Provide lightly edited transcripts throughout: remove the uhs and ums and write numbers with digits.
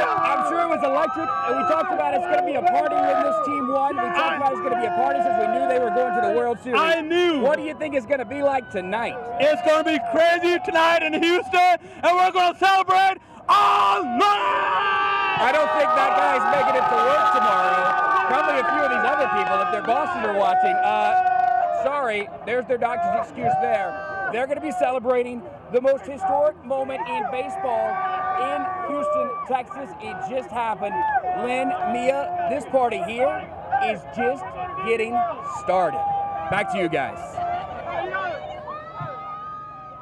I'm sure it was electric, and we talked about it's going to be a party when this team won. We talked about it's going to be a party since we knew they were going to the World Series. I knew. What do you think it's going to be like tonight? It's going to be crazy tonight in Houston, and we're going to celebrate all night! I don't think that guy's making it to work tomorrow. Probably a few of these other people, if their bosses are watching. Sorry, there's their doctor's excuse there. They're going to be celebrating the most historic moment in baseball in Houston, Texas. It just happened. Lynn, Mia, this party here is just getting started. Back to you guys.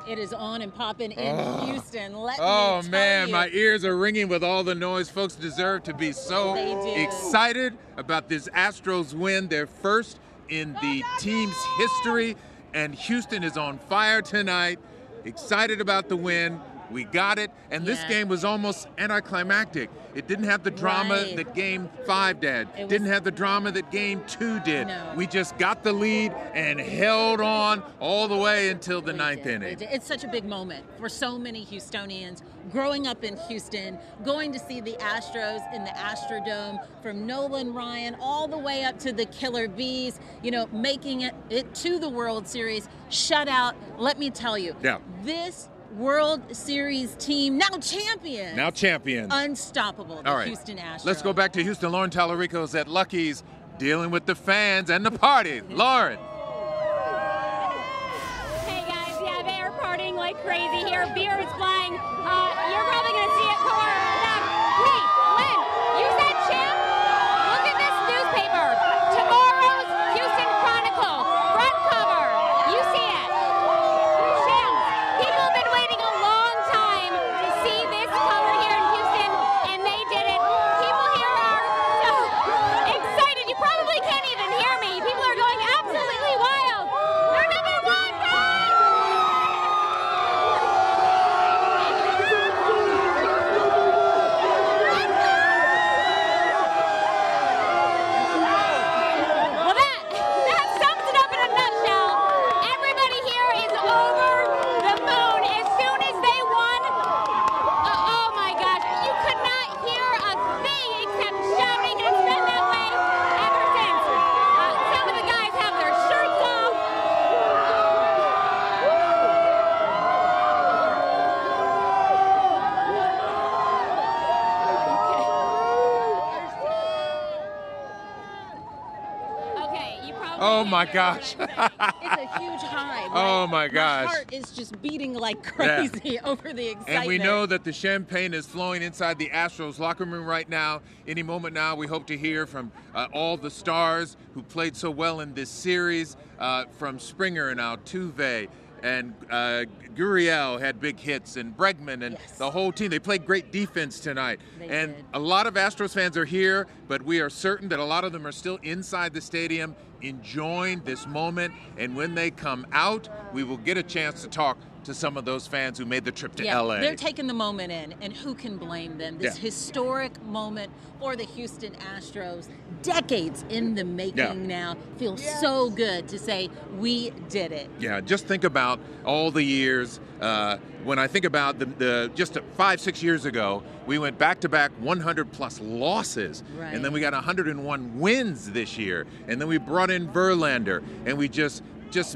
It is on and popping in Houston. Let me Oh tell man, you. my ears are ringing with all the noise. Folks deserve to be so They do. excited about this Astros win, their first in the team's history, and Houston is on fire tonight. Excited about the win. We got it, and this Yeah. game was almost anticlimactic. It didn't have the drama Right. that Game 5 did. It Didn't was- have the drama that Game 2 did. No. We just got the lead and held on all the way until the ninth We inning. did. It's such a big moment for so many Houstonians growing up in Houston, going to see the Astros in the Astrodome, from Nolan Ryan all the way up to the Killer Bees, making it to the World Series. Shutout, let me tell you, Yeah. this World Series team, now champions, Now champions. unstoppable, the All right. Houston Astros. Let's go back to Houston. Lauren Tallarico's at Lucky's dealing with the fans and the party. Lauren. Hey guys, yeah, they are partying like crazy here. Beer is flying. You're probably gonna see it pour them. Wait, Lynn, you said champ? Look at this newspaper. Tomorrow's Houston Chronicle, front cover. You see it. Champ. People have been waiting a long time to see this color here in Houston, and they did it. People here are so excited. You probably can't even hear me. People are going absolutely wild. They're number one, guys! Well, that sums it up in a nutshell. Everybody here is over the moon. As soon as they won, oh my gosh, you could not hear a thing except shouting, and it's been that way ever since. Some of the guys have their shirts off. Okay, you probably. Oh my gosh. It's a huge high. Oh, my gosh. My heart is just beating like crazy over the excitement. And we know that the champagne is flowing inside the Astros locker room right now. Any moment now, we hope to hear from all the stars who played so well in this series, from Springer and Altuve, and Gurriel had big hits, and Bregman, and Yes. the whole team. They played great defense tonight. They and did. a lot of Astros fans are here, but we are certain that a lot of them are still inside the stadium enjoying this moment. And when they come out, we will get a chance to talk to some of those fans who made the trip to LA. They're taking the moment in, and who can blame them? This Yeah. historic moment for the Houston Astros, decades in the making Yeah. now. Feels so good to say we did it. Yeah, just think about all the years. When I think about the just 5-6 years ago, we went back-to-back 100-plus losses, Right. and then we got 101 wins this year, and then we brought in Verlander, and we just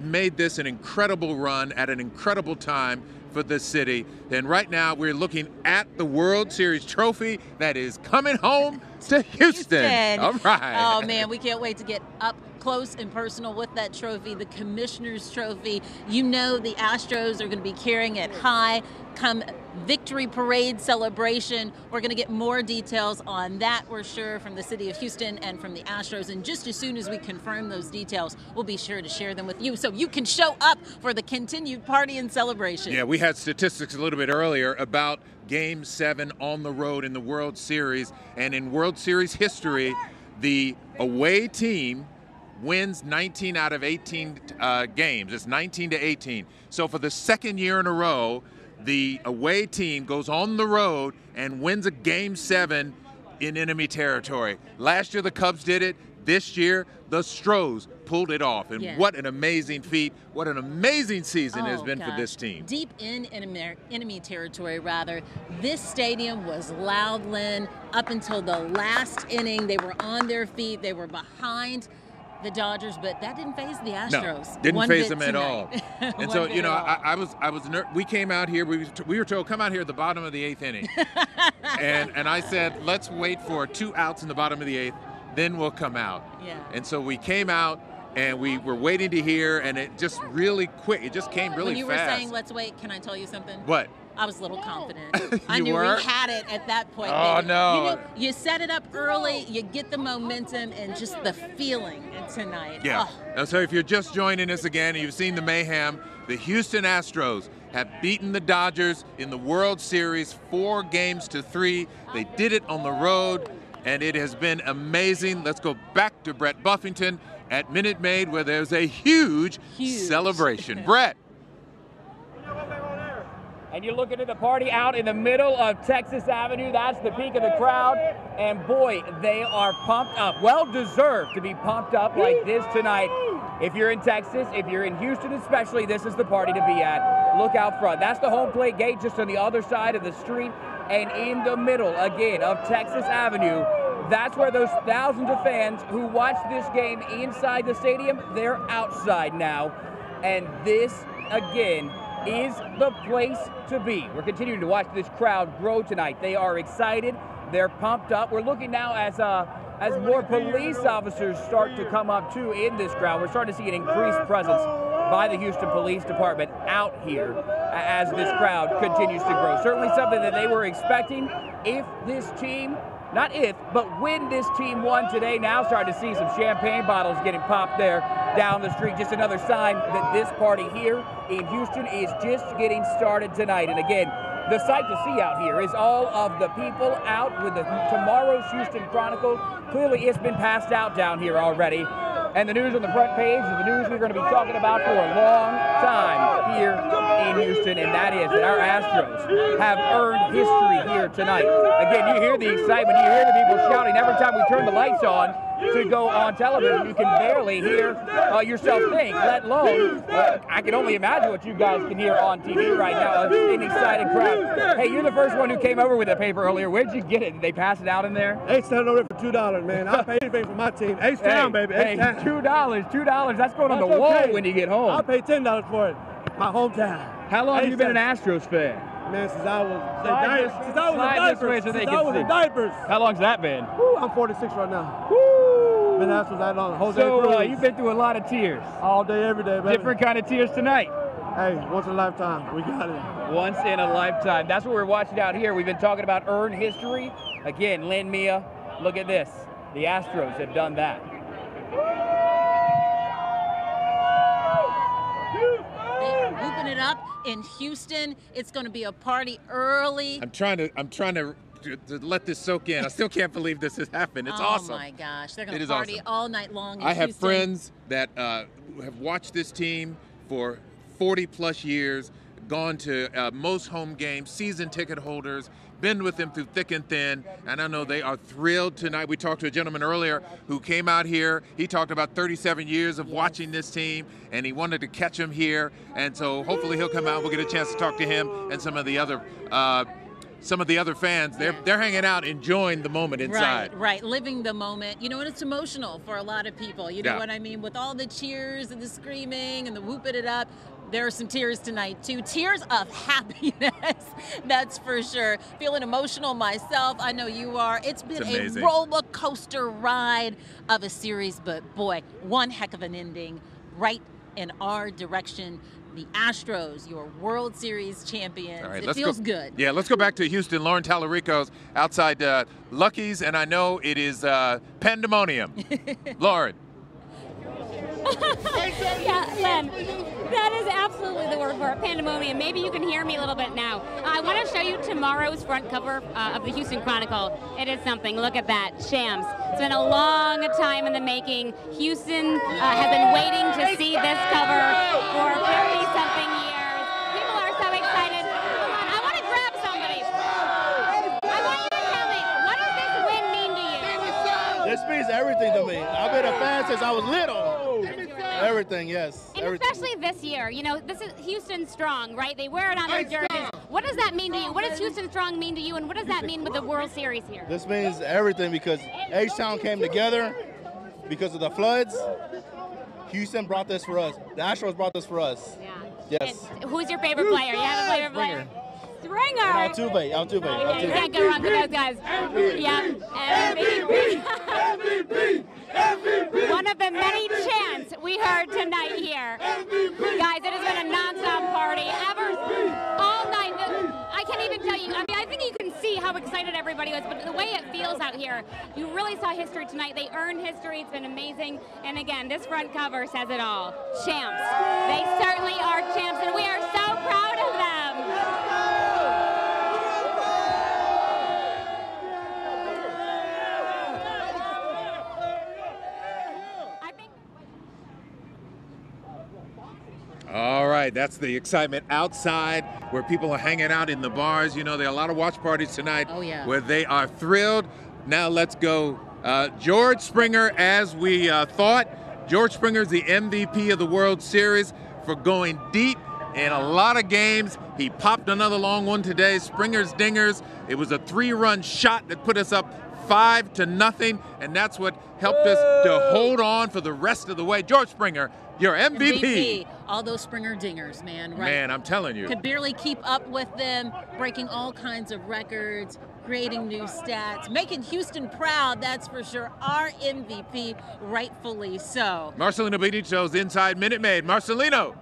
made this an incredible run at an incredible time for the city. And right now, we're looking at the World Series trophy that is coming home to Houston. All right. Oh man, we can't wait to get up close and personal with that trophy, the Commissioner's Trophy. You know the Astros are going to be carrying it high come victory parade celebration. We're going to get more details on that, we're sure, from the city of Houston and from the Astros. And just as soon as we confirm those details, we'll be sure to share them with you so you can show up for the continued party and celebration. Yeah, we had statistics a little bit earlier about Game 7 on the road in the World Series. And in World Series history, the away team wins 19 out of 18 games. It's 19-18. So for the second year in a row, the away team goes on the road and wins a Game 7 in enemy territory. Last year the Cubs did it. This year, the Stros pulled it off, and Yeah. what an amazing feat, what an amazing season it has been for gosh. this team. Deep in enemy territory, rather. This stadium was loud, Lynn, up until the last inning. They were on their feet. They were behind the Dodgers, but that didn't faze the Astros. No, didn't One faze bit them at all. tonight. And One so, bit you know, at all. I was we came out here, we were told, come out here at the bottom of the 8th inning. and I said, let's wait for 2 outs in the bottom of the 8th, then we'll come out. Yeah. And so we came out, and we were waiting to hear, and it just really quick. It just came really when you fast. were saying, let's wait, can I tell you something? What? I was a little confident. I You knew were? we had it at that point. Oh, baby. no. You set it up early, you get the momentum and just the feeling tonight. Yeah. Oh, And so if you're just joining us again and you've seen the mayhem, the Houston Astros have beaten the Dodgers in the World Series 4-3. They did it on the road, and it has been amazing. Let's go back to Brett Buffington at Minute Maid, where there's a huge celebration. Brett. And you're looking at the party out in the middle of Texas Avenue. That's the peak of the crowd. And boy, they are pumped up. Well deserved to be pumped up like this tonight. If you're in Texas, if you're in Houston especially, this is the party to be at. Look out front. That's the home plate gate just on the other side of the street. And in the middle, again, of Texas Avenue, that's where those thousands of fans who watched this game inside the stadium, they're outside now. And this, again, is the place to be. We're continuing to watch this crowd grow tonight. They are excited. They're pumped up. We're looking now as more police officers start to come up too in this crowd. We're starting to see an increased presence by the Houston Police Department out here as this crowd continues to grow. Certainly something that they were expecting if this team, not if, but when this team won today. Now starting to see some champagne bottles getting popped there down the street. Just another sign that this party here in Houston is just getting started tonight. And again, the sight to see out here is all of the people out with the tomorrow's Houston Chronicle. Clearly it's been passed out down here already. And the news on the front page is the news we're going to be talking about for a long time here in Houston, and that is that our Astros have earned history here tonight. Again, you hear the excitement, you hear the people shouting every time we turn the lights on to go on television. You can barely hear yourself think, let alone, I can only imagine what you guys can hear on TV right now, an excited crowd. Hey, you're the first one who came over with the paper earlier. Where'd you get it? Did they pass it out in there? H-Town over for $2, man. I'll pay anything for my team. H-Town, baby. Hey, H-Town. $2. That's going on the That's wall okay. when you get home. I'll pay $10 for it. My hometown. How long have you been an Astros fan? Man, since I was Slide in diapers. Since I was in diapers. How long's that been? Woo, I'm 46 right now. Woo! Been Astros that long. Jose So Cruz. you've been through a lot of tears. All day, every day, baby. Different kind of tears tonight. Hey, once in a lifetime. We got it. Once in a lifetime. That's what we're watching out here. We've been talking about earned history. Again, Lynn Mia, look at this. The Astros have done that. they're whooping it up in Houston. It's going to be a party early. I'm trying to let this soak in. I still can't believe this has happened. It's awesome. Oh my gosh, they're going It to is party awesome. all night long in I have Houston. friends that have watched this team for 40 plus years, gone to most home games, season ticket holders, been with them through thick and thin, and I know they are thrilled tonight. We talked to a gentleman earlier who came out here. He talked about 37 years of watching this team, and he wanted to catch them here, and so hopefully he'll come out. We'll get a chance to talk to him and some of the other fans. They're hanging out, enjoying the moment inside. Right, living the moment. You know, and it's emotional for a lot of people. You know Yeah. what I mean? With all the cheers and the screaming and the whooping it up, there are some tears tonight too. Tears of happiness, that's for sure. Feeling emotional myself. I know you are. It's been It's a amazing. roller coaster ride of a series, but boy, one heck of an ending right in our direction. The Astros, your World Series champions. All right, It let's feels go. good. Yeah, let's go back to Houston. Lauren Tallarico's outside Lucky's, and I know it is pandemonium. Lauren. Yeah, Len, that is absolutely the word for it, pandemonium. Maybe you can hear me a little bit now. I want to show you tomorrow's front cover of the Houston Chronicle. It is something. Look at that. Shams. It's been a long time in the making. Houston has been waiting to see this cover for 50-something years. People are so excited. Come on, I want to grab somebody. I want you to tell me, what does this win mean to you? This means everything to me. I've been a fan since I was little. Everything, yes. And everything. especially this year, you know, this is Houston Strong, right? They wear it on their jerseys. What does that mean to you? What does Houston Strong mean to you, and what does that mean with the World Series here? This means everything because H-Town came together because of the floods. Houston brought this for us. The Astros brought this for us. Yeah. Yes. And who's your favorite player? You have a favorite player? Springer. And Altuve. Yeah, you can't go wrong with those guys. Yeah. MVP. MVP. One of the many chants we heard tonight here. Guys, it has been a non-stop party all night. I can't even tell you. I mean, I think you can see how excited everybody was, but the way it feels out here, you really saw history tonight. They earned history. It's been amazing. And again, this front cover says it all. Champs. They certainly are champs, and we are so proud of them. All right, that's the excitement outside where people are hanging out in the bars. You know, there are a lot of watch parties tonight where they are thrilled. Now let's go. George Springer, as we thought. George Springer is the MVP of the World Series for going deep in a lot of games. He popped another long one today, Springer's Dingers. It was a 3-run shot that put us up 5-0, and that's what helped us to hold on for the rest of the way. George Springer, your MVP. All those Springer Dingers, man. Right? Man, I'm telling you. Could barely keep up with them, breaking all kinds of records, creating new stats, making Houston proud, that's for sure. Our MVP, rightfully so. Marcelino Benito's inside Minute Maid. Marcelino.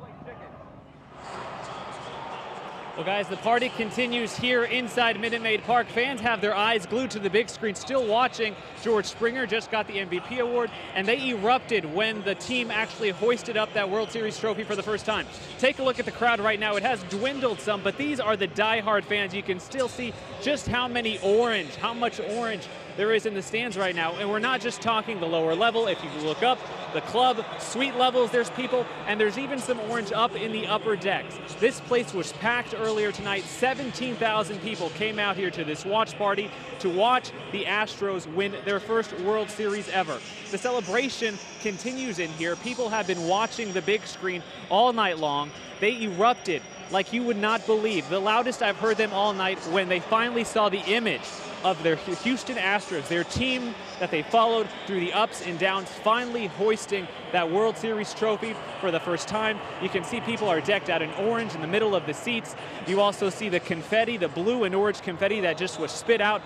Well, guys, the party continues here inside Minute Maid Park. Fans have their eyes glued to the big screen, still watching. George Springer just got the MVP award, and they erupted when the team actually hoisted up that World Series trophy for the first time. Take a look at the crowd right now. It has dwindled some, but these are the diehard fans. You can still see just how much orange there is in the stands right now. And we're not just talking the lower level. If you look up, the club, suite levels, there's people, and there's even some orange up in the upper decks. This place was packed earlier tonight. 17,000 people came out here to this watch party to watch the Astros win their first World Series ever. The celebration continues in here. People have been watching the big screen all night long. They erupted like you would not believe. The loudest I've heard them all night when they finally saw the image of their Houston Astros, their team that they followed through the ups and downs, finally hoisting that World Series trophy for the first time. You can see people are decked out in orange in the middle of the seats. You also see the confetti, the blue and orange confetti that just was spit out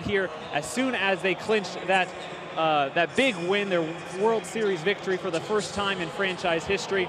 here as soon as they clinched that big win, their World Series victory for the first time in franchise history.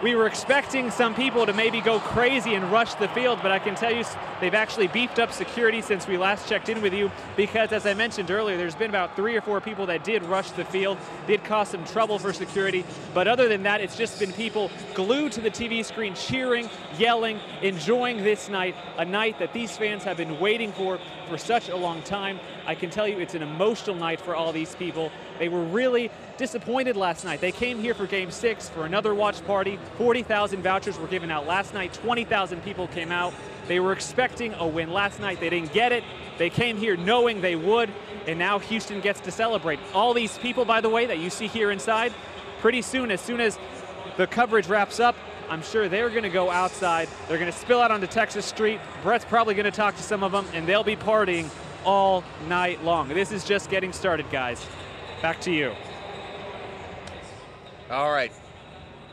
We were expecting some people to maybe go crazy and rush the field, but I can tell you they've actually beefed up security since we last checked in with you because, as I mentioned earlier, there's been about 3 or 4 people that did rush the field, did cause some trouble for security. But other than that, it's just been people glued to the TV screen, cheering, yelling, enjoying this night, a night that these fans have been waiting for such a long time. I can tell you it's an emotional night for all these people. They were really disappointed last night. They came here for Game 6 for another watch party. 40,000 vouchers were given out last night. 20,000 people came out. They were expecting a win last night. They didn't get it. They came here knowing they would, and now Houston gets to celebrate. All these people, by the way, that you see here inside, pretty soon, as soon as the coverage wraps up, I'm sure they're going to go outside. They're going to spill out onto Texas Street. Brett's probably going to talk to some of them, and they'll be partying all night long. This is just getting started, guys. Back to you. All right.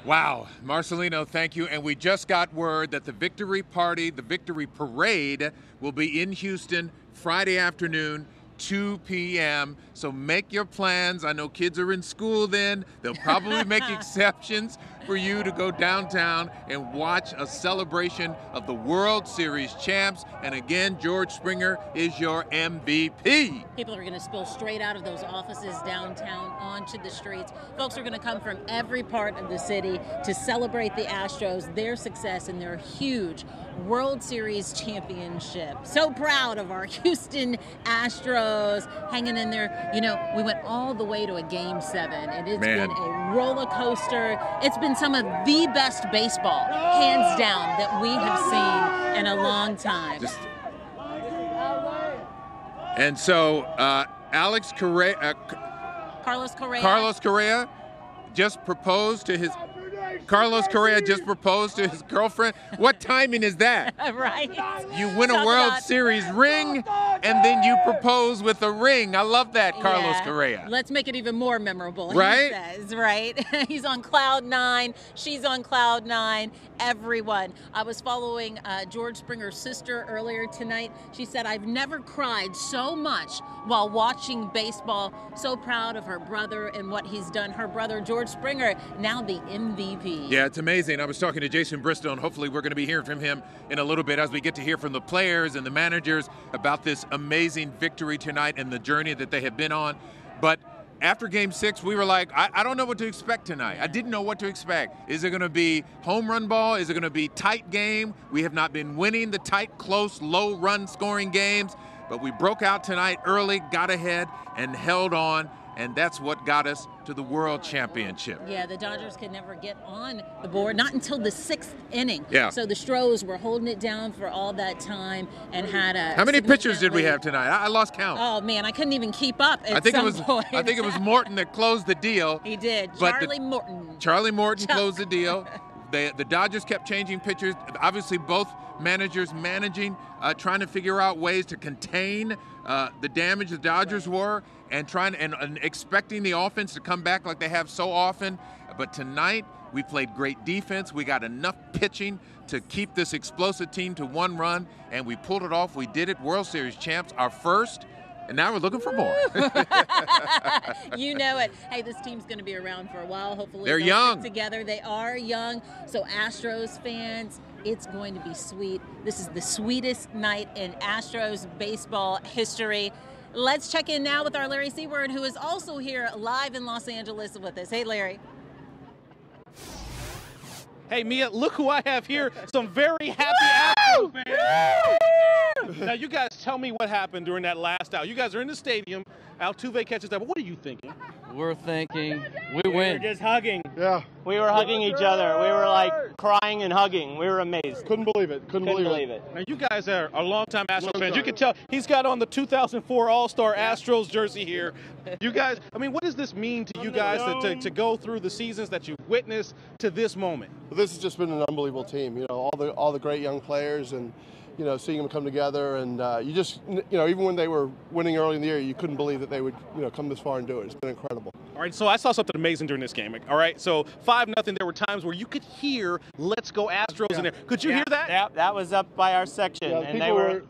Wow. Marcelino, thank you. And we just got word that the victory party, the victory parade, will be in Houston Friday afternoon, 2 p.m. So make your plans. I know kids are in school then. They'll probably make exceptions for you to go downtown and watch a celebration of the World Series champs. And again, George Springer is your MVP. People are going to spill straight out of those offices downtown onto the streets. Folks are going to come from every part of the city to celebrate the Astros, their success, and their huge World Series championship. So proud of our Houston Astros hanging in there. You know, we went all the way to a Game 7, and it's been a roller coaster. It's been some of the best baseball, hands down, that we have seen in a long time. And so Alex Carlos Correa. Carlos Correa just proposed to his girlfriend. What timing is that? Right. You win a Talk World about- Series ring, and then you propose with a ring. I love that, Carlos Yeah. Correa. Let's make it even more memorable. Right? He says, right? He's on cloud 9. She's on cloud 9. Everyone. I was following George Springer's sister earlier tonight. She said, I've never cried so much while watching baseball. So proud of her brother and what he's done. Her brother, George Springer, now the MVP. Yeah, it's amazing. I was talking to Jason Bristol, and hopefully we're going to be hearing from him in a little bit as we get to hear from the players and the managers about this amazing victory tonight and the journey that they have been on. But after Game 6, we were like, I don't know what to expect tonight. I didn't know what to expect. Is it going to be home run ball? Is it going to be tight game? We have not been winning the tight, close, low run scoring games, but we broke out tonight early, got ahead, and held on. And that's what got us to the World Championship. Yeah, the Dodgers could never get on the board, not until the 6th inning. Yeah. So the Stros were holding it down for all that time and had a. How many pitchers did we significantly- have tonight? I lost count. Oh man, I couldn't even keep up at I think some point. it was Morton that closed the deal. He did. But Charlie Morton. Charlie Morton Chuck. closed the deal. The Dodgers kept changing pitchers. Obviously, both managers managing, trying to figure out ways to contain the damage the Dodgers were, and trying and expecting the offense to come back like they have so often. But tonight, we played great defense. We got enough pitching to keep this explosive team to 1 run, and we pulled it off. We did it. World Series champs, our first. And now we're looking for more. You know it. Hey, this team's going to be around for a while. Hopefully They're they'll young. stick together. They are young. So Astros fans, it's going to be sweet. This is the sweetest night in Astros baseball history. Let's check in now with our Larry Seaward, who is also here live in Los Angeles with us. Hey, Larry. Hey, Mia, look who I have here. Some very happy Astros fans. Now, you guys tell me what happened during that last out. You guys are in the stadium. Altuve catches that. But what are you thinking? We're thinking we win. Just hugging. Yeah. We were hugging each other. We were like crying and hugging. We were amazed. Couldn't believe it. Couldn't believe it. Now, you guys are longtime Astros Long fans. You time. can tell he's got on the 2004 All-Star Astros jersey here. You guys, I mean, what does this mean to you guys to go through the seasons that you've witnessed to this moment? This has just been an unbelievable team. You know, all the great young players, and you know, seeing them come together, and you just, you know, even when they were winning early in the year, you couldn't believe that they would, you know, come this far and do it. It's been incredible. All right, so I saw something amazing during this game. All right, so 5-0. There were times where you could hear "Let's go Astros" in there. Could you hear that? Yeah, that was up by our section, Yeah, and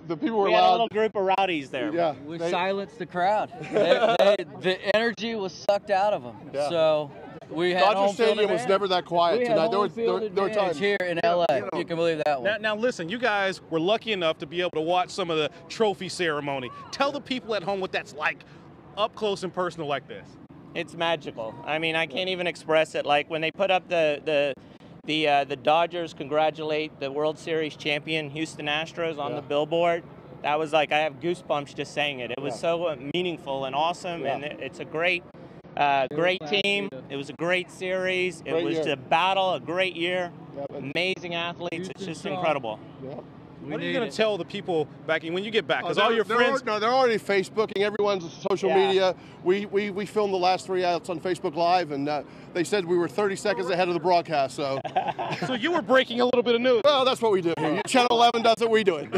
the people were we had a loud. little group of rowdies there. Yeah, We they- silenced the crowd. The energy was sucked out of them. Yeah. So we had Dodger home field Stadium was advantage. never that quiet We had tonight. There home field were advantage times. here in LA. You can believe that one. Now, listen, you guys were lucky enough to be able to watch some of the trophy ceremony. Tell the people at home what that's like, up close and personal like this. It's magical. I mean, I can't even express it. Like when they put up the Dodgers congratulate the World Series champion Houston Astros on the billboard. That was like, I have goosebumps just saying it. It was so meaningful and awesome, and it's a great team. It was a great series. It Great was year. a battle, a great year. Yep. Amazing athletes. It's Houston just strong. incredible. Yeah. What are you going to tell the people back when you get back? Because all your they're friends. they're already Facebooking. Everyone's on social Yeah. media. We filmed the last 3 outs on Facebook Live, and they said we were 30 seconds ahead of the broadcast. So, So you were breaking a little bit of news. well, that's what we do here. Channel 11 does it. We do it.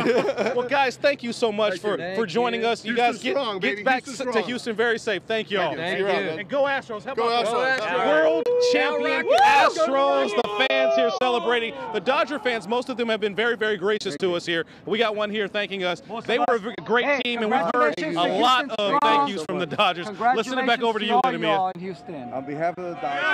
Well, guys, thank you so much for Thank joining you. us. You Houston guys get, strong, get baby. back Houston to strong. Houston very safe. Thank y'all. Thank See you. around, man. And go Astros. How Go about that? Astros. World champion Rockets. Astros, the fans here celebrating. The Dodger fans, most of them have been very, very gracious to us here. We got one here thanking us. They were a great team, and we've heard a lot of thank yous from the Dodgers. Let's send it back over to you, Benamia. in Houston. On behalf of the Dodgers.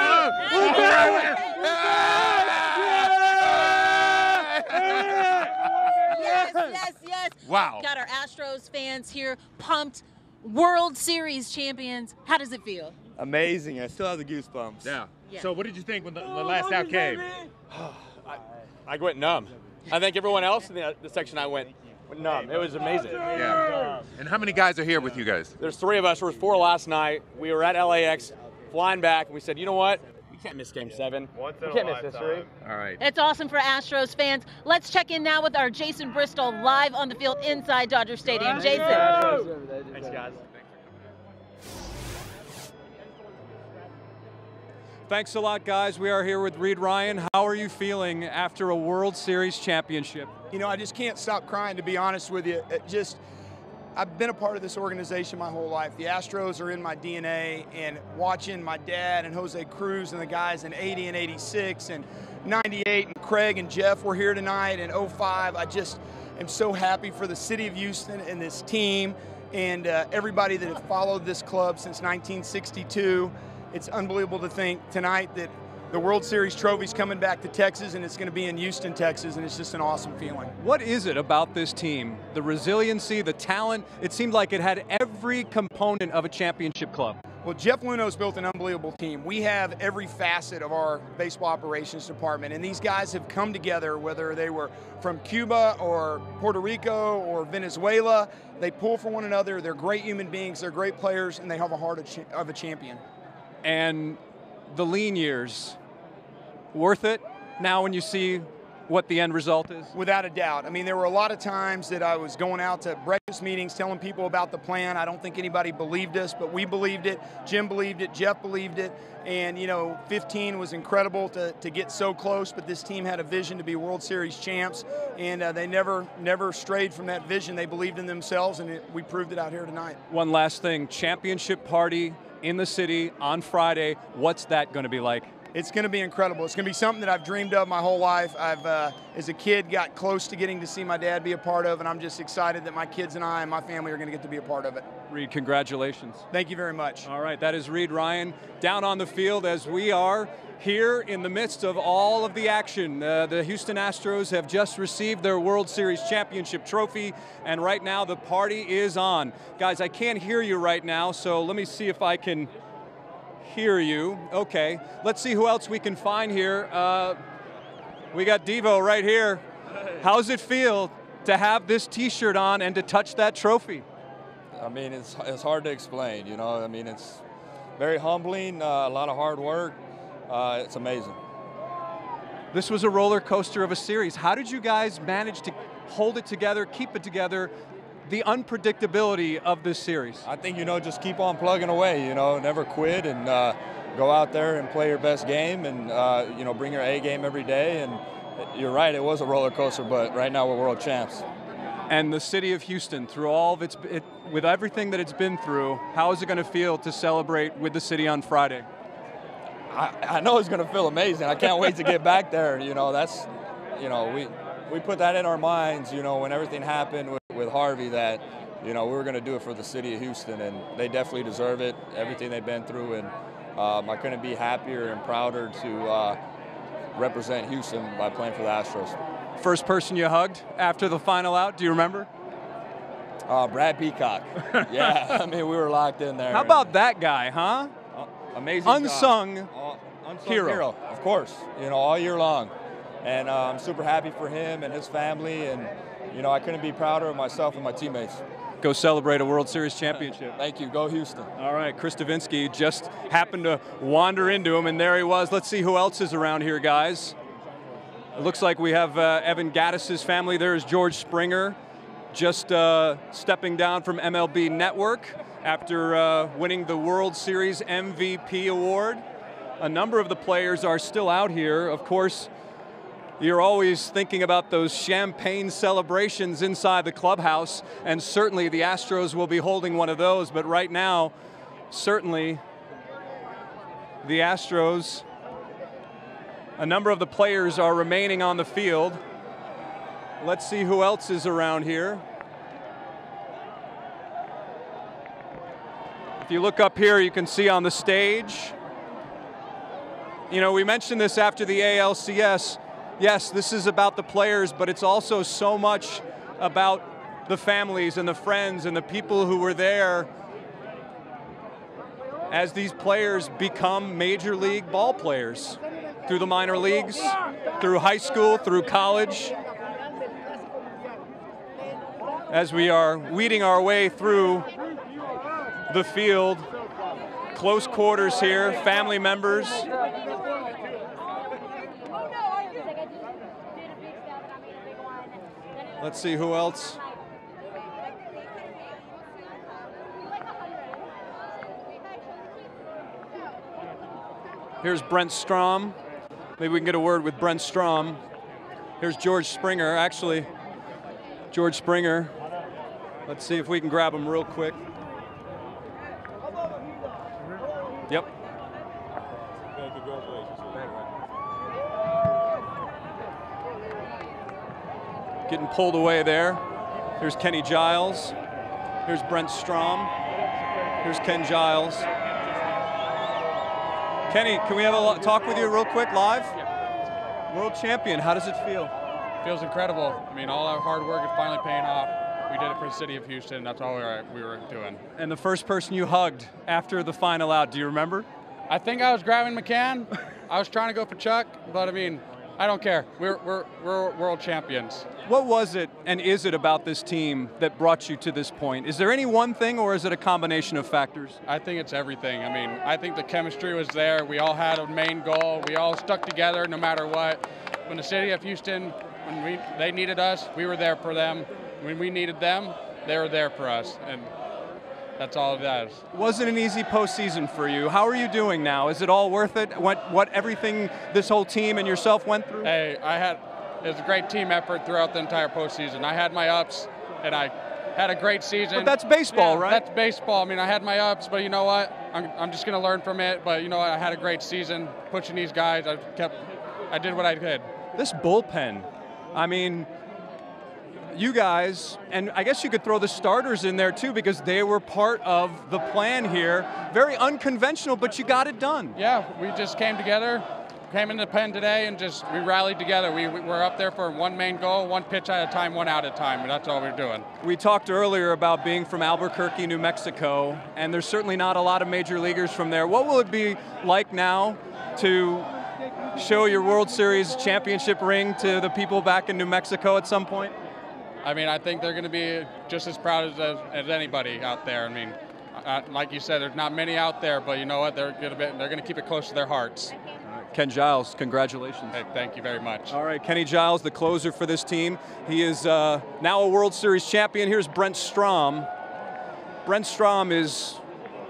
Yes. Wow. Got our Astros fans here pumped. World Series champions. How does it feel? Amazing. I still have the goosebumps. Yeah. Yeah. So what did you think when the last out came? I went numb. I think everyone else in the section I went numb. It was amazing. Yeah. And how many guys are here with you guys? There's 3 of us. There was 4 last night. We were at LAX, flying back, and we said, you know what? We can't miss Game 7. We can't miss history. All right. It's awesome for Astros fans. Let's check in now with our Jason Bristol live on the field inside Dodger Stadium. Jason. Thanks, guys. Thanks a lot, guys. We are here with Reid Ryan. How are you feeling after a World Series championship? You know, I just can't stop crying, to be honest with you. I've been a part of this organization my whole life. The Astros are in my DNA, and watching my dad and Jose Cruz and the guys in 80 and 86 and 98, and Craig and Jeff were here tonight, and 05. I just am so happy for the city of Houston and this team and everybody that have followed this club since 1962. It's unbelievable to think tonight that the World Series trophy's coming back to Texas, and it's going to be in Houston, Texas, and it's just an awesome feeling. What is it about this team? The resiliency, the talent, it seemed like it had every component of a championship club. Well, Jeff Luhnow's built an unbelievable team. We have every facet of our baseball operations department, and these guys have come together, whether they were from Cuba or Puerto Rico or Venezuela. They pull for one another. They're great human beings. They're great players, and they have a heart of a champion. And the lean years, worth it now when you see what the end result is? Without a doubt. I mean, there were a lot of times that I was going out to breakfast meetings telling people about the plan. I don't think anybody believed us, but we believed it. Jim believed it. Jeff believed it. And, you know, 15 was incredible to get so close, but this team had a vision to be World Series champs, and they never strayed from that vision. They believed in themselves, and we proved it out here tonight. One last thing, championship party in the city on Friday. What's that going to be like? It's going to be incredible. It's going to be something that I've dreamed of my whole life. I've, as a kid, got close to getting to see my dad be a part of, and I'm just excited that my kids and I and my family are going to get to be a part of it. Reid, congratulations. Thank you very much. All right, that is Reid Ryan down on the field as we are here in the midst of all of the action. The Houston Astros have just received their World Series championship trophy, and right now the party is on. Guys, I can't hear you right now, so let me see if I can hear you. Okay, let's see who else we can find here. We got Devo right here. How's it feel to have this t-shirt on and to touch that trophy? I mean, it's hard to explain, you know. I mean, it's very humbling, a lot of hard work. It's amazing. This was a roller coaster of a series. How did you guys manage to hold it together, keep it together, the unpredictability of this series? I think, you know, just keep on plugging away, you know, never quit, and go out there and play your best game, and, you know, bring your A game every day. And you're right, it was a roller coaster, but right now we're world champs. And the city of Houston, through all of with everything that it's been through, how is it going to feel to celebrate with the city on Friday? I know it's going to feel amazing. I can't wait to get back there. You know, that's, you know, we put that in our minds, you know, when everything happened with Harvey, that, you know, we were going to do it for the city of Houston, and they definitely deserve it, everything they've been through, and I couldn't be happier and prouder to represent Houston by playing for the Astros. First person you hugged after the final out, do you remember? Brad Peacock. Yeah, I mean, we were locked in there. How about that guy, huh? Amazing unsung hero, of course, you know, all year long. And I'm super happy for him and his family, and, you know, I couldn't be prouder of myself and my teammates. Go celebrate a World Series championship. Thank you. Go Houston. All right, Chris Davinsky just happened to wander into him, and there he was. Let's see who else is around here, guys. It looks like we have Evan Gattis's family. There's George Springer, just stepping down from MLB Network after winning the World Series MVP award. A number of the players are still out here. Of course, you're always thinking about those champagne celebrations inside the clubhouse, and certainly the Astros will be holding one of those, but right now, certainly the Astros, a number of the players are remaining on the field. Let's see who else is around here. If you look up here, you can see on the stage, you know, we mentioned this after the ALCS. Yes, this is about the players, but it's also so much about the families and the friends and the people who were there as these players become major league ball players through the minor leagues, through high school, through college. As we are weeding our way through the field, close quarters here, family members. Let's see who else. Here's Brent Strom. Maybe we can get a word with Brent Strom. Here's George Springer. Actually, George Springer. Let's see if we can grab him real quick. Yep. Getting pulled away there. Here's Kenny Giles. Here's Brent Strom. Here's Ken Giles. Kenny, can we have a talk with you real quick live? World champion, how does it feel? Feels incredible. I mean, all our hard work is finally paying off. We did it for the city of Houston. That's all we were doing. And the first person you hugged after the final out, do you remember? I think I was grabbing McCann. I was trying to go for Chuck, but I mean, I don't care. We're world champions. What was it and is it about this team that brought you to this point? Is there any one thing or is it a combination of factors? I think it's everything. I mean, I think the chemistry was there. We all had a main goal. We all stuck together no matter what. When the city of Houston, when they needed us, we were there for them. When we needed them, they were there for us. And that's all it is. Wasn't an easy postseason for you. How are you doing now? Is it all worth it? What everything this whole team and yourself went through? Hey, it was a great team effort throughout the entire postseason. I had my ups, and I had a great season. But that's baseball, right? That's baseball. I mean, I had my ups, but you know what? I'm just going to learn from it. But you know what? I had a great season pushing these guys. I did what I could. This bullpen, I mean, you guys, and I guess you could throw the starters in there too because they were part of the plan here. Very unconventional, but you got it done. Yeah, we just came together, came in the pen today, and we rallied together. We were up there for one main goal, one pitch at a time, one out at a time, and that's all we're doing. We talked earlier about being from Albuquerque, New Mexico, and there's certainly not a lot of major leaguers from there. What will it be like now to show your World Series championship ring to the people back in New Mexico at some point? I mean, I think they're going to be just as proud as anybody out there. I mean, like you said, there's not many out there, but you know what? They're going to keep it close to their hearts. Ken Giles, congratulations. Hey, thank you very much. All right, Kenny Giles, the closer for this team. He is now a World Series champion. Here's Brent Strom. Brent Strom has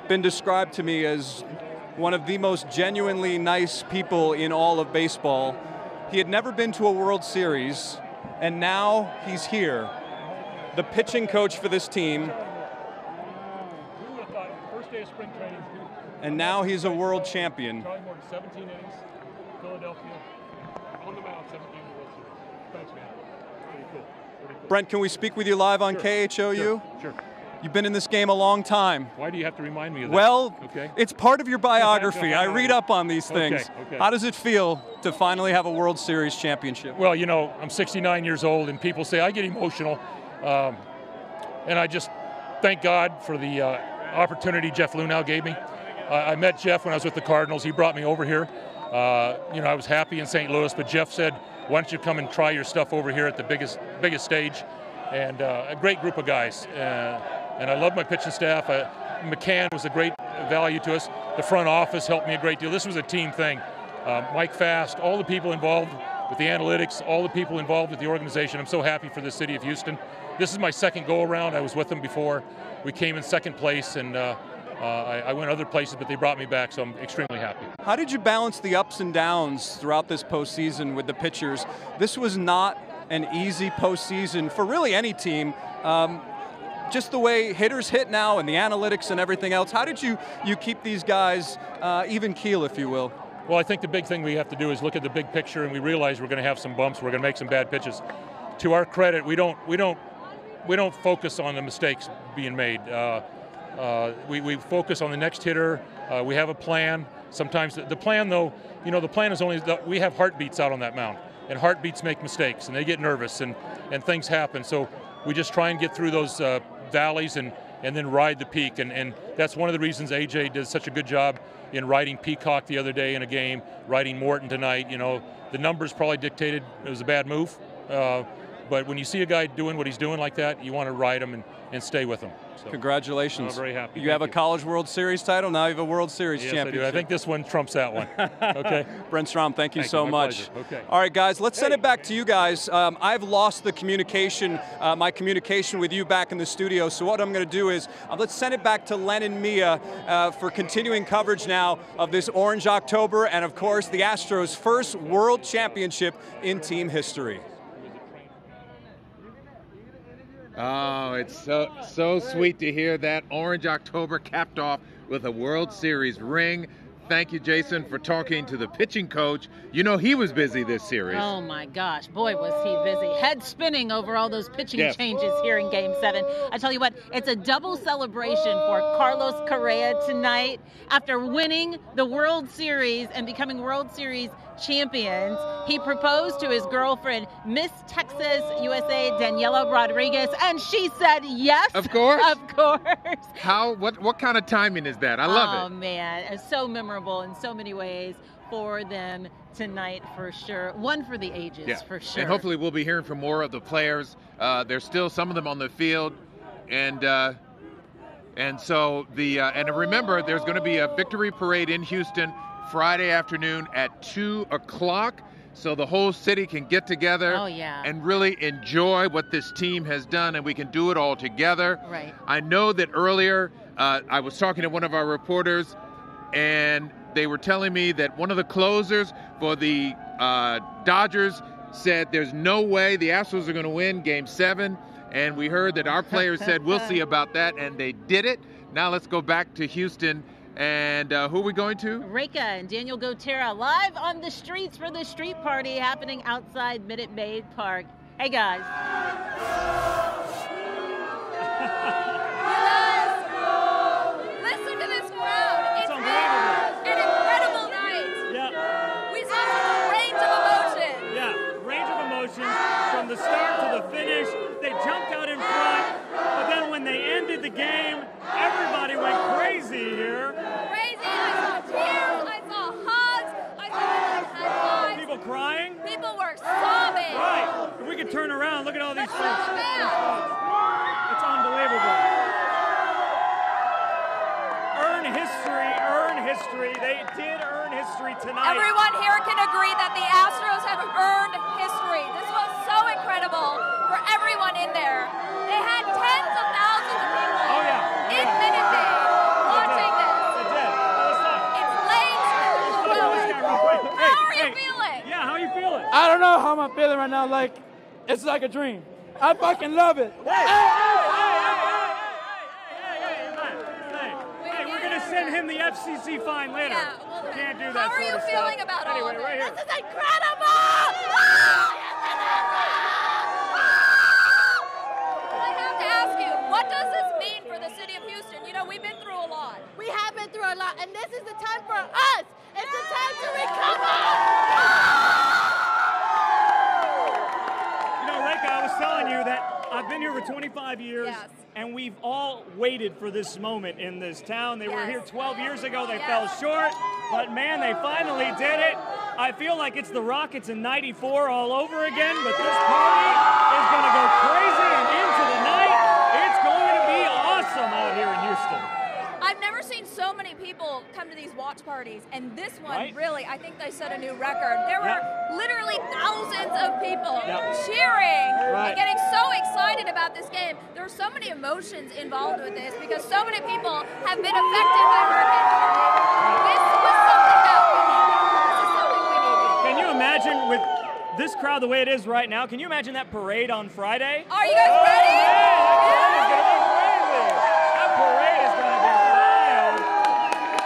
been described to me as one of the most genuinely nice people in all of baseball. He had never been to a World Series, and now he's here. The pitching coach for this team. First day of spring training. And now he's a world champion. 17 innings, Philadelphia, on the mound, 17 World Series. Thanks, man. Pretty cool. Brent, can we speak with you live on KHOU? Sure. You've been in this game a long time. Why do you have to remind me of that? Well, okay. It's part of your biography. I read up on these things. Okay. How does it feel to finally have a World Series championship? Well, you know, I'm 69 years old, and people say I get emotional. And I just thank God for the opportunity Jeff Luhnow gave me. I met Jeff when I was with the Cardinals. He brought me over here. You know, I was happy in St. Louis, but Jeff said, why don't you come and try your stuff over here at the biggest stage? And a great group of guys. And I love my pitching staff. McCann was a great value to us. The front office helped me a great deal. This was a team thing. Mike Fast, all the people involved with the analytics, all the people involved with the organization. I'm so happy for the city of Houston. This is my second go-around. I was with them before. We came in second place, and I went other places, but they brought me back, so I'm extremely happy. How did you balance the ups and downs throughout this postseason with the pitchers? This was not an easy postseason for really any team. Just the way hitters hit now and the analytics and everything else, how did you keep these guys even keel, if you will? Well, I think the big thing we have to do is look at the big picture, and we realize we're going to have some bumps. We're going to make some bad pitches. To our credit, we don't focus on the mistakes being made. We focus on the next hitter. We have a plan. Sometimes the plan, though, you know, the plan is only that we have heartbeats out on that mound, and heartbeats make mistakes, and they get nervous, and things happen. So we just try and get through those valleys and then ride the peak, and that's one of the reasons AJ did such a good job in riding Peacock the other day in a game, riding Morton tonight. You know, the numbers probably dictated it was a bad move, but when you see a guy doing what he's doing like that, you want to ride him and stay with them. So, congratulations. I'm very happy. You have a College World Series title, now you have a World Series championship. I do. I think this one trumps that one. Okay. Brent Strom, thank you so much. Okay. All right, guys, let's send it back to you guys. I've lost the communication, my communication with you back in the studio, so what I'm going to do is let's send it back to Len and Mia for continuing coverage now of this Orange October and, of course, the Astros' first World Championship in team history. Oh, it's so sweet to hear that Orange October capped off with a World Series ring. Thank you, Jason, for talking to the pitching coach. You know he was busy this series. Oh my gosh, boy was he busy. Head spinning over all those pitching changes here in Game 7. I tell you what, it's a double celebration for Carlos Correa tonight. After winning the World Series and becoming World Series champions, he proposed to his girlfriend, Miss Texas USA, Daniela Rodriguez, and she said yes. Of course. Of course. What kind of timing is that? I love it. Oh man, it's so memorable in so many ways for them tonight, for sure. One for the ages, for sure. And hopefully we'll be hearing from more of the players. There's still some of them on the field, and so and remember, there's going to be a victory parade in Houston Friday afternoon at 2 o'clock, so the whole city can get together and really enjoy what this team has done, and we can do it all together. Right. I know that earlier I was talking to one of our reporters, and they were telling me that one of the closers for the Dodgers said there's no way the Astros are going to win Game 7, and we heard that our players said we'll see about that, and they did it. Now let's go back to Houston. And who are we going to? Reka and Daniel Gotera live on the streets for the street party happening outside Minute Maid Park. Hey, guys. Listen to this crowd. It's an incredible night. Yeah. We saw such a range of emotions. Yeah, range of emotions from the start to the finish. They jumped out in front, but then when they ended the game, everybody went crazy here. Crazy. I saw tears. I saw hugs. I saw people high fives. People crying. People were sobbing. Right. If we could turn around, look at all these folks. It's unbelievable. Earn history, earn history. They did earn history tonight. Everyone here can agree that the Astros have earned history. This was so incredible for everyone in there. They had tens of thousands of people in Minute Maid watching this. It's late. How are you feeling? Yeah, how are you feeling? I don't know how I'm feeling right now. Like, it's like a dream. I fucking love it. Hey, we're gonna send him the FCC fine later. Can't do that. How are you feeling about all of it? Right here. This is incredible! I have to ask you, what does this mean for the city of Houston? You know, we've been through a lot. We have been through a lot, and this is the time for us. It's the time to recover. You know, Reka, I was telling you that I've been here for 25 years, and we've all waited for this moment in this town. They were here 12 years ago. They fell short, but man, they finally did it. I feel like it's the Rockets in '94 all over again, but this party is going to go crazy and into the night. It's going to be awesome out here in Houston. I've never seen so many people come to these watch parties, and this one really, I think they set a new record. There were literally thousands of people cheering and getting so excited about this game. There are so many emotions involved with this because so many people have been affected by Hurricane Harvey. This was something that we needed. This is something we needed. Can you imagine with this crowd the way it is right now, can you imagine that parade on Friday? Are you guys ready? That parade is going to be wild.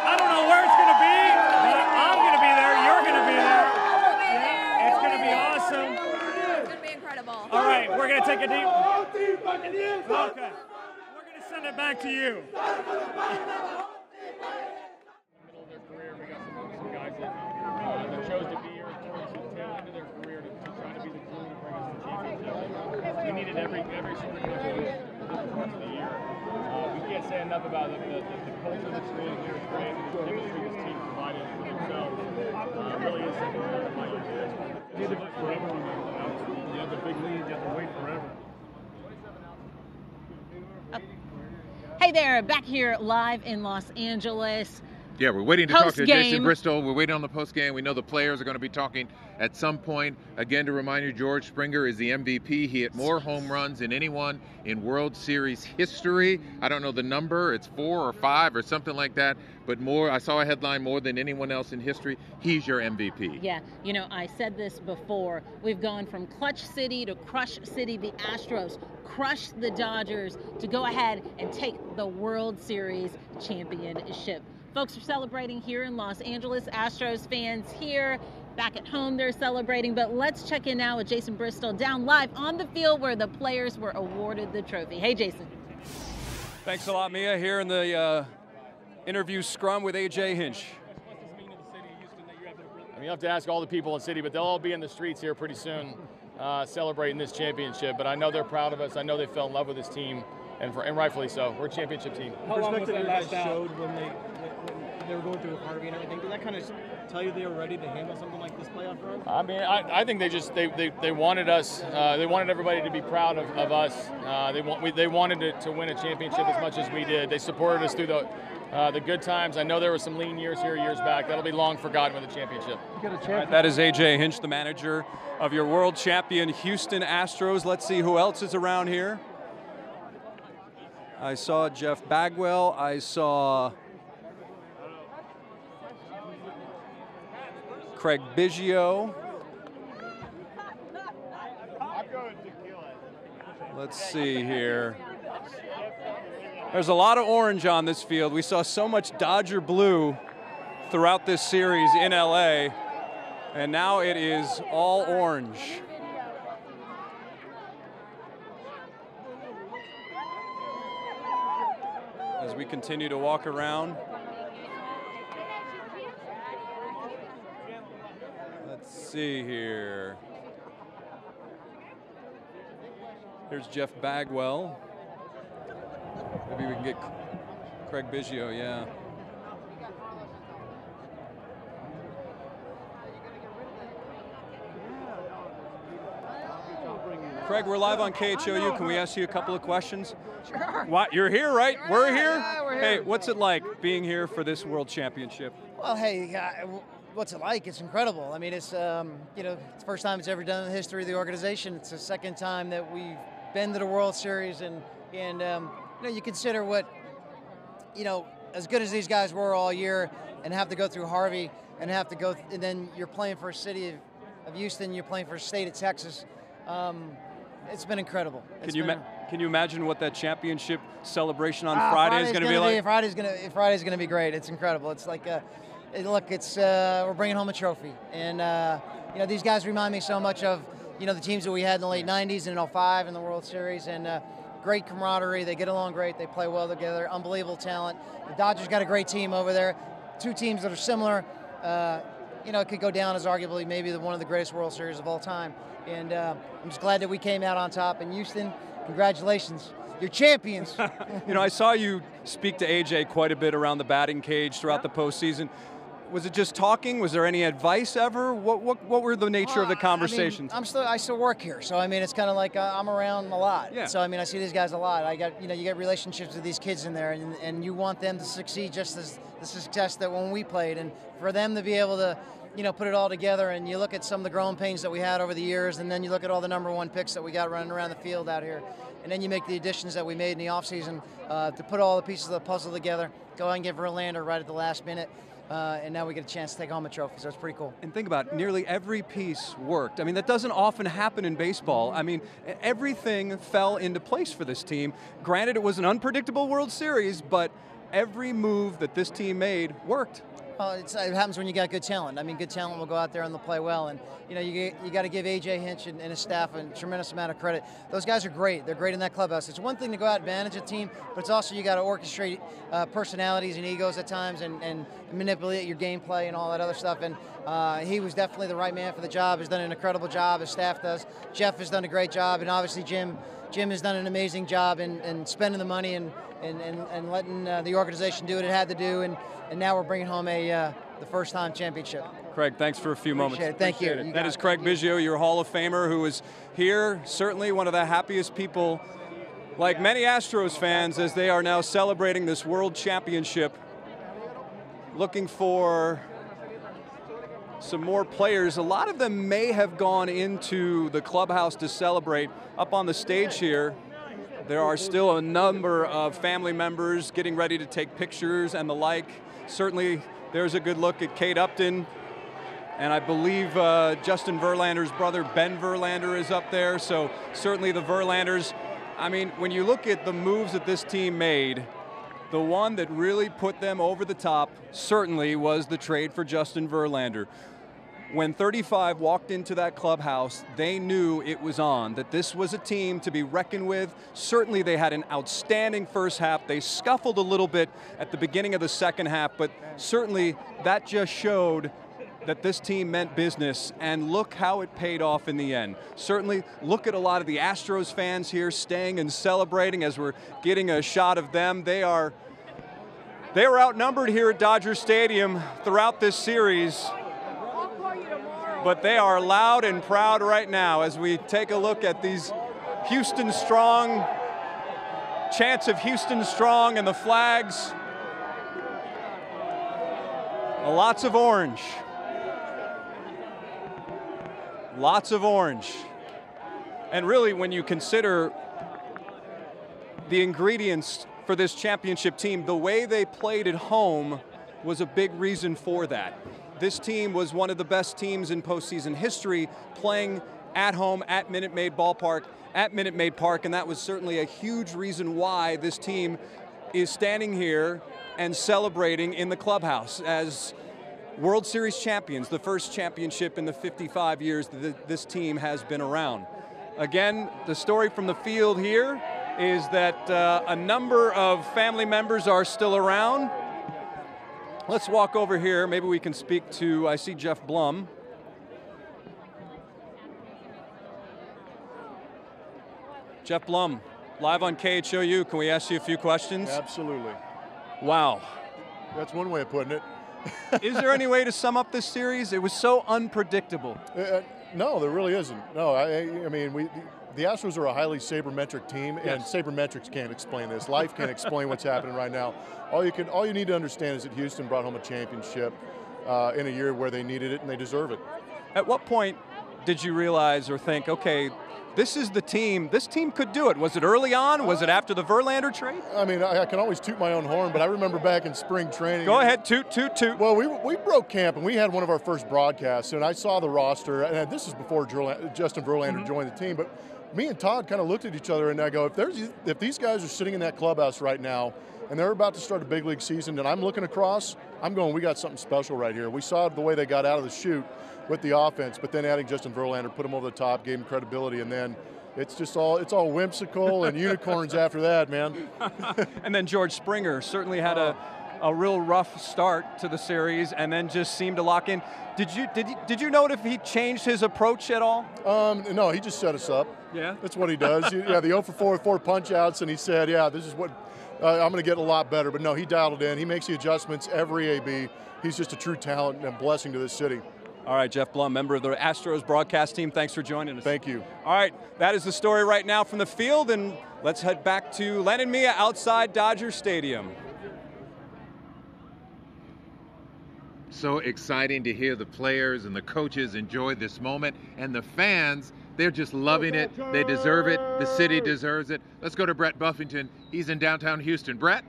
I don't know where it's going to be, but I'm going to be there. You're going to be there. It's going to be awesome. It's going to be incredible. All right, we're going to take a deep... Okay. We're going to send it back to you. That chose to be here towards the tail end of their career to try to be the glue to bring us the championship. We needed every single contribution of the year. We can't say enough about it. The culture that's created here is great. The chemistry this team provided for themselves really is second to none in my year. You did it for everyone. You have the big lead. You have to wait forever. Hey there, back here live in Los Angeles. Yeah, we're waiting to talk to Post-game. Jason Bristol. We're waiting on the post game. We know the players are going to be talking at some point. Again, to remind you, George Springer is the MVP. He hit more home runs than anyone in World Series history. I don't know the number. It's 4 or 5 or something like that. But more, I saw a headline, more than anyone else in history. He's your MVP. Yeah, you know, I said this before. We've gone from clutch city to crush city. The Astros crushed the Dodgers to go ahead and take the World Series championship. Folks are celebrating here in Los Angeles. Astros fans here. Back at home, they're celebrating. But let's check in now with Jason Bristol down live on the field where the players were awarded the trophy. Hey, Jason. Thanks a lot, Mia. Here in the interview scrum with A.J. Hinch. I mean, you have to ask all the people in the city, but they'll all be in the streets here pretty soon celebrating this championship. But I know they're proud of us. I know they fell in love with this team, and rightfully so. We're a championship team. How long was that last showed when they were going through Harvey and everything? Did that kind of tell you they were ready to handle something like this playoff run? I mean, I think they wanted us. They wanted everybody to be proud of us. They wanted to win a championship as much as we did. They supported us through the good times. I know there were some lean years here years back. That'll be long forgotten with the championship. That is A.J. Hinch, the manager of your world champion Houston Astros. Let's see who else is around here. I saw Jeff Bagwell. I saw Craig Biggio. Let's see here. There's a lot of orange on this field. We saw so much Dodger blue throughout this series in LA, and now it is all orange. As we continue to walk around. Let's see here. Here's Jeff Bagwell. Maybe we can get Craig Biggio, yeah. Craig, we're live on KHOU. Can we ask you a couple of questions? Sure. What, you're here, right? We're here? Yeah, we're here. Hey, what's it like being here for this World Championship? Well, hey, what's it like? It's incredible. I mean, it's you know, it's the first time it's ever done in the history of the organization. It's the second time that we've been to the World Series, and you know, you consider what, you know, as good as these guys were all year, and have to go through Harvey, and have to go, and then you're playing for a city of Houston, you're playing for a state of Texas. It's been incredible. Can you imagine what that championship celebration on Friday is going to be like? Friday's going to be great. It's incredible. It's like, look, it's we're bringing home a trophy, and you know, these guys remind me so much of, you know, the teams that we had in the late '90s and in '05 in the World Series, and great camaraderie. They get along great. They play well together. Unbelievable talent. The Dodgers got a great team over there. Two teams that are similar. You know, it could go down as arguably maybe one of the greatest World Series of all time. And I'm just glad that we came out on top. And Houston, congratulations. You're champions. You know, I saw you speak to A.J. quite a bit around the batting cage throughout the postseason. Was it just talking? Was there any advice ever? What were the nature of the conversations? I mean, I still work here, so I mean, it's kind of like I'm around a lot. Yeah. So I mean, I see these guys a lot. You get relationships with these kids in there, and you want them to succeed just as the success that when we played, and for them to be able to, you know, put it all together. And you look at some of the growing pains that we had over the years, and then you look at all the #1 picks that we got running around the field out here, and then you make the additions that we made in the offseason to put all the pieces of the puzzle together. Go out and get Verlander right at the last minute. And now we get a chance to take home a trophy, so it's pretty cool. And think about it, nearly every piece worked. I mean, that doesn't often happen in baseball. I mean, everything fell into place for this team. Granted, it was an unpredictable World Series, but every move that this team made worked. Well, it happens when you got good talent. I mean, good talent will go out there and they'll play well. And, you know, you got to give A.J. Hinch and his staff a tremendous amount of credit. Those guys are great. They're great in that clubhouse. It's one thing to go out and manage a team, but it's also you got to orchestrate personalities and egos at times and manipulate your gameplay and all that other stuff. And he was definitely the right man for the job. Has done an incredible job. His staff does. Jeff has done a great job. And obviously Jim has done an amazing job in spending the money and letting the organization do what it had to do. And now we're bringing home the first-time championship. Craig, thanks for a few moments. Thank you. That is Craig Biggio, your Hall of Famer, who is here, certainly one of the happiest people like many Astros fans, as they are now celebrating this World Championship, looking for some more players. A lot of them may have gone into the clubhouse to celebrate. Up on the stage here, there are still a number of family members getting ready to take pictures and the like. Certainly, there's a good look at Kate Upton. And I believe Justin Verlander's brother, Ben Verlander, is up there. So certainly the Verlanders. I mean, when you look at the moves that this team made, the one that really put them over the top certainly was the trade for Justin Verlander. When 35 walked into that clubhouse, they knew it was on, that this was a team to be reckoned with. Certainly they had an outstanding first half. They scuffled a little bit at the beginning of the second half, but certainly that just showed that this team meant business, and look how it paid off in the end. Certainly, look at a lot of the Astros fans here staying and celebrating as we're getting a shot of them. They were outnumbered here at Dodger Stadium throughout this series, but they are loud and proud right now as we take a look at these Houston Strong, chants of Houston Strong and the flags. Lots of orange. Lots of orange. And really, when you consider the ingredients for this championship team, the way they played at home was a big reason for that. This team was one of the best teams in postseason history, playing at home at Minute Maid Ballpark, at Minute Maid Park, and that was certainly a huge reason why this team is standing here and celebrating in the clubhouse as World Series champions, the first championship in the 55 years that this team has been around. Again, the story from the field here is that a number of family members are still around. Let's walk over here. Maybe we can speak to, I see Jeff Blum. Jeff Blum, live on KHOU. Can we ask you a few questions? Absolutely. Wow. That's one way of putting it. Is there any way to sum up this series? It was so unpredictable. No, there really isn't. No, I mean, the Astros are a highly sabermetric team, and sabermetrics can't explain this. Life can't explain what's happening right now. All you need to understand is that Houston brought home a championship in a year where they needed it, and they deserve it. At what point did you realize or think, okay, this is the team, this team could do it? Was it early on? Was it after the Verlander trade? I mean, I can always toot my own horn, but I remember back in spring training. Go ahead, toot, toot, toot. Well, we broke camp, and we had one of our first broadcasts, and I saw the roster, and this is before Justin Verlander joined the team, but me and Todd kind of looked at each other, and I go, if these guys are sitting in that clubhouse right now, and they're about to start a big league season, and I'm looking across, I'm going, we got something special right here. We saw the way they got out of the chute with the offense, but then adding Justin Verlander, put him over the top, gave him credibility, and then it's all whimsical and unicorns after that, man. And then George Springer certainly had a real rough start to the series, and then just seemed to lock in. Did you note if he changed his approach at all? No, he just set us up. Yeah, that's what he does. Yeah, the 0 for 4 with 4 punch outs, and he said, yeah, this is what I'm going to get a lot better. But no, he dialed it in. He makes the adjustments every AB. He's just a true talent and a blessing to this city. All right, Jeff Blum, member of the Astros broadcast team, thanks for joining us. Thank you. All right, that is the story right now from the field, and let's head back to Len and Mia outside Dodger Stadium. So exciting to hear the players and the coaches enjoy this moment, and the fans, they're just loving it. They deserve it. The city deserves it. Let's go to Brett Buffington. He's in downtown Houston. Brett?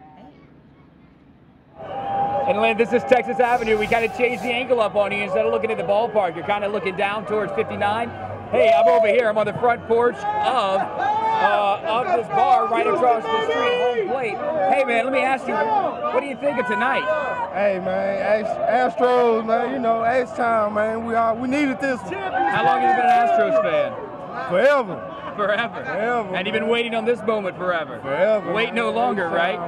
And Lynn, this is Texas Avenue. We kind of changed the angle up on you. Instead of looking at the ballpark, you're kind of looking down towards 59. Hey, I'm over here. I'm on the front porch of this bar right across the street, home plate. Hey, man, let me ask you, what do you think of tonight? Hey, man, Astros, man, you know, H-Town, man, we needed this one. How long have you been an Astros fan? Forever. Forever. And you've been waiting on this moment forever. Forever. Wait no longer, right?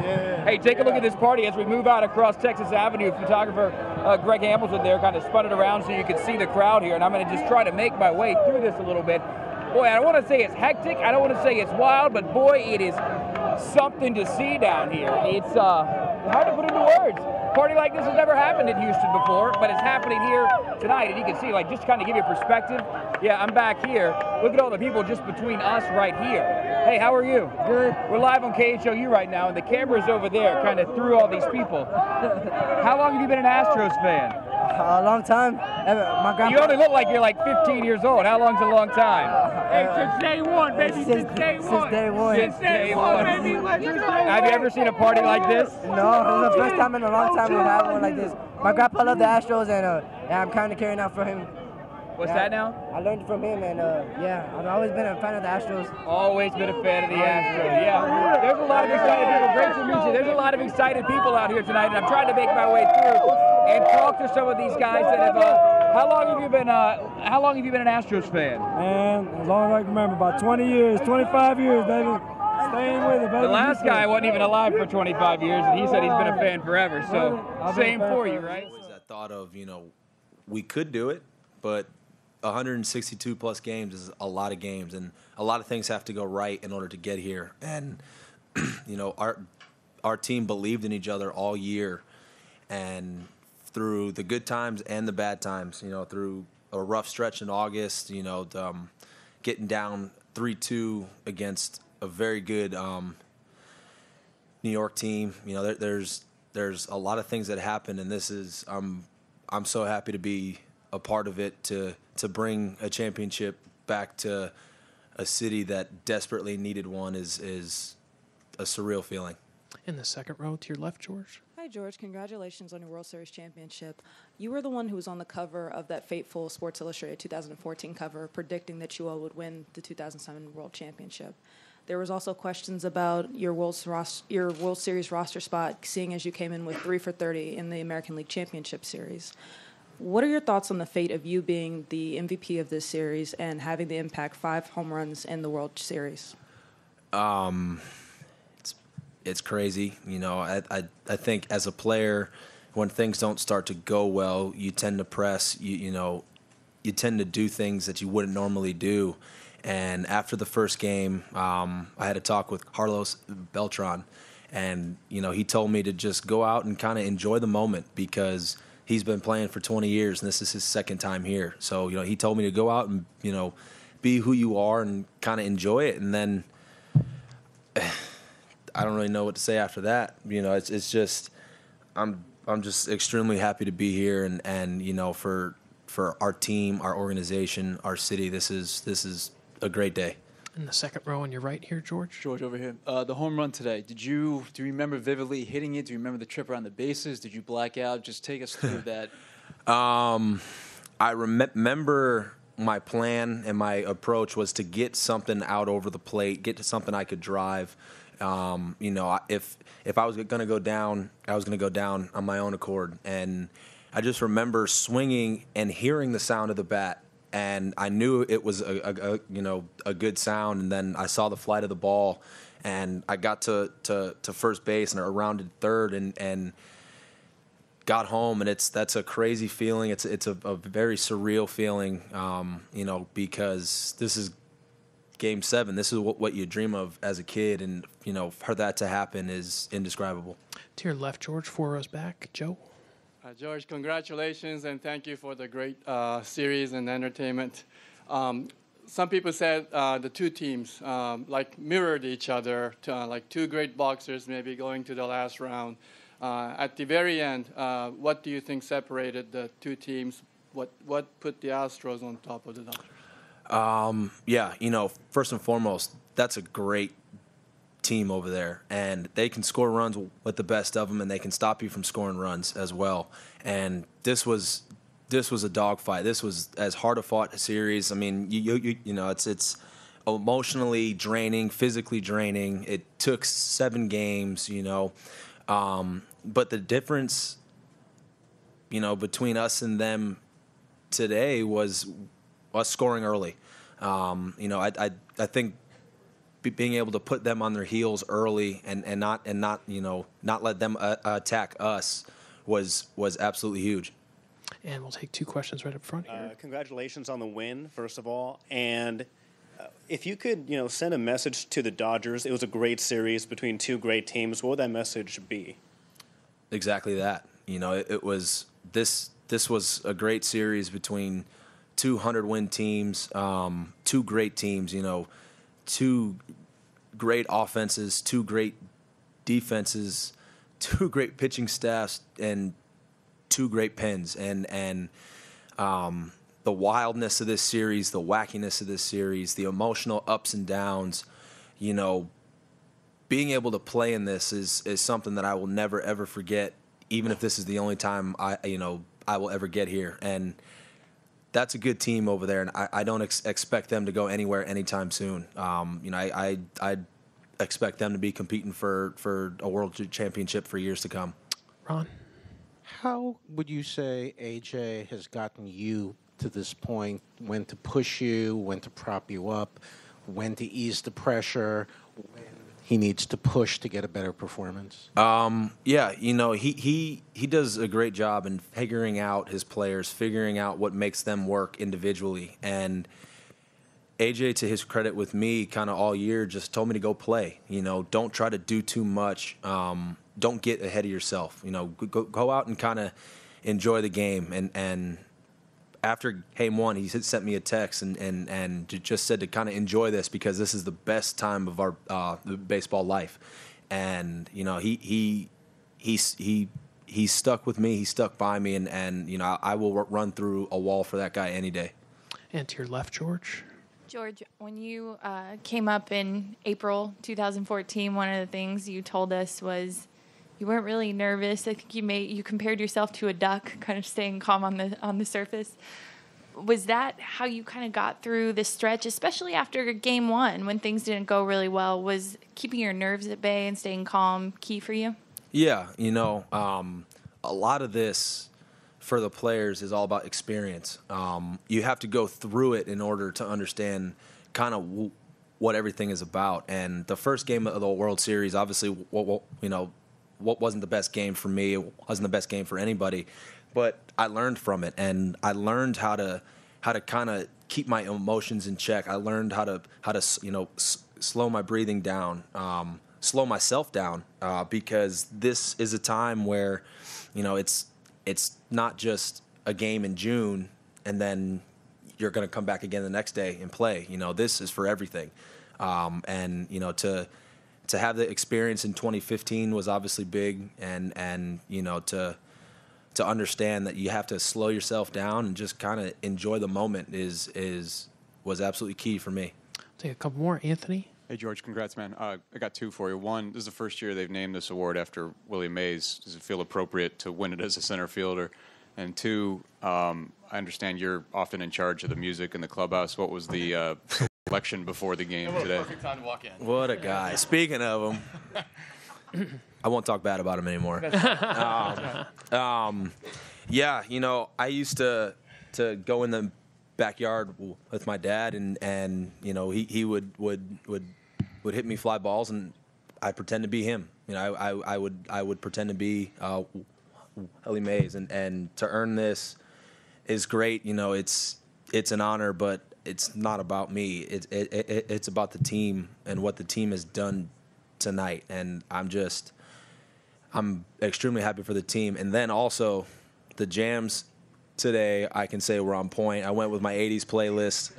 Yeah. Hey, take a look at this party as we move out across Texas Avenue. Photographer Greg Hamilton there kind of spun it around so you could see the crowd here, and I'm going to just try to make my way through this a little bit. Boy, I don't want to say it's hectic, I don't want to say it's wild, but boy, it is something to see down here. It's hard to put into words. A party like this has never happened in Houston before, but it's happening here tonight, and you can see, like, just to kind of give you a perspective. Yeah, I'm back here. Look at all the people just between us right here. Hey, how are you? Good. We're live on KHOU right now, and the camera's over there, kind of through all these people. How long have you been an Astros fan? A long time. My grandpa. You only look like you're like 15 years old. How long's a long time? Hey, since day one, baby. Since day one. Since day one. Have you ever seen a party like this? No, this is the first time in a long time we've had one like this. My grandpa loved the Astros, and I'm kind of carrying out for him. What's that now? I learned from him, and yeah, I've always been a fan of the Astros. Always been a fan of the Astros, yeah. There's a lot of excited people. Great to meet you. There's a lot of excited people out here tonight, and I'm trying to make my way through and talk to some of these guys that have. How long have you been an Astros fan? Man, as long as I can remember, about 20 years, 25 years, baby. Staying with it, baby. The last guy wasn't even alive for 25 years, and he said he's been a fan forever. So same for you, right? I thought of, we could do it, but 162 plus games is a lot of games, and a lot of things have to go right in order to get here. And our team believed in each other all year, and through the good times and the bad times, through a rough stretch in August, getting down 3-2 against a very good New York team. There's a lot of things that happen, and this is I'm so happy to be a part of it, to bring a championship back to a city that desperately needed one is a surreal feeling. In the second row to your left, George. Hi, George. Congratulations on your World Series championship. You were the one who was on the cover of that fateful Sports Illustrated 2014 cover, predicting that you all would win the 2007 World Championship. There was also questions about your World Series roster spot, seeing as you came in with 3 for 30 in the American League Championship Series. What are your thoughts on the fate of you being the MVP of this series and having the impact 5 home runs in the World Series? It's crazy. I think as a player, when things don't start to go well, you tend to press. You tend to do things that you wouldn't normally do. And after the first game, I had a talk with Carlos Beltran, and he told me to just go out and kind of enjoy the moment, because he's been playing for 20 years, and this is his second time here. So, he told me to go out and, be who you are and kind of enjoy it. And then I don't really know what to say after that. It's just I'm just extremely happy to be here, and for our team, our organization, our city, this is a great day. In the second row on your right here, George. George, over here. The home run today. Do you remember vividly hitting it? Do you remember the trip around the bases? Did you black out? Just take us through that. I remember my plan and my approach was to get something out over the plate, get to something I could drive. If I was going to go down, I was going to go down on my own accord. And I just remember swinging and hearing the sound of the bat. And I knew it was a good sound, and then I saw the flight of the ball, and I got to first base and around third, and got home, and that's a crazy feeling. It's a very surreal feeling, because this is Game 7. This is what you dream of as a kid, and for that to happen is indescribable. To your left, George, 4 rows back, Joe. George, congratulations, and thank you for the great series and entertainment. Some people said the two teams mirrored each other, like two great boxers maybe going to the last round. At the very end, what do you think separated the two teams? What put the Astros on top of the Dodgers? First and foremost, that's a great team over there, and they can score runs with the best of them, and they can stop you from scoring runs as well. And this was a dogfight. This was as hard a fought series. I mean, it's emotionally draining, physically draining. It took 7 games, but the difference, between us and them today was us scoring early. I think being able to put them on their heels early and not let them attack us was absolutely huge. And we'll take 2 questions right up front here. Congratulations on the win, first of all. And if you could, send a message to the Dodgers, it was a great series between 2 great teams. What would that message be? exactly that. You know, it was this was a great series between 200-win teams, two great teams. You know, two great offenses, two great defenses, two great pitching staffs, and two great pens. And the wildness of this series, the wackiness of this series, the emotional ups and downs, you know, being able to play in this is something that I will never, ever forget, even if this is the only time I will ever get here. And that's a good team over there, and I don't expect them to go anywhere anytime soon. You know, I expect them to be competing for a world championship for years to come. Ron? How would you say AJ has gotten you to this point? When to push you, when to prop you up, when to ease the pressure, when he needs to push to get a better performance? Yeah, you know, he does a great job in figuring out his players, figuring out what makes them work individually. And AJ, to his credit with me, kind of all year, just told me to go play. You know, don't try to do too much. Don't get ahead of yourself. You know, go out and kind of enjoy the game. And after Game 1, he sent me a text and just said to kind of enjoy this because this is the best time of our baseball life. And you know, he stuck with me. He stuck by me, and you know, I will run through a wall for that guy any day. And to your left, George. George, when you came up in April 2014, one of the things you told us was you weren't really nervous. I think you compared yourself to a duck, kind of staying calm on the surface. Was that how you kind of got through this stretch, especially after Game 1 when things didn't go really well? Was keeping your nerves at bay and staying calm key for you? Yeah, you know, a lot of this for the players is all about experience. You have to go through it in order to understand kind of what everything is about. And the first game of the World Series, obviously, you know, what wasn't the best game for me, it wasn't the best game for anybody, but I learned from it, and I learned how to kind of keep my emotions in check. I learned how to you know, slow my breathing down, slow myself down, because this is a time where, you know, it's not just a game in June and then you're going to come back again the next day and play. You know, this is for everything, and you know, to have the experience in 2015 was obviously big, and you know, to understand that you have to slow yourself down and just kind of enjoy the moment was absolutely key for me. Take a couple more, Anthony. Hey George, congrats, man. I got two for you. One, this is the first year they've named this award after Willie Mays. Does it feel appropriate to win it as a center fielder? And two, I understand you're often in charge of the music in the clubhouse. What was the selection before the game today? Perfect time to walk in. What a guy. Speaking of him, I won't talk bad about him anymore. Yeah, you know, I used to go in the backyard with my dad, and you know, he would hit me fly balls, and I'd pretend to be him. You know, I would pretend to be Willie Mays, and to earn this is great. You know, it's an honor, but it's not about me. It's about the team and what the team has done tonight, and I'm extremely happy for the team. And then also the jams today, I can say were on point. I went with my 80s playlist.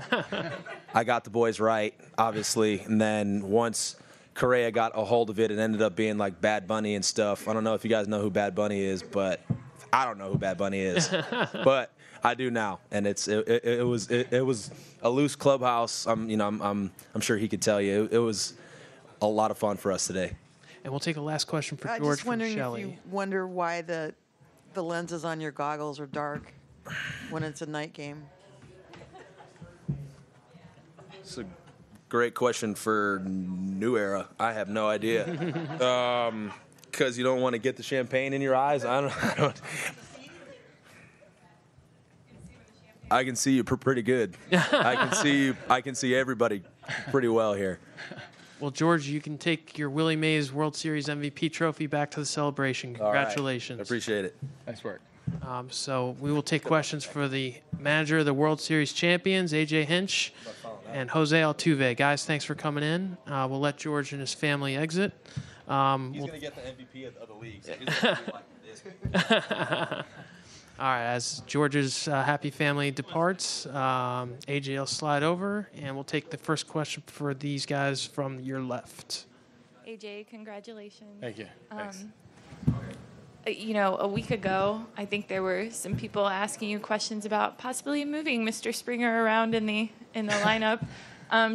I got the boys right, obviously. And then once Correa got a hold of it, it ended up being like Bad Bunny and stuff. I don't know if you guys know who Bad Bunny is, but I don't know who Bad Bunny is. But I do now, and it was a loose clubhouse. I'm sure he could tell you. It was a lot of fun for us today. And we'll take a last question for George just from wondering Shelley. if you wonder why the lenses on your goggles are dark when it's a night game. It's a great question for New Era. I have no idea. Because you don't want to get the champagne in your eyes. I don't. I can see you pretty good. I can see everybody pretty well here. Well, George, you can take your Willie Mays World Series MVP trophy back to the celebration. Congratulations. Right. Appreciate it. Nice work. So we will take questions for the manager of the World Series champions, AJ Hinch, and Jose Altuve. Guys, thanks for coming in. We'll let George and his family exit. He's going to get the MVP of the league. So All right, as George's happy family departs, AJ will slide over, and we'll take the first question for these guys from your left. AJ, congratulations. Thank you. Thanks. You know, a week ago, I think there were some people asking you questions about possibly moving Mr. Springer around in the lineup.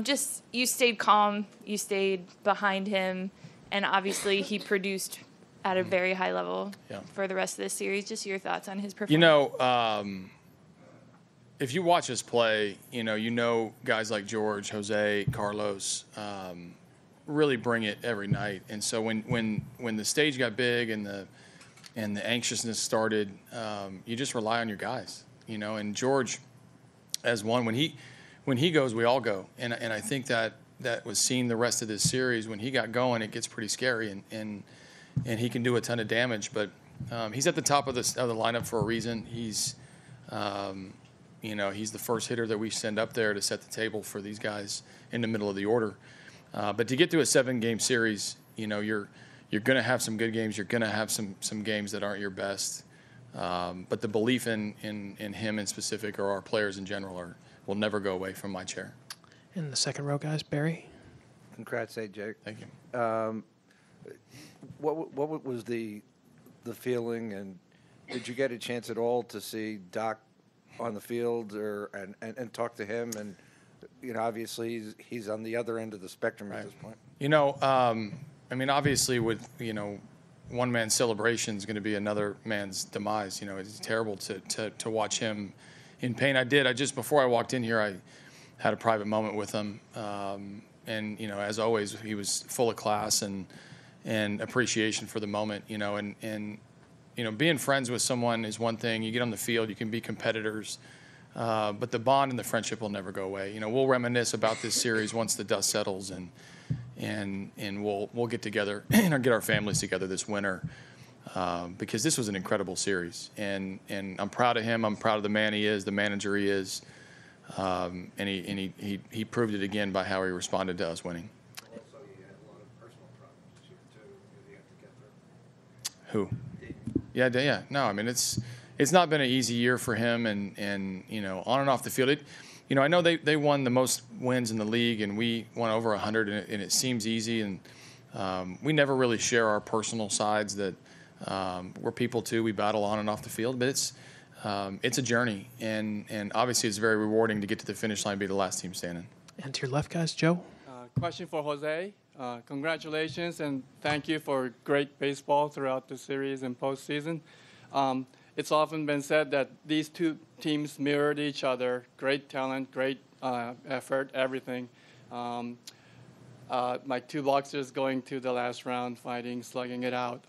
Just you stayed calm, you stayed behind him, and obviously he produced at a very high level for the rest of this series. Just your thoughts on his performance. You know, if you watch us play, you know guys like George, Jose, Carlos really bring it every night. And so when the stage got big and the anxiousness started, you just rely on your guys. You know, and George, as one, when he goes, we all go. And I think that was seen the rest of this series. When he got going, it gets pretty scary, and he can do a ton of damage. But he's at the top of the lineup for a reason. He's he's the first hitter that we send up there to set the table for these guys in the middle of the order. But to get to a 7-game series, you know, you're going to have some good games. You're going to have some games that aren't your best. But the belief in him in specific, or our players in general, will never go away from my chair. In the second row, guys, Barry. Congrats, AJ. Thank you. What was the feeling, and did you get a chance at all to see Doc on the field and talk to him? And you know, obviously he's on the other end of the spectrum at this point. You know, I mean, obviously with one man's celebration is going to be another man's demise. You know, it's terrible to watch him in pain. I just before I walked in here, I had a private moment with him, and you know, as always, he was full of class and appreciation for the moment. You know, and you know, being friends with someone is one thing. You get on the field, you can be competitors, but the bond and the friendship will never go away. You know, we'll reminisce about this series once the dust settles, and we'll get together and get our families together this winter, because this was an incredible series, and I'm proud of him. I'm proud of the man he is, the manager he is, and he proved it again by how he responded to us winning. Who? Yeah. No, I mean, it's not been an easy year for him, and you know, on and off the field. You know, I know they won the most wins in the league, and we won over 100, and it seems easy. And we never really share our personal sides that we're people too. We battle on and off the field, but it's a journey, and obviously it's very rewarding to get to the finish line and be the last team standing. And to your left, guys, Joe. Question for Jose. Congratulations and thank you for great baseball throughout the series and postseason. It's often been said that these two teams mirrored each other. Great talent, great effort, everything. Like two boxers going to the last round, fighting, slugging it out.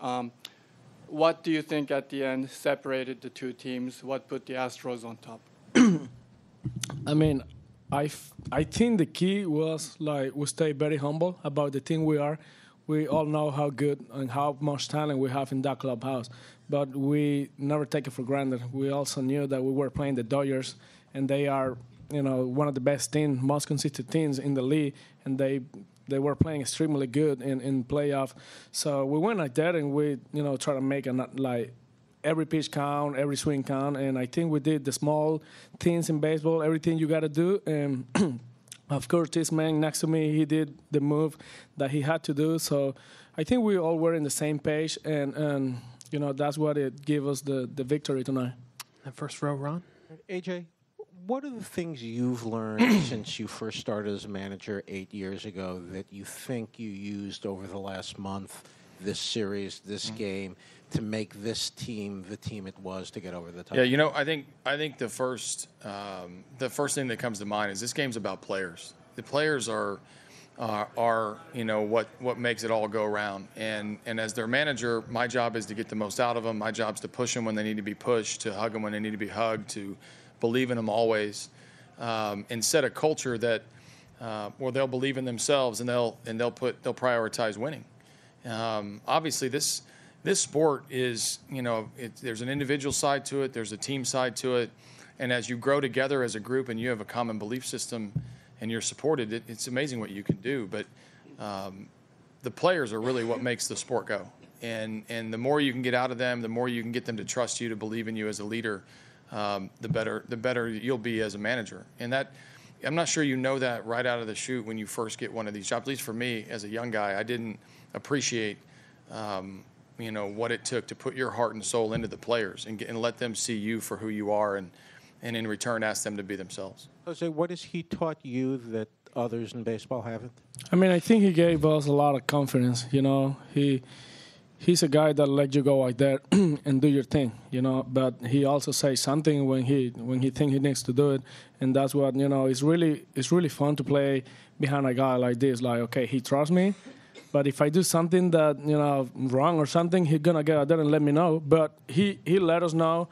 What do you think at the end separated the two teams? What put the Astros on top? I mean, I think the key was like we stay very humble about the team we are. We all know how good and how much talent we have in that clubhouse, but we never take it for granted. We also knew that we were playing the Dodgers, and they are, you know, one of the best teams, most consistent teams in the league, and they were playing extremely good in playoff. So we went like that, and we, you know, try to make like every pitch count, every swing count, and I think we did the small things in baseball, everything you got to do. And of course, this man next to me, he did the move that he had to do. So I think we all were in the same page, and you know, that's what it gave us the victory tonight. And first row, Ron. AJ, what are the things you've learned since you first started as a manager 8 years ago that you think you used over the last month, this series, this game, to make this team the team it was to get over the top? Yeah, you know, I think the first thing that comes to mind is this game's about players. The players are you know, what makes it all go around. And as their manager, my job is to get the most out of them. My job is to push them when they need to be pushed, to hug them when they need to be hugged, to believe in them always, and set a culture that where they'll believe in themselves and they'll prioritize winning. Obviously, this sport is, you know, there's an individual side to it, there's a team side to it, and as you grow together as a group and you have a common belief system and you're supported, it's amazing what you can do. But the players are really what makes the sport go. And the more you can get out of them, the more you can get them to trust you, to believe in you as a leader, the better you'll be as a manager. And that, I'm not sure you know that right out of the chute when you first get one of these jobs. At least for me, as a young guy, I didn't appreciate, what it took to put your heart and soul into the players and let them see you for who you are, and in return ask them to be themselves. Jose, what has he taught you that others in baseball haven't? I mean, I think he gave us a lot of confidence. He's a guy that let you go like that and do your thing, But he also says something when he thinks he needs to do it, and that's what It's really fun to play behind a guy like this. Like, okay, he trusts me, but if I do something that wrong or something, he's gonna get out there and let me know. But he let us know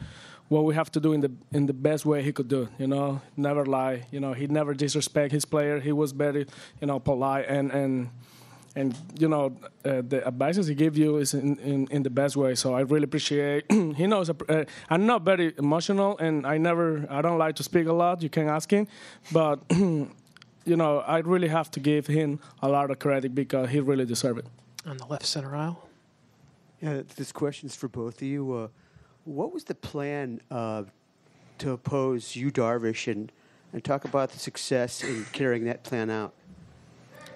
what we have to do in the best way he could do it. Never lie. He never disrespect his player. He was very polite and the advices he gives you is in the best way. So I really appreciate. He knows I'm not very emotional, and I don't like to speak a lot. You can ask him, but I really have to give him a lot of credit because he really deserves it. On the left center aisle. Yeah, this question's for both of you. What was the plan to oppose Yu Darvish, and talk about the success in carrying that plan out?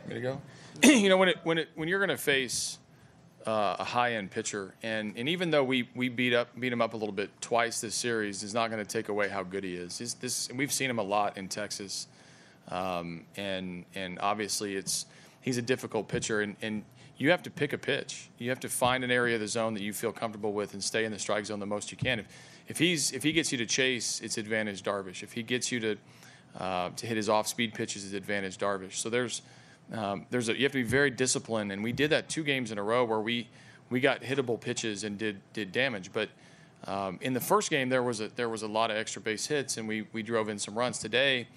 Way to go. When you're going to face a high-end pitcher, and even though we beat him up a little bit twice this series, is not going to take away how good he is. We've seen him a lot in Texas, and obviously he's a difficult pitcher, and you have to pick a pitch. You have to find an area of the zone that you feel comfortable with and stay in the strike zone the most you can. If he gets you to chase, it's advantage Darvish. If he gets you to hit his off-speed pitches, it's advantage Darvish. So you have to be very disciplined, and we did that 2 games in a row where we got hittable pitches and did damage. But in the first game there was a lot of extra base hits, and we drove in some runs. Today,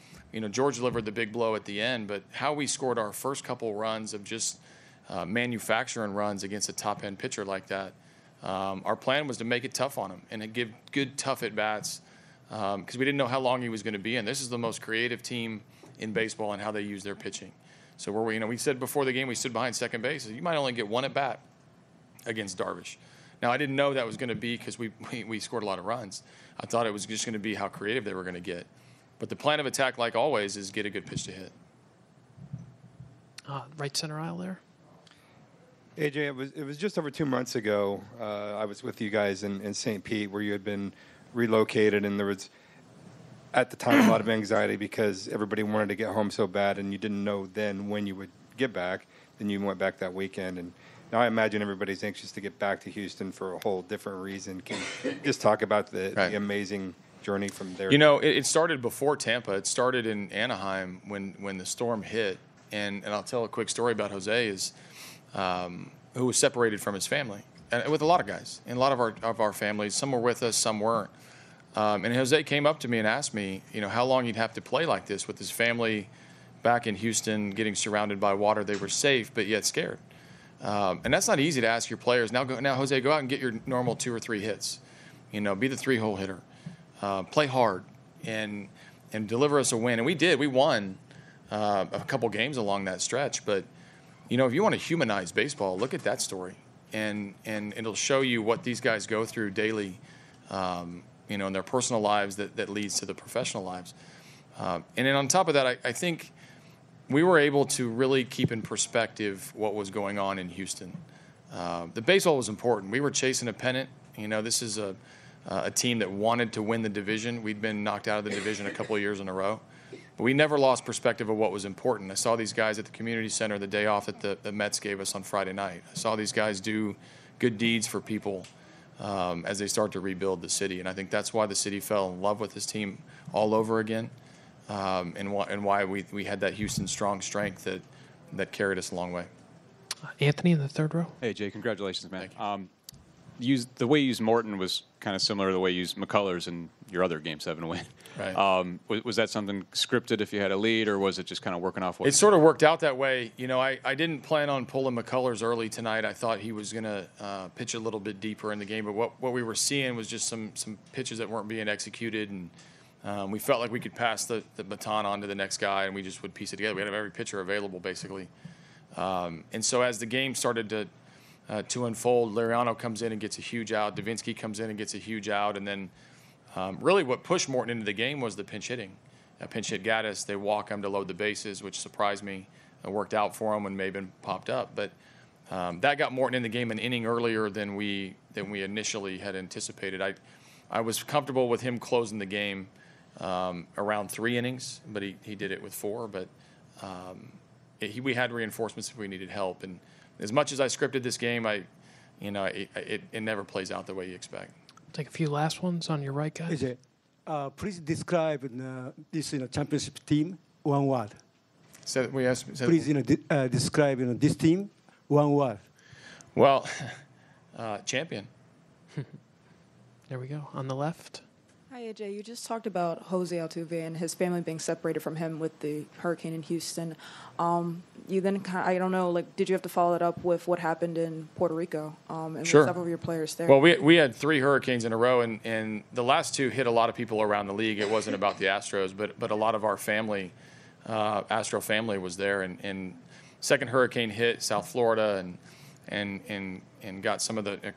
George delivered the big blow at the end, but how we scored our first couple runs of just manufacturing runs against a top end pitcher like that. Our plan was to make it tough on him and to give good tough at bats because we didn't know how long he was going to be in. This is the most creative team in baseball and how they use their pitching. So we said before the game we stood behind second base. You might only get one at bat against Darvish. Now I didn't know that was going to be because we scored a lot of runs. I thought it was just going to be how creative they were going to get. But the plan of attack, like always, is get a good pitch to hit. Right center aisle there. AJ, it was just over 2 months ago. I was with you guys in St. Pete, where you had been relocated, and there was at the time a lot of anxiety because everybody wanted to get home so bad, and you didn't know then when you would get back. Then you went back that weekend, and now I imagine everybody's anxious to get back to Houston for a whole different reason. Can you just talk about the amazing journey from there? It started before Tampa. It started in Anaheim when the storm hit, and I'll tell a quick story about Jose who was separated from his family, and with a lot of guys, and a lot of our families. Some were with us, some weren't. And Jose came up to me and asked me, how long he'd have to play like this with his family back in Houston, getting surrounded by water. They were safe, but yet scared. And that's not easy to ask your players. Now, Jose, go out and get your normal 2 or 3 hits. Be the 3-hole hitter. Play hard and deliver us a win. And we did. We won a couple games along that stretch. But, if you want to humanize baseball, look at that story. And it'll show you what these guys go through daily, in their personal lives that leads to the professional lives. And then on top of that, I think we were able to really keep in perspective what was going on in Houston. The baseball was important. We were chasing a pennant. This is a team that wanted to win the division. We'd been knocked out of the division a couple of years in a row. But we never lost perspective of what was important. I saw these guys at the community center the day off that the Mets gave us on Friday night. I saw these guys do good deeds for people as they start to rebuild the city. And I think that's why the city fell in love with this team all over again, and why we had that Houston strong strength that carried us a long way. Anthony in the third row. Hey, Jay, congratulations, man. The way you used Morton was kind of similar to the way you used McCullers in your other Game 7 win. Right. Was that something scripted if you had a lead, or was it just kind of working off what? It sort of worked out that way. I didn't plan on pulling McCullers early tonight. I thought he was going to pitch a little bit deeper in the game, but what we were seeing was just some pitches that weren't being executed, and we felt like we could pass the baton on to the next guy, and we just would piece it together. We had every pitcher available, basically. And so as the game started to unfold. Liriano comes in and gets a huge out. Davinsky comes in and gets a huge out. And then really what pushed Morton into the game was the pinch hitting. Pinch hit Gaddis. They walk him to load the bases, which surprised me. It worked out for him when Maben popped up. But that got Morton in the game an inning earlier than we initially had anticipated. I was comfortable with him closing the game around 3 innings, but he did it with 4. But we had reinforcements if we needed help. And as much as I scripted this game, it never plays out the way you expect. Take a few last ones on your right, guys. Please describe this championship team, one word. Please describe this team, one word. Well, champion. There we go. On the left. Hi, AJ. You just talked about Jose Altuve and his family being separated from him with the hurricane in Houston. You then, I don't know, did you have to follow it up with what happened in Puerto Rico and Sure. with several of your players there? Well, we had 3 hurricanes in a row, and the last 2 hit a lot of people around the league. It wasn't about the Astros, but a lot of our family, Astro family, was there. And second hurricane hit South Florida and got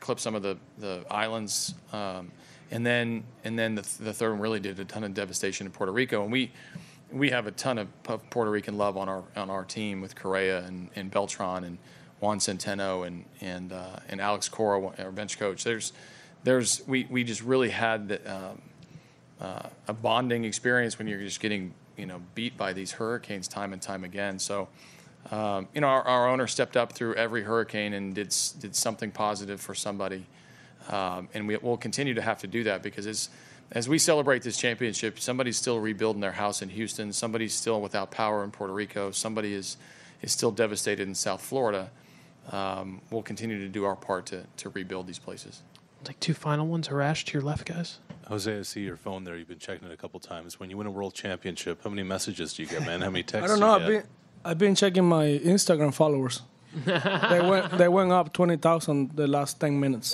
clipped some of the islands. And then the third one really did a ton of devastation in Puerto Rico, and we have a ton of Puerto Rican love on our team with Correa and Beltran and Juan Centeno and Alex Cora, our bench coach. We just really had a bonding experience when you're just getting beat by these hurricanes time and time again. So our owner stepped up through every hurricane and did something positive for somebody. And we'll continue to have to do that because as we celebrate this championship, somebody's still rebuilding their house in Houston. Somebody's still without power in Puerto Rico. Somebody is still devastated in South Florida. We'll continue to do our part to rebuild these places. I'll take 2 final ones. Harash to your left, guys. Jose, I see your phone there. You've been checking it a couple times. When you win a world championship, how many messages do you get, man? How many texts? I don't know. I've been checking my Instagram followers. they went up 20,000 the last 10 minutes.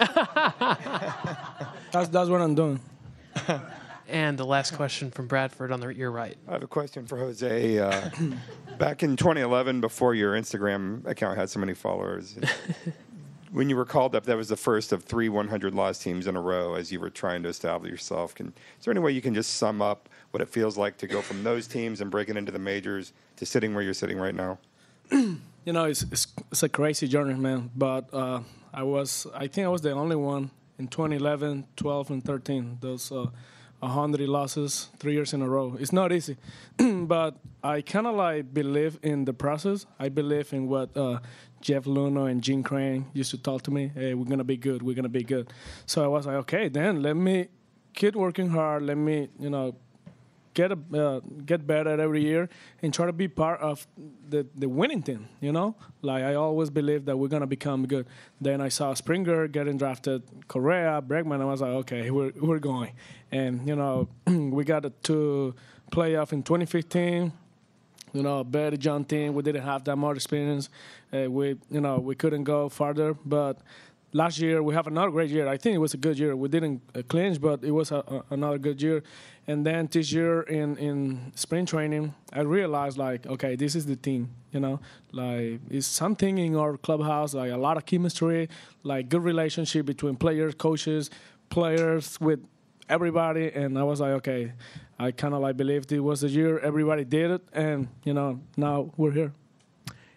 That's what I'm doing. And the last question from Bradford on your right. I have a question for Jose. Back in 2011, before your Instagram account had so many followers, when you were called up, that was the first of 3 100-loss teams in a row as you were trying to establish yourself. Is there any way you can just sum up what it feels like to go from those teams and breaking into the majors to sitting where you're sitting right now? It's a crazy journey, man. But I think I was the only one in 2011, 12, and 13. Those 100 losses 3 years in a row. It's not easy, but I kind of believe in the process. I believe in what Jeff Luhnow and Gene Crane used to talk to me. Hey, we're gonna be good. We're gonna be good. So I was like, okay, then let me keep working hard. Let me, get better every year and try to be part of the winning team, I always believed that we're going to become good. Then I saw Springer getting drafted, Correa, Bregman. I was like, okay, we're going. And, we got to playoff in 2015. A very young team. We didn't have that much experience. We couldn't go farther, but last year, we have another great year. I think it was a good year. We didn't clinch, but it was another good year. And then this year in spring training, I realized, okay, this is the team, it's something in our clubhouse, a lot of chemistry, good relationship between players, coaches, players, with everybody. And I was like, okay, I kind of believed it was the year. Everybody did it. And, now we're here.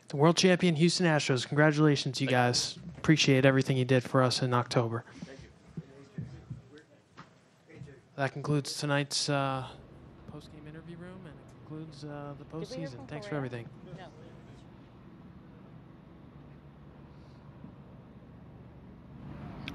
The world champion Houston Astros. Congratulations, you guys. Appreciate everything you did for us in October. Thank you. That concludes tonight's post-game interview room, and it concludes the postseason. Thanks for everything.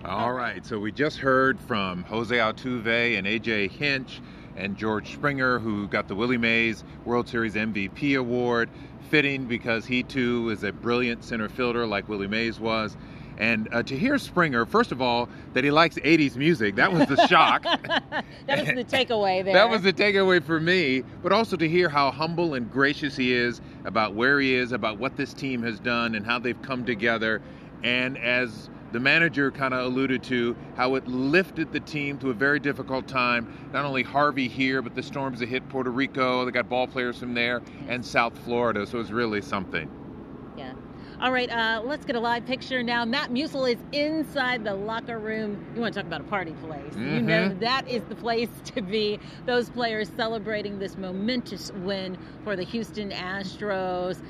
All right, so we just heard from Jose Altuve and AJ Hinch and George Springer, who got the Willie Mays World Series MVP award. Fitting because he too is a brilliant center fielder like Willie Mays was. And to hear Springer, first of all, that he likes 80s music, that was the shock. That was the takeaway there. That was the takeaway for me. But also to hear how humble and gracious he is about where he is, about what this team has done and how they've come together. And as the manager kind of alluded to, how it lifted the team through a very difficult time. Not only Harvey here, but the storms that hit Puerto Rico. They got ball players from there and South Florida. So it's really something. Yeah. All right, let's get a live picture now. Matt Musil is inside the locker room. You want to talk about a party place. You know that is the place to be. Those players celebrating this momentous win for the Houston Astros.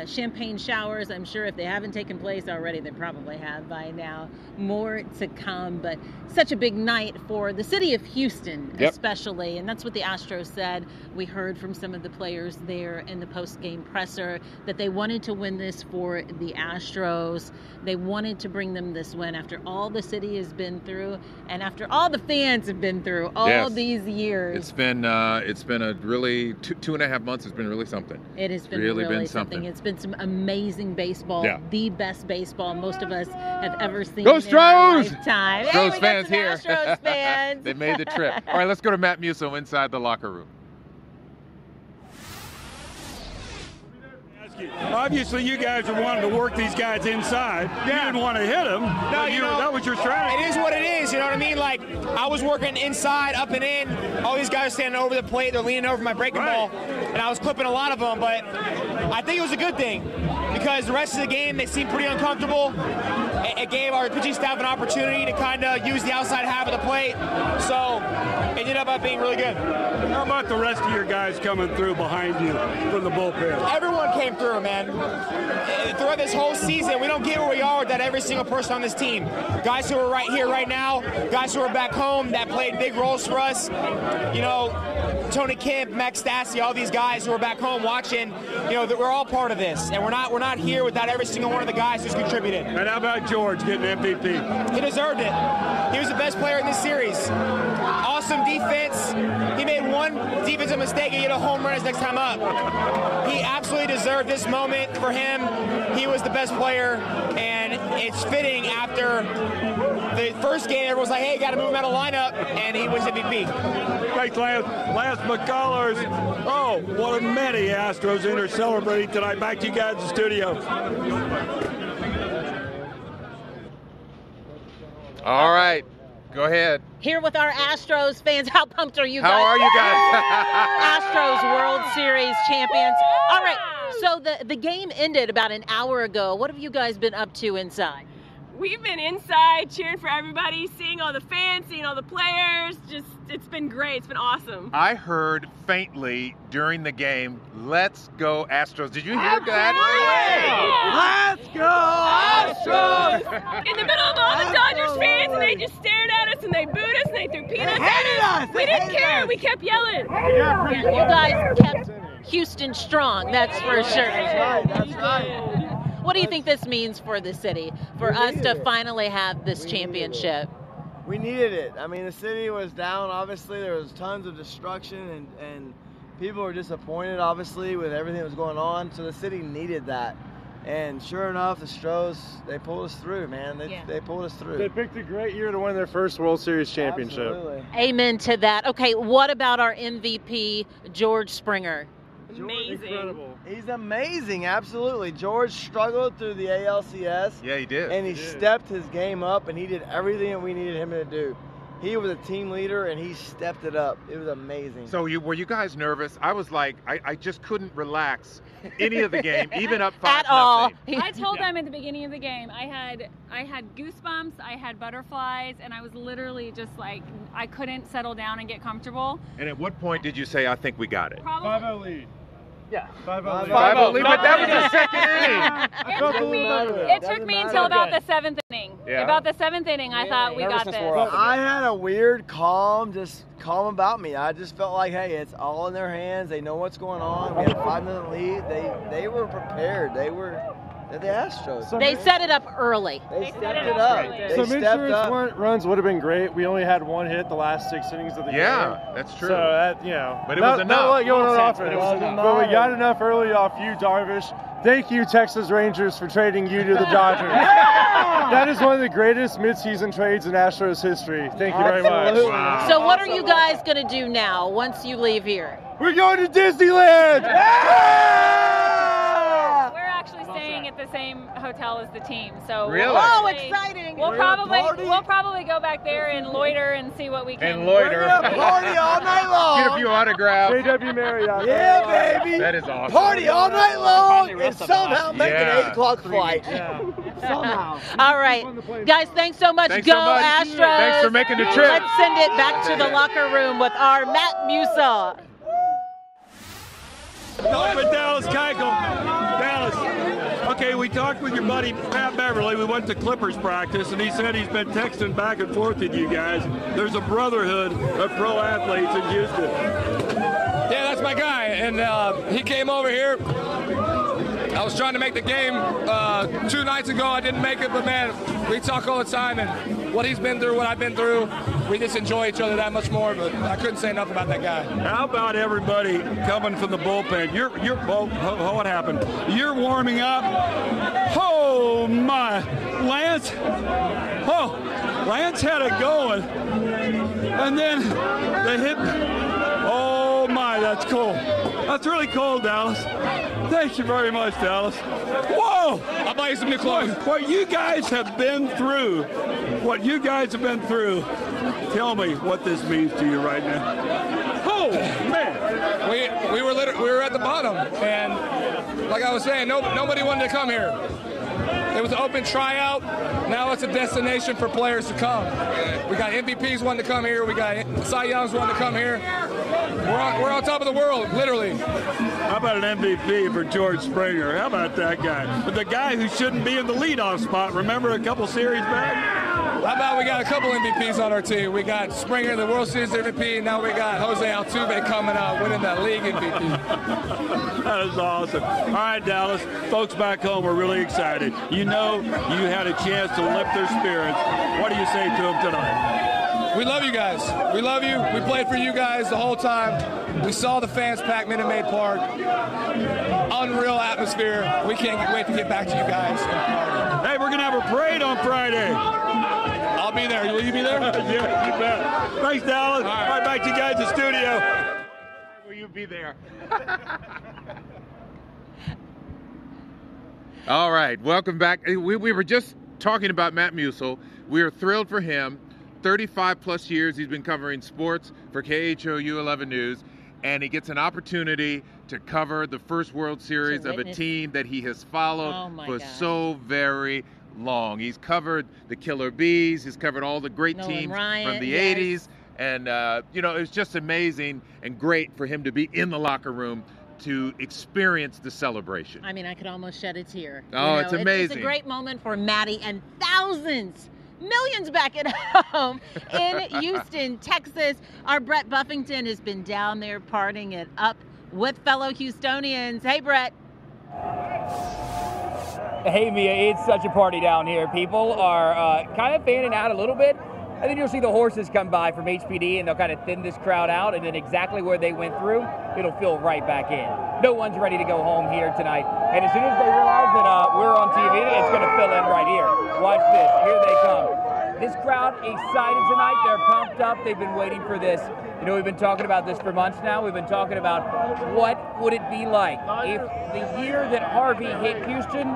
Champagne showers, I'm sure if they haven't taken place already, they probably have by now. More to come, but such a big night for the city of Houston, especially, and that's what the Astros said. We heard from some of the players there in the post-game presser that they wanted to win this for the Astros. They wanted to bring them this win after all the city has been through and after all the fans have been through all these years. It's been a really 2.5 months. It's been really something. It has been really something. It's been some amazing baseball, the best baseball most of us have ever seen Go in our Stros! lifetime. Stros Hey, fans here. Astros fans. They made the trip. All right, let's go to Matt Musil inside the locker room. Obviously, you guys are wanting to work these guys inside. You didn't want to hit them. No, that was your strategy. It is what it is, you know what I mean? Like, I was working inside, up and in. All these guys standing over the plate, they're leaning over my breaking ball, and I was clipping a lot of them, but I think it was a good thing because the rest of the game, they seemed pretty uncomfortable. It gave our pitching staff an opportunity to kind of use the outside half of the plate, so it ended up being really good. How about the rest of your guys coming through behind you from the bullpen? Everyone came through, man. Throughout this whole season, we don't get where we are without every single person on this team. Guys who are right here, right now, guys who are back home that played big roles for us. You know, Tony Kemp, Max Stassi, all these guys who are back home watching, you know, that we're all part of this. And we're not here without every single one of the guys who's contributed. And how about George getting MVP? He deserved it. He was the best player in this series. Awesome defense. He made one defensive mistake and get a home run his next time up. He absolutely deserved this moment for him. He was the best player, and it's fitting after the first game, everyone was like, hey, got to move him out of lineup, and he was MVP. Thanks, Lance. Lance McCullers. Oh, one of many Astros in are celebrating tonight. Back to you guys in the studio. All right, go ahead. Here with our Astros fans. How pumped are you guys? How are you guys? Astros World Series champions. All right, so the game ended about an hour ago. What have you guys been up to inside? We've been inside cheering for everybody, seeing all the fans, seeing all the players. Just, it's been great. It's been awesome. I heard faintly during the game, "Let's go Astros." Did you hear that? Let's go Astros! In the middle of all the Dodgers fans, and they just stared at us, and they booed us, and they threw peanuts at us. We didn't care. We kept yelling. Yeah, you guys kept Houston strong, that's for sure. That's right. What do you think this means for the city, for us to finally have this championship? We needed it. I mean, the city was down, obviously. There was tons of destruction, and people were disappointed, obviously, with everything that was going on. So the city needed that. And sure enough, the Stros, they pulled us through, man. They pulled us through. They picked a great year to win their first World Series championship. Absolutely. Amen to that. Okay, what about our MVP, George Springer? Amazing. Incredible. He's amazing, absolutely. George struggled through the ALCS. Yeah, he did. And he stepped his game up, and he did everything that we needed him to do. He was a team leader, and he stepped it up. It was amazing. So were you guys nervous? I was like, I just couldn't relax any of the game, even up 5-0. At all. I told them at the beginning of the game, I had goosebumps, I had butterflies, and I was literally just like, I couldn't settle down and get comfortable. And at what point did you say, I think we got it? 5-0 lead. Yeah. 5-0 lead, but that was the second inning. It took me until about the 7th inning. Yeah. About the 7th inning, I thought we got this. I had a weird calm about me. I just felt like, hey, it's all in their hands. They know what's going on. We had a 5-minute lead. They were prepared. They're the Astros. They set it up early. They stepped it up. Some insurance runs would have been great. We only had one hit the last 6 innings of the game. Yeah, that's true. So that, you know, but it was enough. Not like going on offense, But it was enough. but we got enough early off you, Darvish. Thank you, Texas Rangers, for trading you to the Dodgers. That is one of the greatest midseason trades in Astros history. Thank you very much. Wow. So what are you guys going to do now once you leave here? We're going to Disneyland! We're actually staying at the same hotel as the team, so Really? Oh, exciting! We'll probably go back there and loiter and see what we can. And loiter. Party all night long. Get a few autographs. JW Marriott. Yeah, baby. That is awesome. Party all night long and somehow make an 8 o'clock flight. Somehow. All right, guys, thanks so much. Thanks Go so much. Astros. Thanks for making the trip. Let's send it back to the locker room with our Matt Musa. Talk with Dallas Keuchel. Dallas. Okay, we talked with your buddy Pat Beverly. We went to Clippers practice, and he said he's been texting back and forth with you guys. There's a brotherhood of pro athletes in Houston. Yeah, that's my guy, and he came over here. I was trying to make the game 2 nights ago. I didn't make it, but man, we talk all the time, and what he's been through, what I've been through, we just enjoy each other that much more. But I couldn't say enough about that guy. How about everybody coming from the bullpen? What happened? You're warming up. Oh my, Lance! Oh, Lance had it going, and then the hit. Oh my, that's cool. That's really cool, Dallas. Thank you very much, Dallas. Whoa! I'll buy you some new clothes. What you guys have been through, tell me what this means to you right now. Oh, man. We were at the bottom, and like I was saying, nobody wanted to come here. It was an open tryout. Now it's a destination for players to come. We got MVPs wanting to come here. We got Cy Youngs wanting to come here. We're on top of the world, literally. How about an MVP for George Springer? How about that guy? The guy who shouldn't be in the leadoff spot. Remember a couple series back? How about we got a couple MVPs on our team? We got Springer, the World Series MVP, and now we got Jose Altuve coming out, winning that league MVP. That is awesome. All right, Dallas. Folks back home are really excited. You know you had a chance to lift their spirits. What do you say to them tonight? We love you guys. We love you. We played for you guys the whole time. We saw the fans pack Minute Maid Park. Unreal atmosphere. We can't wait to get back to you guys. Hey, we're going to have a parade on Friday. I'll be there. Will you be there? Yeah, you bet. Thanks, Dallas. All right, back to you guys in the studio. Will you be there? All right, welcome back. We were just talking about Matt Musil. We are thrilled for him. 35 plus years he's been covering sports for KHOU 11 News, and he gets an opportunity to cover the first World Series of a team that he has followed for so very long. He's covered the Killer Bees, he's covered all the great teams from the 80s, and it's just amazing and great for him to be in the locker room to experience the celebration. I mean, I could almost shed a tear. Oh, it's amazing. It's a great moment for Matty and millions back at home in Houston, Texas. Our Brett Buffington has been down there partying it up with fellow Houstonians. Hey, Brett. Hey, Mia, it's such a party down here. People are kind of fanning out a little bit. I think you'll see the horses come by from HPD, and they'll kind of thin this crowd out, and then exactly where they went through, it'll fill right back in. No one's ready to go home here tonight. And as soon as they realize that we're on TV, it's going to fill in right here. Watch this. Here they come. This crowd excited tonight. They're pumped up. They've been waiting for this. You know, we've been talking about this for months now. We've been talking about what would it be like if the year that Harvey hit Houston,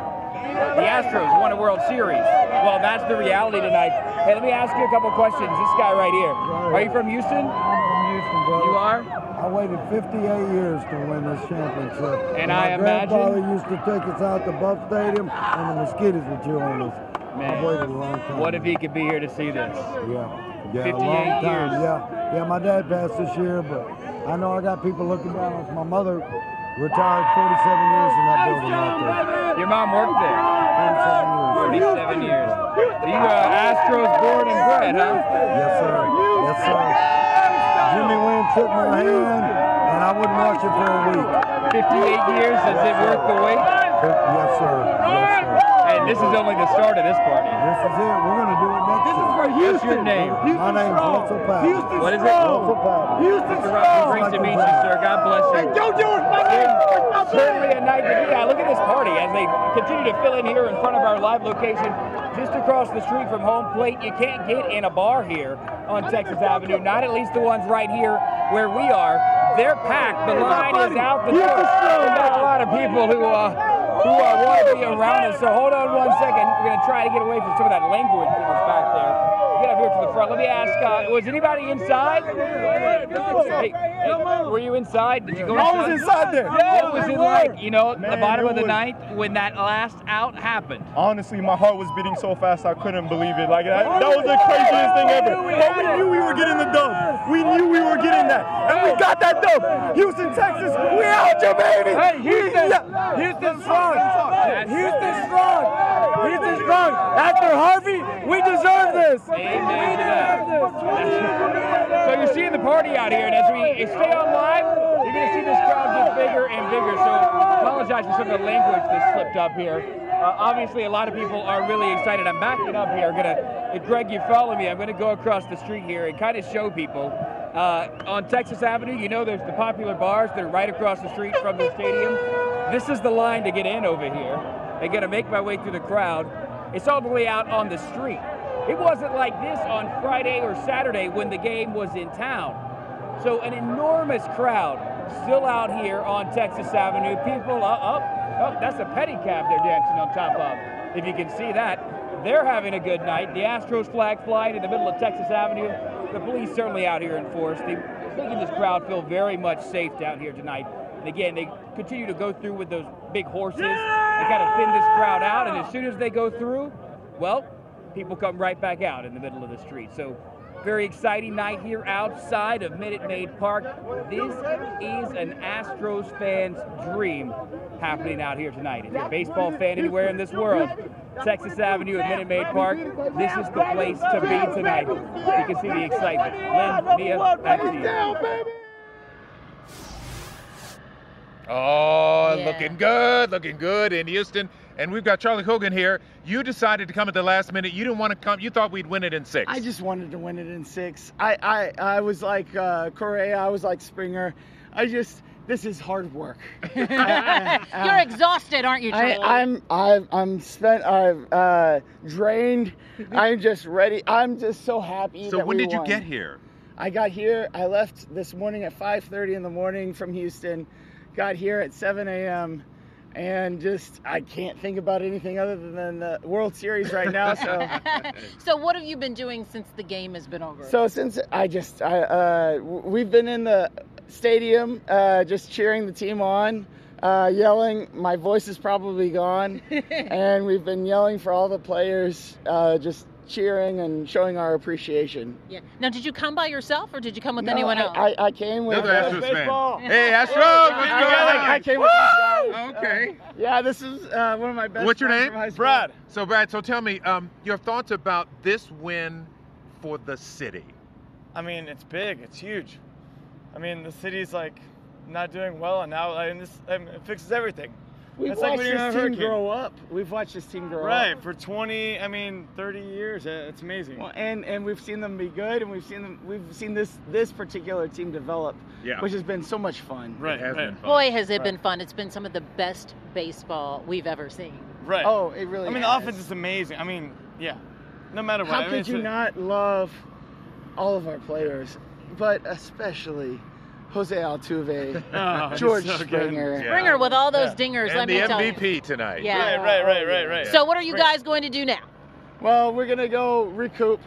the Astros won a World Series. Well, that's the reality tonight. Hey, let me ask you a couple questions. This guy right here. Are you from Houston? I'm from Houston, bro. You are? I waited 58 years to win this championship. And my I imagine... My grandfather used to take us out to Buff Stadium, and the mosquitoes would chew on us. Man, I waited a long time. What if he could be here to see this? Yeah, 58 a long time. years. Yeah, my dad passed this year, but I know I got people looking down on us. My mother retired 47 years in that building right there. Your mom worked there? 47 47 years. years. You Astros born and bred, huh? Yes, sir. Yes, sir. Jimmy Wynn took my hand, and I wouldn't watch it for a week. 58 years, is it worth the wait? Yes, sir. Yes, sir. And this is only the start of this party. This is it. We're going to do it next year. What's your name? My name's Russell Patton. What is it? Russell Patton. Mr. Russell, great to meet you, sir. God bless you. Don't do it, my man. Certainly a night to be. Look at this party as they continue to fill in here in front of our live location just across the street from home plate. You can't get in a bar here on Texas Avenue, not at least the ones right here where we are. They're packed. The line is out the door. We've got a lot of people who who want to be around us. So hold on one second. We're going to try to get away from some of that language that was back there. Get up here to the front. Let me ask, was anybody inside? Hey, were you inside? Did you go inside? I was inside there. What was it like, you know, the bottom of the ninth when that last out happened? Honestly, my heart was beating so fast I couldn't believe it. Like that was the craziest thing ever. But we knew we were getting the dub. We knew we were getting that, and we got that dub. Houston, Texas, we out you, baby. Hey, Houston strong. Houston strong. Houston strong. After Harvey, we deserve this. Amen to that. So you're seeing the party out here, and as we stay on live, you're going to see this crowd get bigger and bigger. So I apologize for some of the language that slipped up here. Obviously, a lot of people are really excited. I'm backing up here. If Greg, you follow me, I'm going to go across the street here and kind of show people. On Texas Avenue, you know there's the popular bars that are right across the street from the stadium. This is the line to get in over here. I'm going to make my way through the crowd. It's all the way out on the street. It wasn't like this on Friday or Saturday when the game was in town. So an enormous crowd still out here on Texas Avenue. People, that's a pedicab they're dancing on top of. If you can see that, they're having a good night. The Astros flag flying in the middle of Texas Avenue. The police certainly out here in force. They're making this crowd feel very much safe down here tonight. And again, they continue to go through with those big horses. They kind of thin this crowd out, and as soon as they go through, well, people come right back out in the middle of the street. So very exciting night here outside of Minute Maid Park. This is an Astros fan's dream happening out here tonight. If you're a baseball fan anywhere in this world, Texas Avenue at Minute Maid Park, this is the place to be tonight. You can see the excitement. Lynn, Mia, back to you. Oh, yeah. looking good in Houston. And we've got Charlie Hogan here. You decided to come at the last minute. You didn't want to come. You thought we'd win it in 6. I just wanted to win it in 6. I was like Correa. I was like Springer. This is hard work. You're exhausted, aren't you, Charlie? I'm spent. I've drained. I'm just ready. I'm just so happy. So when did you get here? I got here. I left this morning at 5:30 in the morning from Houston. Got here at 7 a.m. and I can't think about anything other than the World Series right now. So what have you been doing since the game has been over? So since we've been in the stadium just cheering the team on, yelling. My voice is probably gone, and we've been yelling for all the players, just cheering and showing our appreciation. Yeah. Now, did you come by yourself, or did you come with anyone else? I came with another Astros fan. Hey, Astros! I came with these guys. Okay. Yeah, this is one of my best. What's your friends name? from high school. Brad. So, Brad, tell me your thoughts about this win for the city. I mean, it's big. It's huge. I mean, the city's not doing well, and now it fixes everything. We've watched this team grow up. We've watched this team grow up. Right, for 30 years. It's amazing. Well, and we've seen them be good, and we've seen this particular team develop, which has been so much fun. Right, it has been fun. Boy, has it been fun. It's been some of the best baseball we've ever seen. Right. Oh, it really the offense is amazing. I mean, no matter what. How could you not love all of our players, but especially Jose Altuve, George Springer. Springer with all those dingers, and let me tell you. And the MVP tonight. Yeah. Right. So what are you guys going to do now? Well, we're going to go recoup,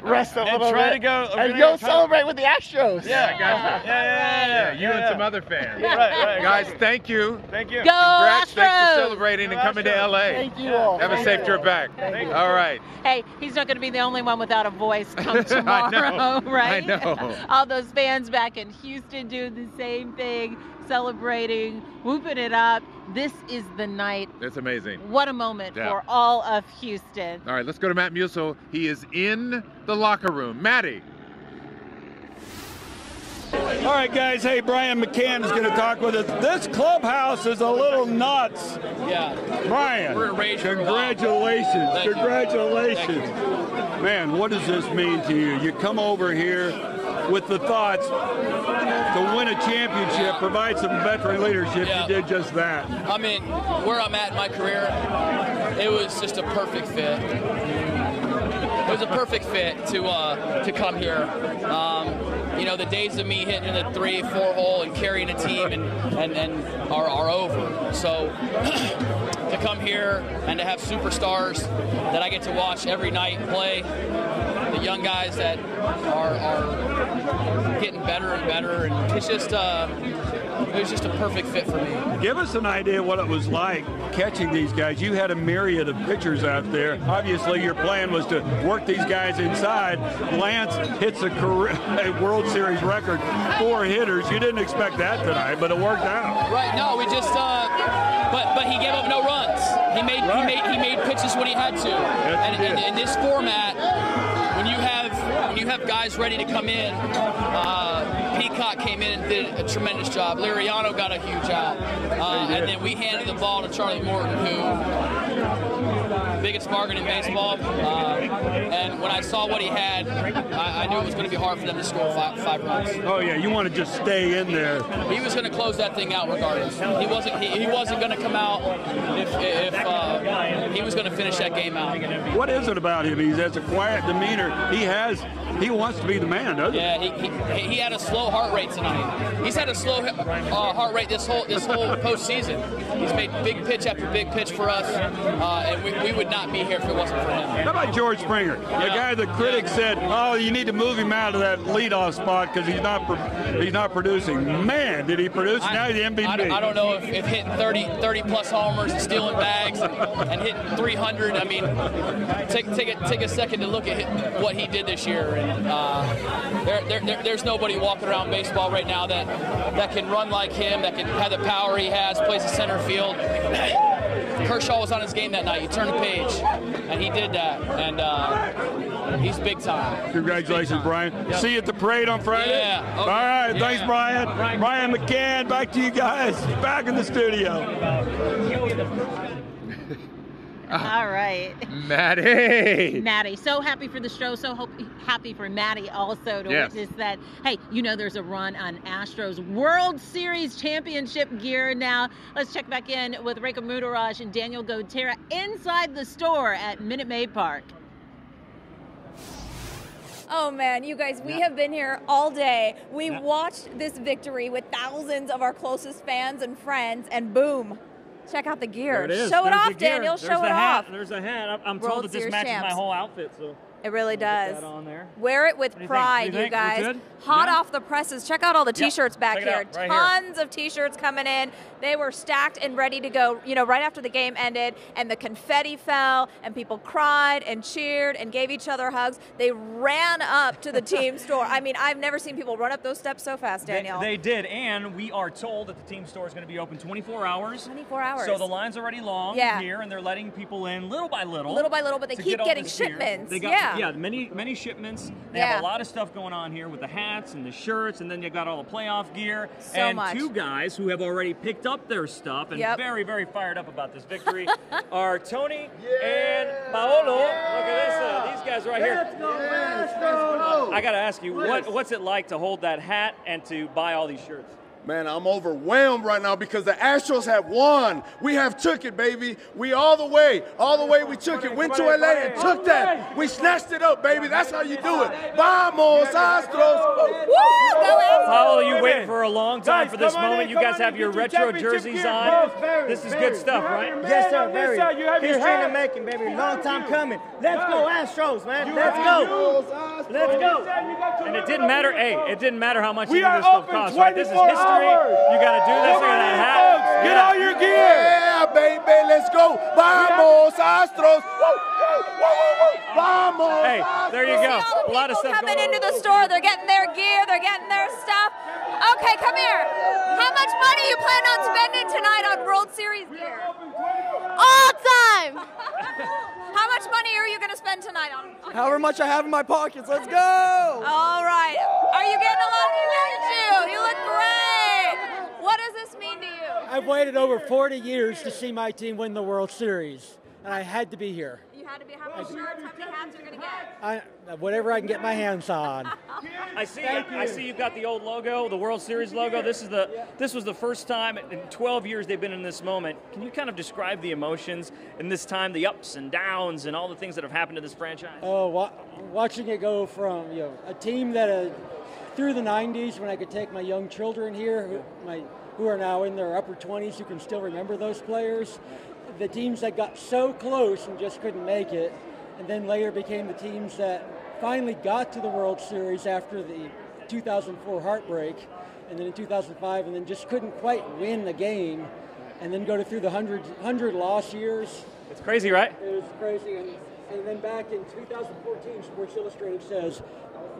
rest a little bit, and go celebrate with the Astros. Yeah. You and some other fans. Right. Guys, thank you. Thank you. Go Congrats. Astros! Thanks for celebrating and coming to LA. Thank you all. Have a safe trip back. All right. Hey, he's not going to be the only one without a voice come tomorrow, right? I know. All those fans back in Houston doing the same thing, celebrating, whooping it up. This is the night. It's amazing. What a moment for all of Houston. All right, let's go to Matt Musil. He is in the locker room. Matty. All right, guys. Hey, Brian McCann is going to talk with us. This clubhouse is a little nuts. Yeah. Brian, congratulations. Congratulations. Man, what does this mean to you? You come over here with the thoughts to win a championship, provide some veteran leadership. You did just that. I mean, where I'm at in my career, it was just a perfect fit. It was a perfect fit to come here. the days of me hitting the 3-4 hole and carrying a team and are over. So to come here and to have superstars that I get to watch every night play, the young guys that are getting better and better, and it's just it was just a perfect fit for me. Give us an idea what it was like catching these guys. You had a myriad of pitchers out there. Obviously, your plan was to work these guys inside. Lance hits a World Series record, 4 hitters. You didn't expect that tonight, but it worked out. Right? No, we just. But he gave up no runs. He made pitches when he had to. And in this format, when you have guys ready to come in, Peacock came in and did a tremendous job. Liriano got a huge out. And then we handed the ball to Charlie Morton, who biggest bargain in baseball. And when I saw what he had, I knew it was going to be hard for them to score 5 runs. Oh yeah, you want to just stay in there. He was going to close that thing out regardless. He wasn't going to come out if he was going to finish that game out. What is it about him? He has a quiet demeanor. He wants to be the man, doesn't he? Yeah, he had a slow heart rate tonight. He's had a slow heart rate this whole postseason. He's made big pitch after big pitch for us, and we would not be here if it wasn't for him. How about George Springer, the guy the critics said, "Oh, you need to move him out of that leadoff spot because he's not producing." Man, did he produce? Now he's the MVP. I don't know if hitting 30 plus homers and stealing bags and hitting 300. I mean, take a second to look at what he did this year. And there's nobody walking around baseball right now that can run like him, that can have the power he has, plays the center field. Kershaw was on his game that night. You turn the page, and he did that, and he's big time. Congratulations, Brian. Yep. See you at the parade on Friday? Yeah. Okay. All right, thanks, Brian. Brian McCann, back to you guys. Back in the studio. All right. Maddie, so happy for the show. So happy for Maddie also to witness that. Hey, there's a run on Astros World Series championship gear now. Let's check back in with Rekha Mudaraj and Daniel Gotera inside the store at Minute Maid Park. Oh man, you guys, we have been here all day. We watched this victory with thousands of our closest fans and friends, and boom. Check out the gear. Show it off, Daniel. Show it off. There's a hat. I'm World told that this Series matches champs. my whole outfit, so it really does. Put that on there. Wear it with pride, you think? guys. We're good? Hot Yeah. off the presses. Check out all the T-shirts back Check it here. out, right Tons of T-shirts coming in. They were stacked and ready to go, right after the game ended, and the confetti fell, and people cried and cheered and gave each other hugs. They ran up to the team store. I mean, I've never seen people run up those steps so fast, Daniel. They did, and we are told that the team store is going to be open 24 hours. 24 hours. So the line's already long here, and they're letting people in little by little. Little by little, but they to keep get all getting this gear. shipments. They got, many shipments. They have a lot of stuff going on here with the hats and the shirts, and then you got all the playoff gear. So and much. 2 guys who have already picked up their stuff and very, very fired up about this victory are Tony and Paolo. Look at this. These guys right here. I got to ask you, what's it like to hold that hat and to buy all these shirts? Man, I'm overwhelmed right now because the Astros have won. We have took it, baby. We all the way we took it. Went to LA and took that. We snatched it up, baby. That's how you do it. Vamos, Astros. Woo! Go Astros! Paolo, you waited for a long time for this moment. You guys have your retro jerseys on. This is good stuff, right? Yes, sir. Very. History in the making, baby. Long time coming. Let's go Astros, man. Let's go. Let's go. And it didn't matter. Hey, it didn't matter how much any of this stuff costs, right? This is history. You got to do this. Look at that hat. Get all your gear. Yeah, baby. Let's go. Vamos, Astros. Vamos. Hey, there you go. A lot of stuff coming into the store. They're getting their gear. They're getting their stuff. Okay, come here. How much money you plan on spending tonight on World Series gear? All time. How much money are you going to spend tonight on? However much I have in my pockets. Let's go. All right. Are you getting a lot of you? You look great. What does this mean to you? I've waited over 40 years to see my team win the World Series, and I had to be here. You had to be. How many shirts? How many hats are you going to get? Whatever I can get my hands on. I see you've got the old logo, the World Series logo. This was the first time in 12 years they've been in this moment. Can you kind of describe the emotions in this time, the ups and downs, and all the things that have happened to this franchise? Oh, watching it go from a team that through the 90s when I could take my young children here, who are now in their upper 20s, who can still remember those players. The teams that got so close and just couldn't make it, and then later became the teams that finally got to the World Series after the 2004 heartbreak, and then in 2005, and then just couldn't quite win the game, and then go through the 100 loss years. It's crazy, right? It was crazy, and then back in 2014, Sports Illustrated says,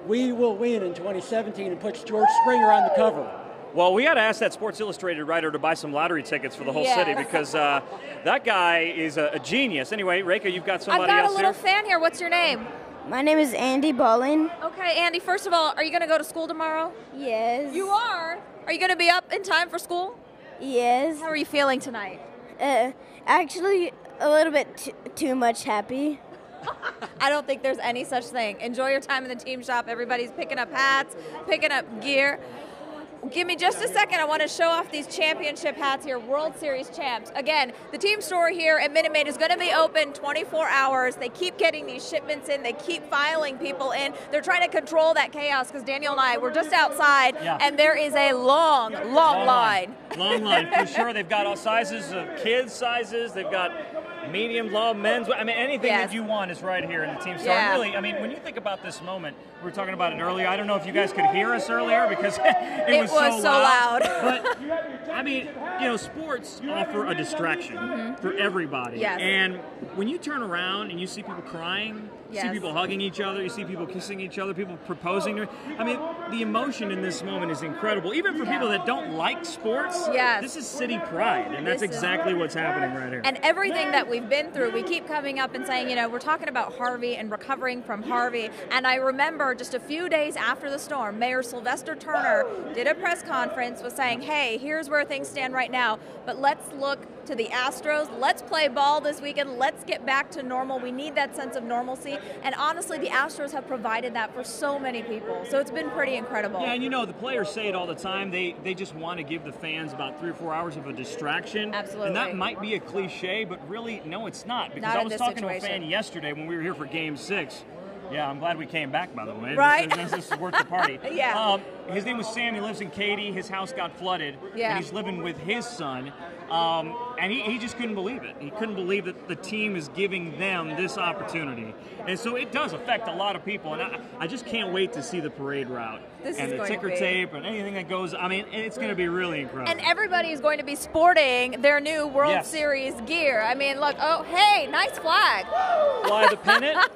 we will win in 2017, and puts George Springer on the cover. Well, we got to ask that Sports Illustrated writer to buy some lottery tickets for the whole city, because that guy is a genius. Anyway, Reka, you've got somebody else here. I've got a little fan here. What's your name? My name is Andy Ballin. Okay, Andy, first of all, are you going to go to school tomorrow? Yes. You are? Are you going to be up in time for school? Yes. How are you feeling tonight? Actually, a little bit too much happy. I don't think there's any such thing. Enjoy your time in the team shop. Everybody's picking up hats, picking up gear. Give me just a second. I want to show off these championship hats here, World Series champs. Again, the team store here at Minute Maid is going to be open 24 hours. They keep getting these shipments in. They keep filing people in. They're trying to control that chaos because Daniel and I were just outside, and there is a long line. Long line, for sure. They've got all sizes of kids' sizes. They've got medium, low, men's. I mean, anything that you want is right here in the team store. Yeah. Really, I mean, when you think about this moment, we were talking about it earlier. I don't know if you guys could hear us earlier because it was so loud. But, I mean, you know, sports offer a distraction for everybody. Yes. And when you turn around and you see people crying, you see people hugging each other, you see people kissing each other, people proposing. I mean, the emotion in this moment is incredible. Even for people that don't like sports, this is city pride, and that's exactly what's happening right here. And everything that we've been through, we keep coming up and saying, you know, we're talking about Harvey and recovering from Harvey. And I remember just a few days after the storm, Mayor Sylvester Turner did a press conference, was saying, hey, here's where things stand right now, but let's look to the Astros. Let's play ball this weekend. Let's get back to normal. We need that sense of normalcy. And honestly, the Astros have provided that for so many people. So it's been pretty incredible. Yeah, and you know, the players say it all the time. They just want to give the fans about 3 or 4 hours of a distraction. Absolutely. And that might be a cliche, but really, no, it's not. Because I was talking to a fan yesterday when we were here for Game 6. Yeah, I'm glad we came back, by the way. Right. This is worth the party. Yeah. His name was Sam. He lives in Katy. His house got flooded. Yeah. And he's living with his son. And he just couldn't believe it. He couldn't believe that the team is giving them this opportunity. And so it does affect a lot of people. And I just can't wait to see the parade route. And the ticker tape and anything that goes. I mean, it's going to be really incredible. And everybody is going to be sporting their new World Series gear. I mean, look, oh, hey, nice flag. Fly the pennant.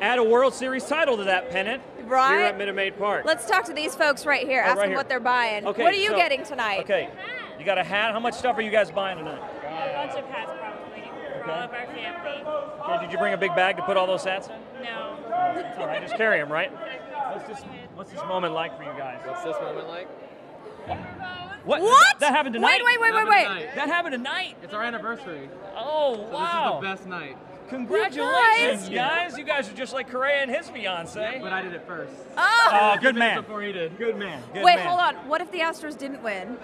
Add a World Series title to that pennant here at Minute Maid Park. Let's talk to these folks right here. Ask them what they're buying. Okay, what are you getting tonight? Okay, you got a hat. How much stuff are you guys buying tonight? A bunch of hats, probably, for all of our family. Okay, did you bring a big bag to put all those hats in? No. It's all right, just carry them, right? What's this moment like for you guys? What's this moment like? What? That happened tonight? Wait. That happened tonight? It's our anniversary. Oh, so wow. This is the best night. Congratulations, guys. You guys are just like Correa and his fiance. But I did it first. Oh, good man. Before he did. Good man. Wait, hold on. What if the Astros didn't win?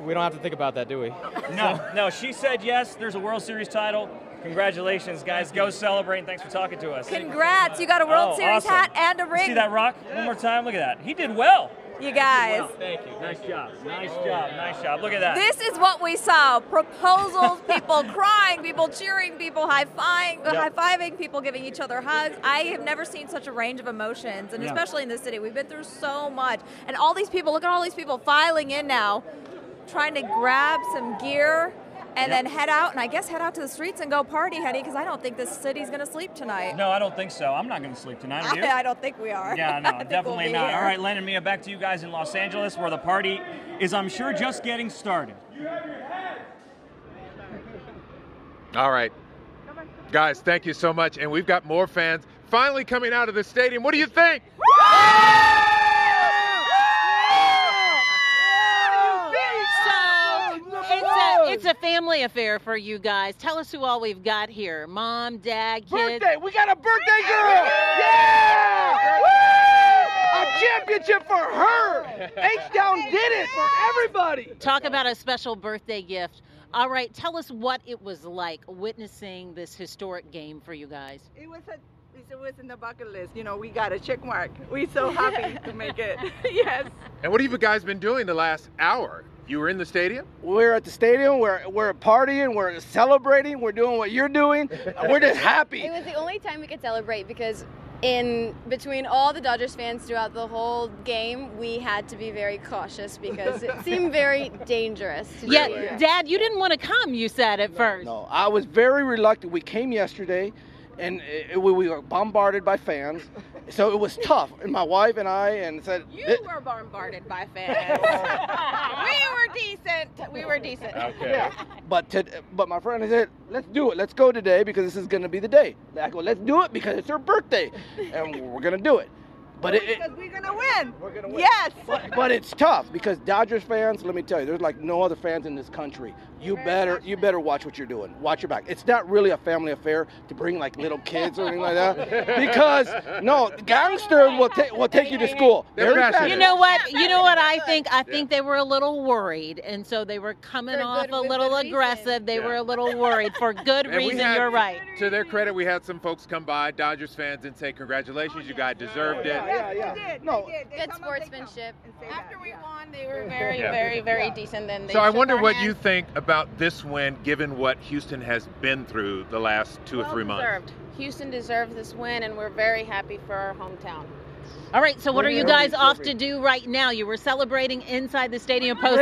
We don't have to think about that, do we? No, she said yes. There's a World Series title. Congratulations, guys. Go celebrate, and thanks for talking to us. Congrats. You got a World Series hat and a ring. See that rock? One more time. Look at that. He did well. You guys. Well, thank you. Nice job. Nice job. Nice job. Look at that. This is what we saw. Proposals, people crying, people cheering, people high-fiving, people giving each other hugs. I have never seen such a range of emotions, and especially in this city. We've been through so much. And all these people, look at all these people filing in now, trying to grab some gear and then head out to the streets and go party, honey, because I don't think this city's going to sleep tonight. No, I don't think so. I'm not going to sleep tonight. Are you? I don't think we are. Yeah, no, definitely not. All right, Len and Mia, back to you guys in Los Angeles, where the party is, I'm sure, just getting started. All right. Guys, thank you so much. And we've got more fans finally coming out of the stadium. What do you think? It's a family affair for you guys. Tell us who all we've got here. Mom, dad, kids. Birthday! We got a birthday girl! Yeah! Woo! A championship for her! H-Town did it for everybody! Talk about a special birthday gift. All right, tell us what it was like witnessing this historic game for you guys. It It was in the bucket list. You know, we got a check mark. We're so happy to make it. Yes. And what have you guys been doing the last hour? You were in the stadium? We're at the stadium. We're partying. We're celebrating. We're doing what you're doing. We're just happy. It was the only time we could celebrate because in between all the Dodgers fans throughout the whole game, we had to be very cautious because it seemed very dangerous. Yeah, Dad, you didn't want to come, you said at first. No, I was very reluctant. We came yesterday, and we were bombarded by fans. So it was tough. And my wife and I said... You were bombarded by fans. We were decent. Okay. Yeah. But my friend said, let's do it. Let's go today because this is going to be the day. I go, let's do it because it's her birthday. And we're going to do it. Because we're going to win. We're going to win. Yes. But it's tough because Dodgers fans, let me tell you, there's like no other fans in this country. You better watch what you're doing. Watch your back. It's not really a family affair to bring like little kids or anything like that. Because no, gangsters will take you to school. You know what? I think they were a little worried, and so they were coming off a little aggressive. They were a little worried for good reason. You're right. To their credit, we had some folks come by, Dodgers fans, and say congratulations, you guys deserved it. Yeah. No, good sportsmanship. After we won, they were very decent. Then So I wonder what you think about this win, given what Houston has been through the last 2 or 3 months. Deserved. Houston deserves this win, and we're very happy for our hometown. All right, so what are you guys off to do right now? You were celebrating inside the stadium post.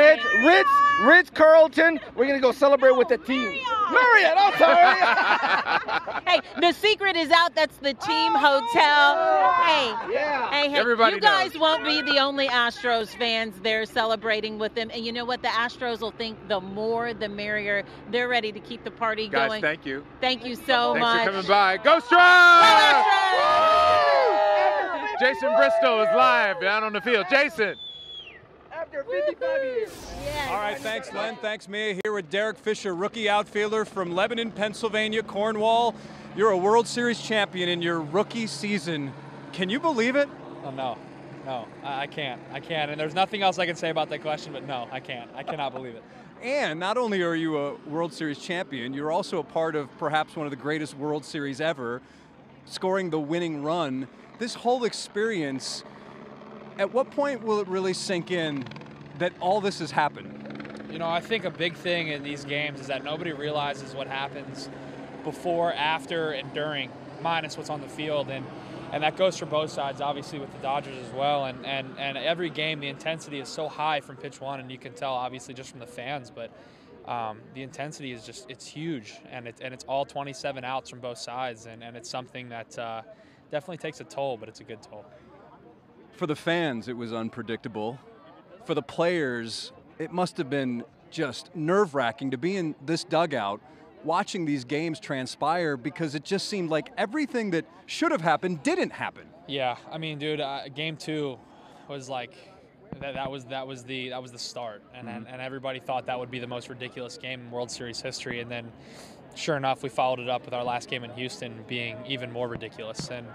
Ritz Carlton. We're going to go celebrate with the team. Marriott, I'm sorry. Hey, the secret is out. That's the team hotel. Hey, everybody you guys won't be the only Astros fans there celebrating with them. And you know what? The Astros will think the more, the merrier. They're ready to keep the party going. Guys, thank you. Thank you so much. Thanks for coming by. Go Stros! Jason Bristol is live down on the field. Jason. After 55 years. Yes. All right, thanks, Len. Thanks, Mia. Here with Derek Fisher, rookie outfielder from Lebanon, Pennsylvania, Cornwall. You're a World Series champion in your rookie season. Can you believe it? Oh, no, I can't. And there's nothing else I can say about that question, but no, I can't. I cannot believe it. And not only are you a World Series champion, you're also a part of perhaps one of the greatest World Series ever, scoring the winning run. This whole experience, at what point will it really sink in that all this has happened? You know, I think a big thing in these games is that nobody realizes what happens before, after, and during, minus what's on the field. And that goes for both sides, obviously, with the Dodgers as well. And every game, the intensity is so high from pitch one, and you can tell, obviously, just from the fans. But the intensity is just, it's huge. And it's all 27 outs from both sides. And it's something that definitely takes a toll, but it's a good toll. For the fans, it was unpredictable. For the players, it must have been just nerve-wracking to be in this dugout watching these games transpire because it just seemed like everything that should have happened didn't happen. Yeah, I mean, dude, game 2 was like that was the start, and everybody thought that would be the most ridiculous game in World Series history, and then sure enough, we followed it up with our last game in Houston being even more ridiculous. And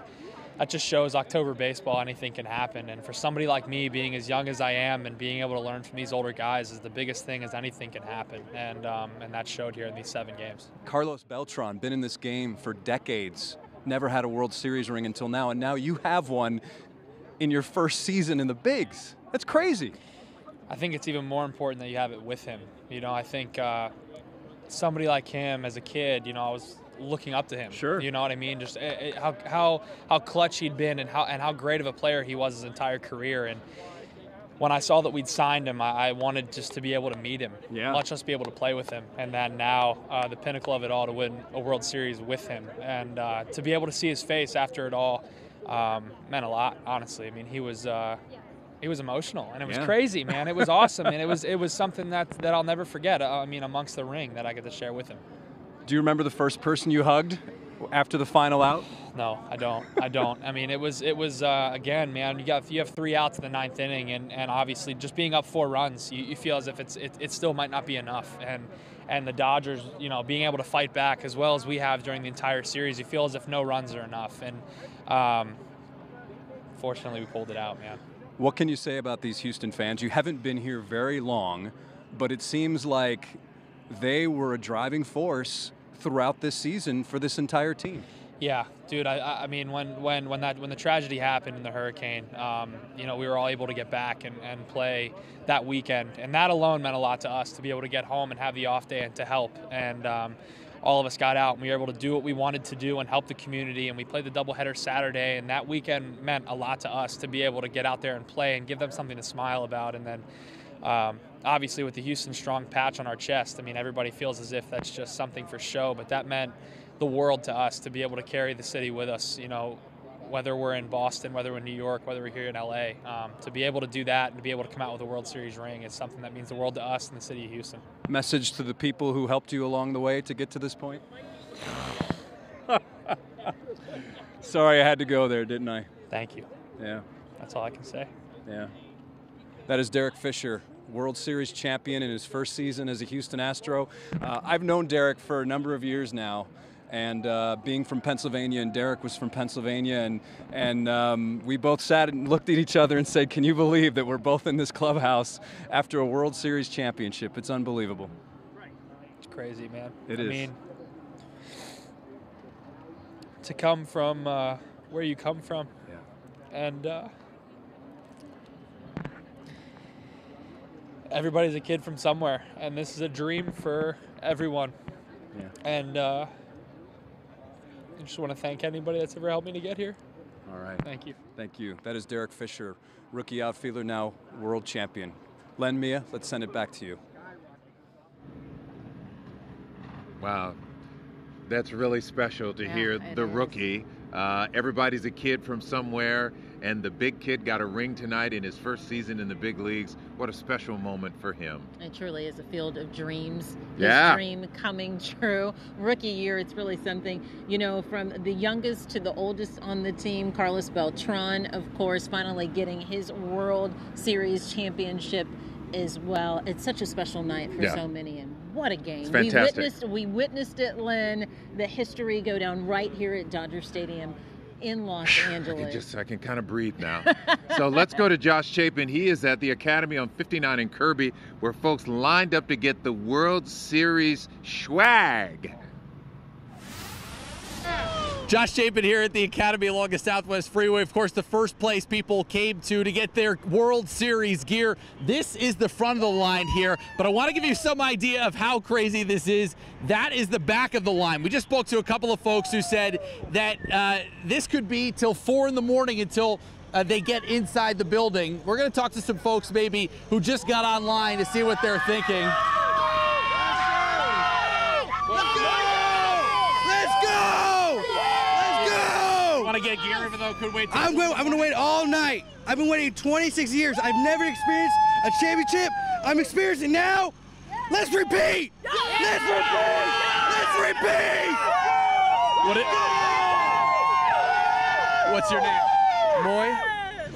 that just shows October baseball, anything can happen. And for somebody like me, being as young as I am and being able to learn from these older guys is the biggest thing, is anything can happen. And that showed here in these 7 games. Carlos Beltran, been in this game for decades, never had a World Series ring until now, and now you have one in your first season in the bigs. That's crazy. I think it's even more important that you have it with him. You know, I think somebody like him as a kid, you know, I was looking up to him. Sure. You know what I mean? Just how clutch he'd been and how great of a player he was his entire career. And when I saw that we'd signed him, I wanted just to be able to meet him. Yeah. Not just be able to play with him. And then now the pinnacle of it all, to win a World Series with him and to be able to see his face after it all meant a lot, honestly. I mean, he was emotional, and it was crazy, man. It was awesome, and it was something that I'll never forget. I mean, amongst the ring that I get to share with him. Do you remember the first person you hugged after the final out? No, I don't. I mean, it was again, man. You have 3 outs in the 9th inning, and obviously just being up 4 runs, you feel as if it still might not be enough. And the Dodgers, you know, being able to fight back as well as we have during the entire series, you feel as if no runs are enough. And fortunately, we pulled it out, man. What can you say about these Houston fans? You haven't been here very long, but it seems like they were a driving force throughout this season for this entire team. Yeah, dude. I mean, when the tragedy happened in the hurricane, you know, we were all able to get back and play that weekend, and that alone meant a lot to us to be able to get home and have the off day and to help. And all of us got out and we were able to do what we wanted to do and help the community. And we played the doubleheader Saturday, and that weekend meant a lot to us to be able to get out there and play and give them something to smile about. And then obviously with the Houston Strong patch on our chest, I mean, everybody feels as if that's just something for show, but that meant the world to us to be able to carry the city with us, you know, whether we're in Boston, whether we're in New York, whether we're here in LA. To be able to do that and to be able to come out with a World Series ring is something that means the world to us in the city of Houston. Message to the people who helped you along the way to get to this point? Sorry, I had to go there, didn't I? Thank you. Yeah. That's all I can say. Yeah. That is Derek Fisher, World Series champion in his first season as a Houston Astro. I've known Derek for a number of years now. And being from Pennsylvania, and Derek was from Pennsylvania, and we both sat and looked at each other and said, can you believe that we're both in this clubhouse after a World Series championship? It's unbelievable. It's crazy, man. It is. I mean, to come from where you come from, and everybody's a kid from somewhere, and this is a dream for everyone. Yeah. And I just want to thank anybody that's ever helped me to get here. All right. Thank you. Thank you. That is Derek Fisher, rookie outfielder, now world champion. Len, Mia, let's send it back to you. Wow. That's really special to hear the rookie. Everybody's a kid from somewhere, and the big kid got a ring tonight in his first season in the big leagues. What a special moment for him. It truly is a field of dreams. Yeah. His dream coming true. Rookie year, it's really something. You know, from the youngest to the oldest on the team, Carlos Beltran, of course, finally getting his World Series championship as well. It's such a special night for so many, and what a game. It's fantastic. We witnessed it, Len, the history go down right here at Dodger Stadium in Los Angeles. I can kind of breathe now. So let's go to Josh Chapin. He is at the Academy on 59 in Kirby, where folks lined up to get the World Series swag. Josh Chapin here at the Academy along the Southwest Freeway. Of course, the first place people came to get their World Series gear. This is the front of the line here, but I want to give you some idea of how crazy this is. That is the back of the line. We just spoke to a couple of folks who said that this could be till 4 in the morning until they get inside the building. We're going to talk to some folks maybe who just got online to see what they're thinking. Want to get gear even though it could wait? I'm going to wait all night. I've been waiting 26 years. I've never experienced a championship. I'm experiencing now. Let's repeat. Let's repeat. Let's repeat. What's your name?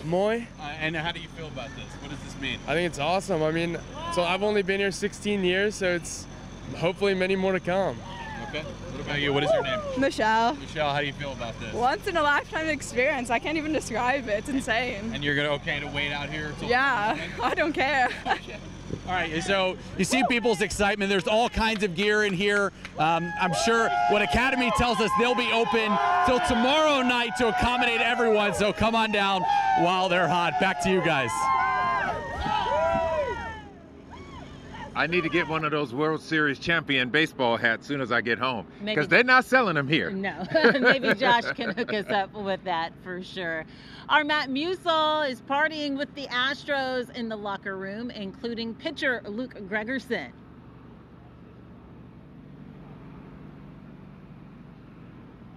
Moy. And how do you feel about this? What does this mean? I think it's awesome. I mean, so I've only been here 16 years, so it's hopefully many more to come. Okay. What about you? What is your name? Michelle. Michelle, how do you feel about this? Once in a lifetime experience. I can't even describe it. It's insane. And you're okay to wait out here? Yeah, I don't care. All right, so you see people's excitement. There's all kinds of gear in here. I'm sure what Academy tells us, they'll be open till tomorrow night to accommodate everyone. So come on down while they're hot. Back to you guys. I need to get one of those World Series champion baseball hats as soon as I get home, Maybe- because they're not selling them here. No, maybe Josh can hook us up with that for sure. Our Matt Musel is partying with the Astros in the locker room, including pitcher Luke Gregerson.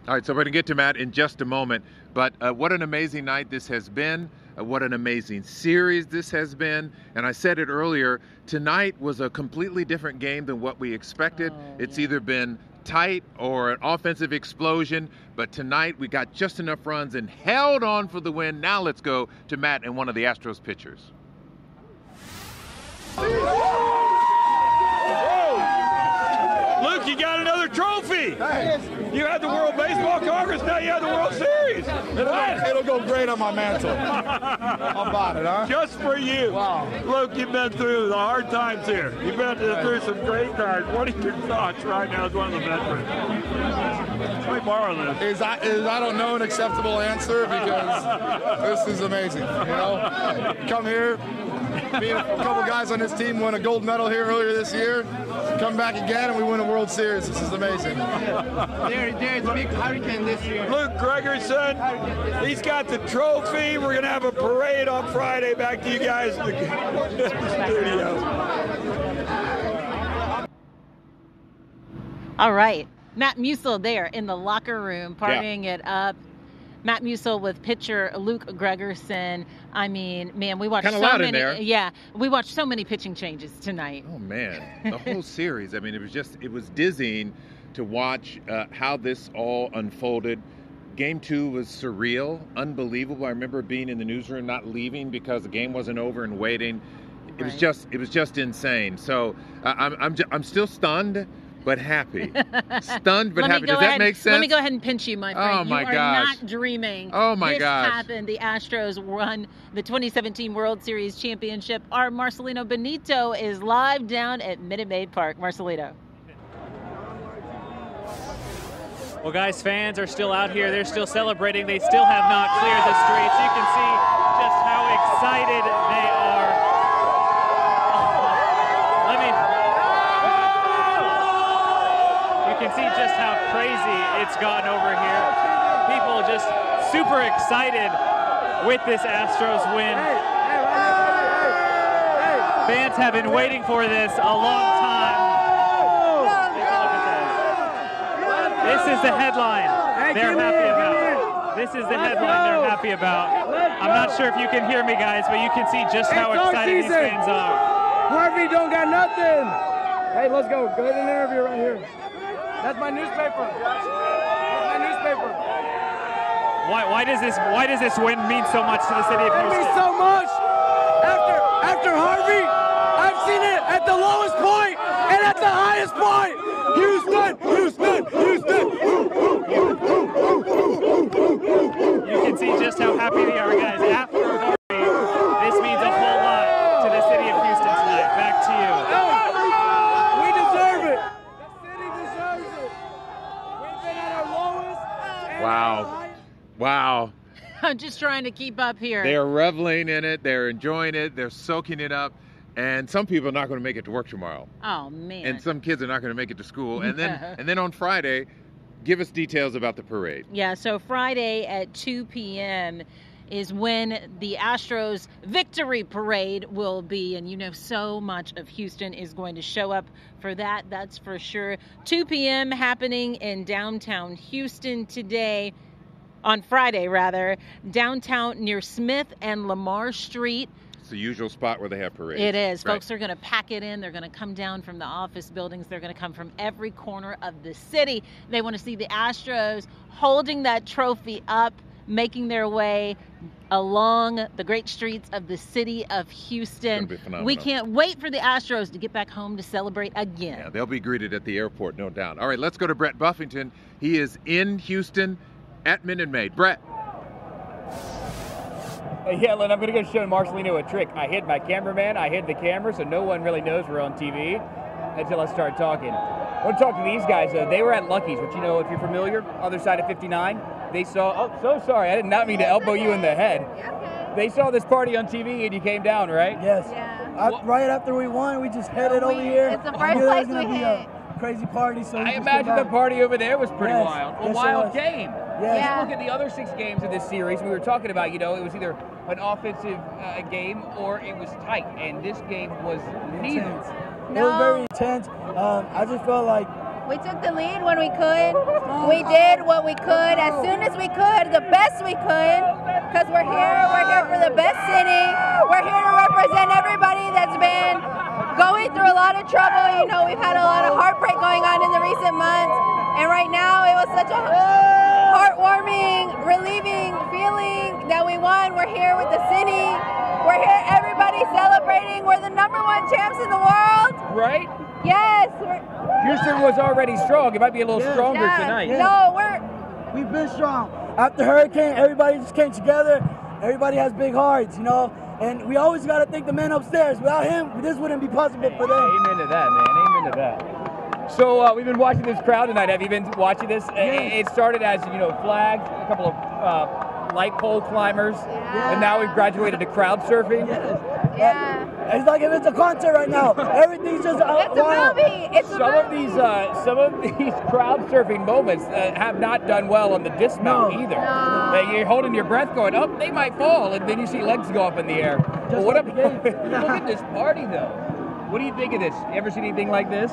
All right, so we're going to get to Matt in just a moment, but what an amazing night this has been. What an amazing series this has been. And I said it earlier, tonight was a completely different game than what we expected. It's either been tight or an offensive explosion, but tonight we got just enough runs and held on for the win. Now let's go to Matt and one of the Astros pitchers. Luke, you got another trophy. Hey. You had the World Baseball Congress, now you have the World Series. It'll go great on my mantle. How about it, huh? Just for you. Wow. Luke, you've been through the hard times here. You've been through some great times. What are your thoughts right now as one of the veterans? Let me borrow this. Is I don't know an acceptable answer because this is amazing. You know, come here. Me and a couple guys on this team won a gold medal here earlier this year. Come back again and we win a World Series. This is amazing. There's a big hurricane this year. Luke Gregerson, he's got the trophy. We're going to have a parade on Friday. Back to you guys in the studio. All right. Matt Musial there in the locker room, partying it up. Matt Musial with pitcher Luke Gregerson. I mean, man, we watched Kinda so loud many. in there. Yeah, we watched so many pitching changes tonight. Oh man, the whole series. I mean, it was dizzying to watch how this all unfolded. Game 2 was surreal, unbelievable. I remember being in the newsroom, not leaving because the game wasn't over and waiting. It was just insane. So I'm still stunned, but happy. Stunned, but happy. Does that make sense? Let me go ahead and pinch you, my friend. Oh, my you are gosh. not dreaming. Oh, my this gosh. This happened. The Astros won the 2017 World Series championship. Our Marcelino Benito is live down at Minute Maid Park. Marcelino. Well, guys, fans are still out here. They're still celebrating. They still have not cleared the streets. You can see just how excited they are. You can see just how crazy it's gotten over here. People just super excited with this Astros win. Fans have been waiting for this a long time. This is the headline they're happy about. This is the headline they're happy about. I'm not sure if you can hear me, guys, but you can see just how excited these fans are. Harvey don't got nothing. Hey, let's go. Go ahead and interview right here. That's my newspaper. That's my newspaper. Why does this win mean so much to the city of Houston? It means so much. After Harvey, I've seen it at the lowest point and at the highest point. Houston, Houston, Houston. You can see just how happy they are, guys. After Harvey, this means a whole lot to the city of Houston tonight. Back to you. We deserve it. The city deserves it. We've been at our lowest. Wow. Wow. I'm just trying to keep up here. They're reveling in it. They're enjoying it. They're soaking it up. And some people are not going to make it to work tomorrow. Oh, man. And some kids are not going to make it to school. And then on Friday, give us details about the parade. Yeah, so Friday at 2 p.m. is when the Astros victory parade will be. And you know, so much of Houston is going to show up for that. That's for sure. 2 p.m. happening in downtown Houston today. On Friday, rather, downtown near Smith and Lamar Street. It's the usual spot where they have parades. It is. Right. Folks are going to pack it in. They're going to come down from the office buildings. They're going to come from every corner of the city. They want to see the Astros holding that trophy up, making their way along the great streets of the city of Houston. It's gonna be phenomenal. We can't wait for the Astros to get back home to celebrate again. Yeah, they'll be greeted at the airport, no doubt. All right, let's go to Brett Buffington. He is in Houston at Minute Maid. Brett. Yeah, Len, I'm going to go show Marcelino a trick. I hid my cameraman, I hid the camera, so no one really knows we're on TV until I start talking. I want to talk to these guys. They were at Lucky's, which, you know, if you're familiar, other side of 59. They saw, oh, so sorry, I did not mean to elbow you in the head. They saw this party on TV and you came down, right? Yes. Yeah. Right after we won, we just headed over here. It's the first place we hit. Crazy party. So I imagine the party over there was pretty wild. A wild game. Yes. You look at the other 6 games of this series, we were talking about, you know, it was either an offensive game or it was tight, and this game was neither. It was very intense. I just felt like we took the lead when we could. We did what we could as soon as we could, the best we could, because we're here for the best city. We're here to represent everybody that's been going through a lot of trouble. You know, we've had a lot of heartbreak going on in the recent months, and right now it was such a heartwarming, relieving feeling that we won. We're here with the city. We're here, everybody celebrating. We're the #1 champs in the world. Right? Yes. Houston was already strong. It might be a little stronger tonight. No, we've been strong. After Hurricane, everybody just came together. Everybody has big hearts, you know. And we always got to thank the man upstairs. Without him, this wouldn't be possible for them. Amen to that, man. Amen to that. So we've been watching this crowd tonight. Have you been watching this? It started as, flags, a couple of light pole climbers, and now we've graduated to crowd surfing. Yeah. It's like if it's a concert right now. Everything's just out. It's a movie. It's a movie. Some of these crowd surfing moments have not done well on the dismount either. You're holding your breath, going, "Oh, they might fall," and then you see legs go up in the air. But what look at this party though. What do you think of this? You ever seen anything like this?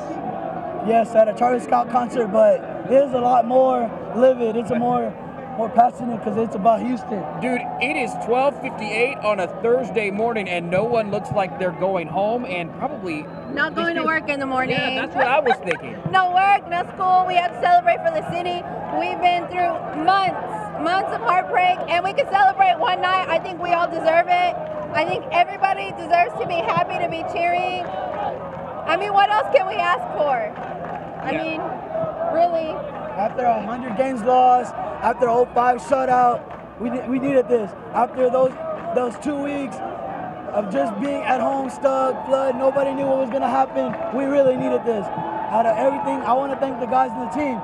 Yes, at a Charlie Scott concert, but it is a lot more livid. It's a more passionate because it's about Houston. Dude, it is 12:58 on a Thursday morning, and no one looks like they're going home, and probably not going to work in the morning. Yeah, that's what I was thinking. No work, no school. We have to celebrate for the city. We've been through months of heartbreak, and we can celebrate one night. I think we all deserve it. I think everybody deserves to be happy, to be cheering. I mean, what else can we ask for? I mean, really. After 100 games lost, after 05 shutout, we needed this. After those 2 weeks of just being at home stuck, flood, nobody knew what was going to happen, we really needed this. Out of everything, I want to thank the guys in the team.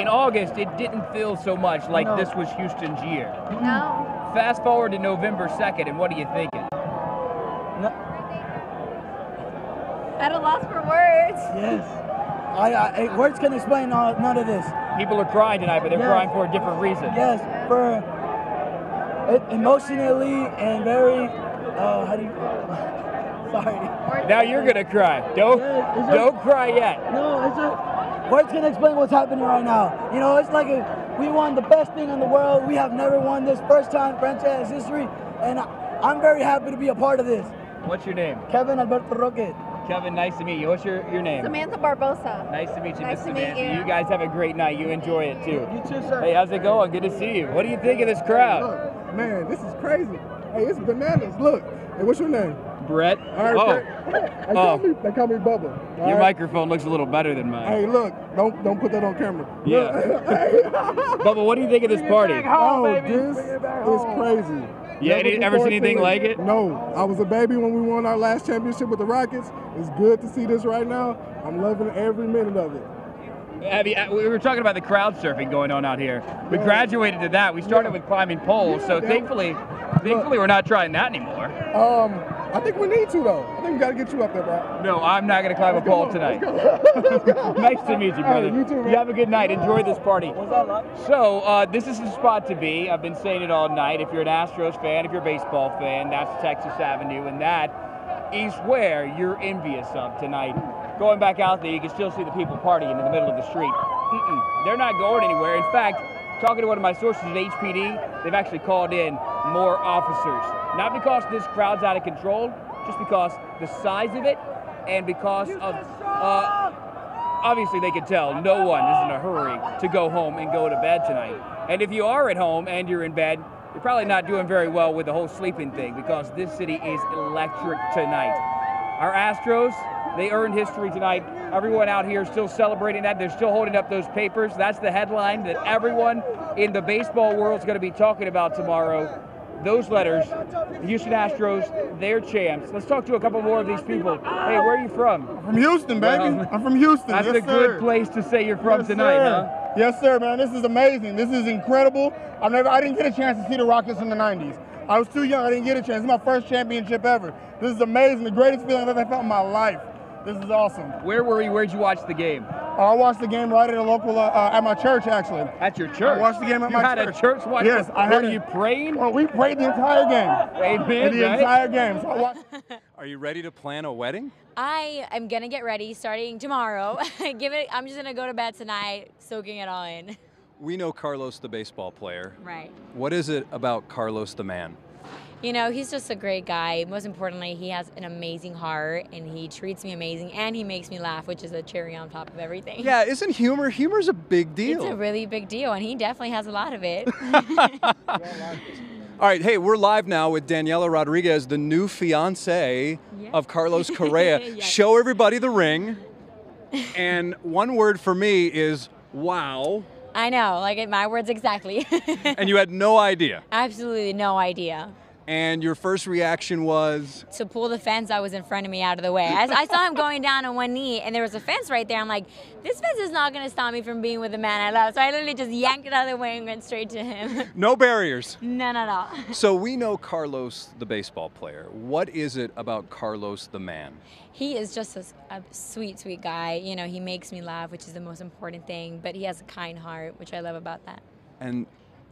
In August, it didn't feel so much like this was Houston's year. No. Fast forward to November 2nd, and what are you thinking? At a loss for words. Yes. Words can explain none of this. People are crying tonight, but they're crying for a different reason. Yes, for emotionally and very, sorry. Now you're going to cry. Don't cry yet. No, it's just, words can explain what's happening right now. It's like we won the best thing in the world. We have never won this, first time franchise history, and I'm very happy to be a part of this. What's your name? Kevin Alberto Roque. Kevin, nice to meet you. What's your name? Samantha Barbosa. Nice to meet you, Nice Miss to meet Samantha. you. You guys have a great night. You enjoy it too. You too, sir. Hey, how's it going? Good to see you. What do you think of this crowd? Look, man, this is crazy. Hey, it's bananas. Look. Hey, what's your name? Brett. All right, Brett. They call me Bubba. Your microphone looks a little better than mine. Hey, look, don't put that on camera. Yeah. Bubba, what do you think of this party? This is crazy. Yeah, ever seen anything like it? No. I was a baby when we won our last championship with the Rockets. It's good to see this right now. I'm loving every minute of it. We were talking about the crowd surfing going on out here. We graduated to that. We started with climbing poles, so thankfully we're not trying that anymore. I think we need to, though. I think we got to get you up there, bro. No, I'm not going to climb a pole tonight. Nice to meet you, brother. Hey, you too, man. You have a good night. Enjoy this party. So, this is the spot to be. I've been saying it all night. If you're an Astros fan, if you're a baseball fan, that's Texas Avenue, and that is where you're envious of tonight. Going back out there, you can still see the people partying in the middle of the street. They're not going anywhere. In fact, talking to one of my sources at HPD, they've actually called in more officers. Not because this crowd's out of control, just because the size of it and because of, obviously they can tell no one is in a hurry to go home and go to bed tonight. And if you are at home and you're in bed, you're probably not doing very well with the whole sleeping thing because this city is electric tonight. Our Astros, they earned history tonight. Everyone out here is still celebrating that. They're still holding up those papers. That's the headline that everyone in the baseball world is going to be talking about tomorrow. Those letters, the Houston Astros, they're champs. Let's talk to a couple more of these people. Hey, where are you from? I'm from Houston, baby. I'm from Houston. That's yes, a good place to say you're from tonight, huh? Yes, sir, man. This is amazing. This is incredible. I didn't get a chance to see the Rockets in the 90s. I was too young. I didn't get a chance. This is my first championship ever. This is amazing. The greatest feeling I've ever felt in my life. This is awesome. Where were you? Where'd you watch the game? I watched the game right at a local, at my church, actually. At your church? I watched the game at my church. You had a church watch? Yes. Were you praying? Well, we prayed the entire game. Amen, the entire game. So I watched. Are you ready to plan a wedding? I am gonna get ready starting tomorrow. I'm just gonna go to bed tonight, soaking it all in. We know Carlos the baseball player. Right. What is it about Carlos the man? You know, he's just a great guy. Most importantly, he has an amazing heart, and he treats me amazing, and he makes me laugh, which is a cherry on top of everything. Yeah, isn't humor's a big deal? It's a really big deal, and he definitely has a lot of it. All right, hey, we're live now with Daniela Rodriguez, the new fiance of Carlos Correa. Yes. Show everybody the ring. And one word for me is wow. I know, like my words exactly. And you had no idea. Absolutely no idea. And your first reaction was? To pull the fence that was in front of me out of the way. I saw him going down on one knee, and there was a fence right there. I'm like, this fence is not going to stop me from being with the man I love. So I literally just yanked it out of the way and went straight to him. No barriers. None at all. So we know Carlos, the baseball player. What is it about Carlos, the man? He is just a sweet, sweet guy. You know, he makes me laugh, which is the most important thing. But he has a kind heart, which I love about that. And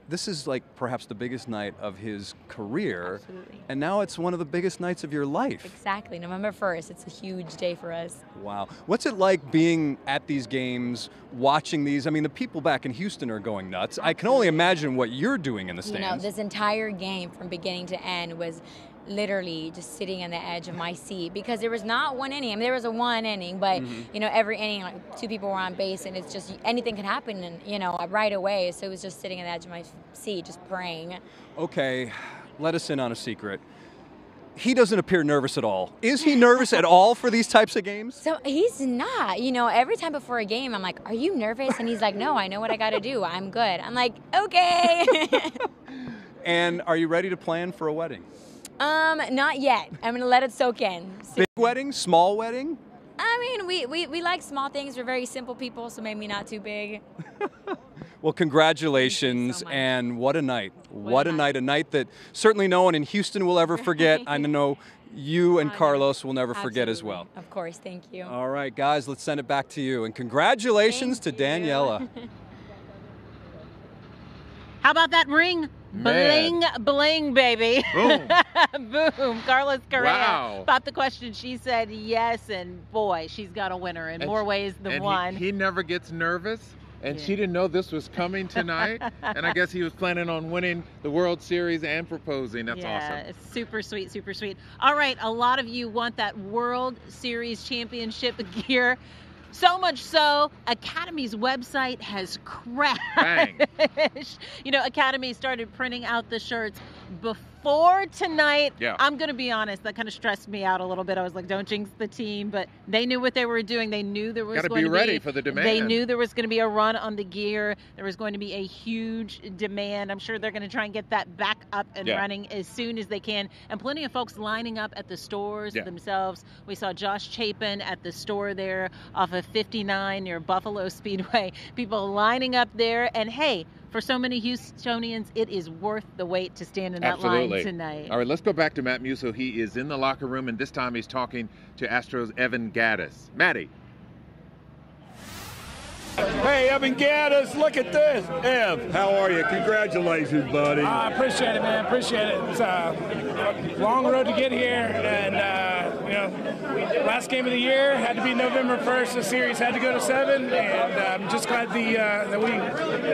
this is like perhaps the biggest night of his career. Absolutely. And now it's one of the biggest nights of your life. Exactly. November 1st. It's a huge day for us. Wow. What's it like being at these games, watching these? I mean, the people back in Houston are going nuts. I can only imagine what you're doing in the stands. You know, this entire game from beginning to end was literally just sitting on the edge of my seat because there was not one inning. I mean, there was a one inning, but you know, every inning, like 2 people were on base, and it's just anything can happen, and you know, right away. So it was just sitting on the edge of my seat, just praying. Okay, let us in on a secret. He doesn't appear nervous at all. Is he nervous at all for these types of games? So he's not. You know, every time before a game, I'm like, "Are you nervous?" And he's like, "No, I know what I got to do. I'm good." I'm like, "Okay." And are you ready to plan for a wedding? Not yet. I'm gonna let it soak in. Big wedding? Small wedding? I mean, we like small things. We're very simple people, so maybe not too big. Well, congratulations, and what a night. What a night. A night that certainly no one in Houston will ever forget. I know you and Carlos will never forget as well. Of course, thank you. All right, guys, let's send it back to you. And congratulations to Daniela. How about that ring? Man. Bling, bling, baby. Boom. Boom. Carlos Correa. Wow. About the question, she said yes, and boy, she's got a winner in more ways than one. He never gets nervous, and she didn't know this was coming tonight. And I guess he was planning on winning the World Series and proposing. That's awesome. It's super sweet, super sweet. All right, a lot of you want that World Series championship gear. So much so, Academy's website has crashed. You know, Academy started printing out the shirts before tonight. Yeah. I'm going to be honest, that kind of stressed me out a little bit. I was like, don't jinx the team, but they knew what they were doing. They knew there was Gotta going be to be ready for the demand. They knew there was going to be a run on the gear. There was going to be a huge demand. I'm sure they're going to try and get that back up and running as soon as they can. And plenty of folks lining up at the stores themselves. We saw Josh Chapin at the store there off of 59 near Buffalo Speedway. People lining up there, and hey, for so many Houstonians, it is worth the wait to stand in that line tonight. All right, let's go back to Matt Musso. He is in the locker room, and this time he's talking to Astros' Evan Gattis. Matty. Hey, Evan Gattis, look at this. Ev, how are you? Congratulations, buddy. I appreciate it, man. Appreciate it. It's a long road to get here, and you know, last game of the year had to be November 1st. The series had to go to 7, and I'm just glad that we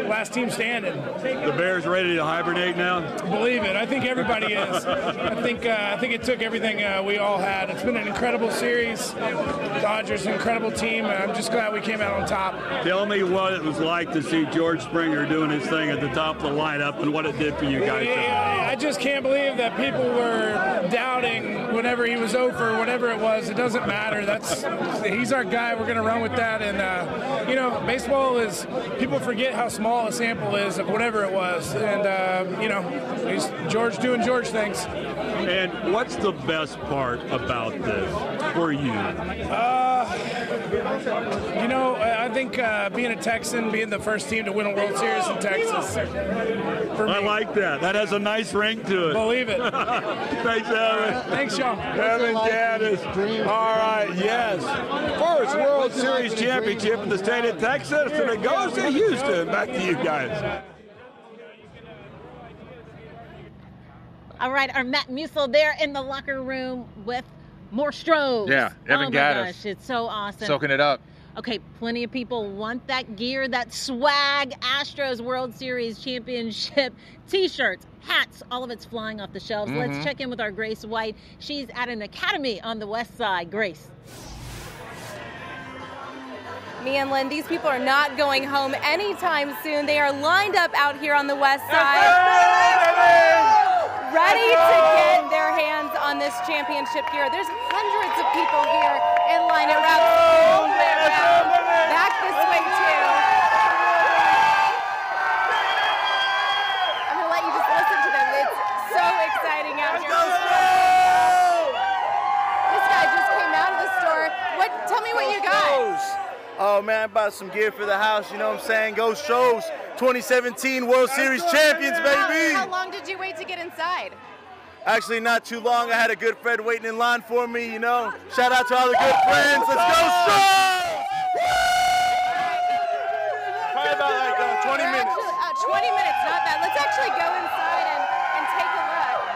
last team standing. The Bears ready to hibernate now? Believe it. I think everybody is. I think it took everything we all had. It's been an incredible series. Dodgers, an incredible team. I'm just glad we came out on top. Tell me what it was like to see George Springer doing his thing at the top of the lineup and what it did for you guys. Yeah, I just can't believe that people were doubting whenever he was over, whatever it was. It doesn't matter. He's our guy. We're going to run with that. And, you know, baseball is, people forget how small a sample is of whatever it was. And, you know, he's George doing George things. And what's the best part about this for you? You know, I think being a Texan, being the first team to win a World Series in Texas. I like that. That has a nice ring to it. Believe it. Thanks, Evan. Thanks, Sean. Evan Gattis. All right, yes. First World Series championship in the state of Texas, and it goes to Houston. Back to you guys. All right, our Matt Musil there in the locker room with more Stros. Yeah, Evan Gattis. Oh my gosh, it's so awesome. Soaking it up. Okay, plenty of people want that gear, that swag, Astros World Series Championship T-shirts, hats, all of it's flying off the shelves. Let's check in with our Grace White. She's at an academy on the west side. Grace. Me and Lynn, these people are not going home anytime soon. They are lined up out here on the west side, ready to get their hands on this championship gear. There's hundreds of people here in line. It wraps all the way around, back this way too. I'm gonna let you just listen to them. It's so exciting out Oh man, I bought some gear for the house, you know what I'm saying? Go Shows, 2017 World Series champions, baby! How long did you wait to get inside? Actually, not too long. I had a good friend waiting in line for me, you know? Shout out to all the good friends. Let's go Shows! Probably about like 20 minutes. 20 minutes, not bad. Let's actually go inside and take a look.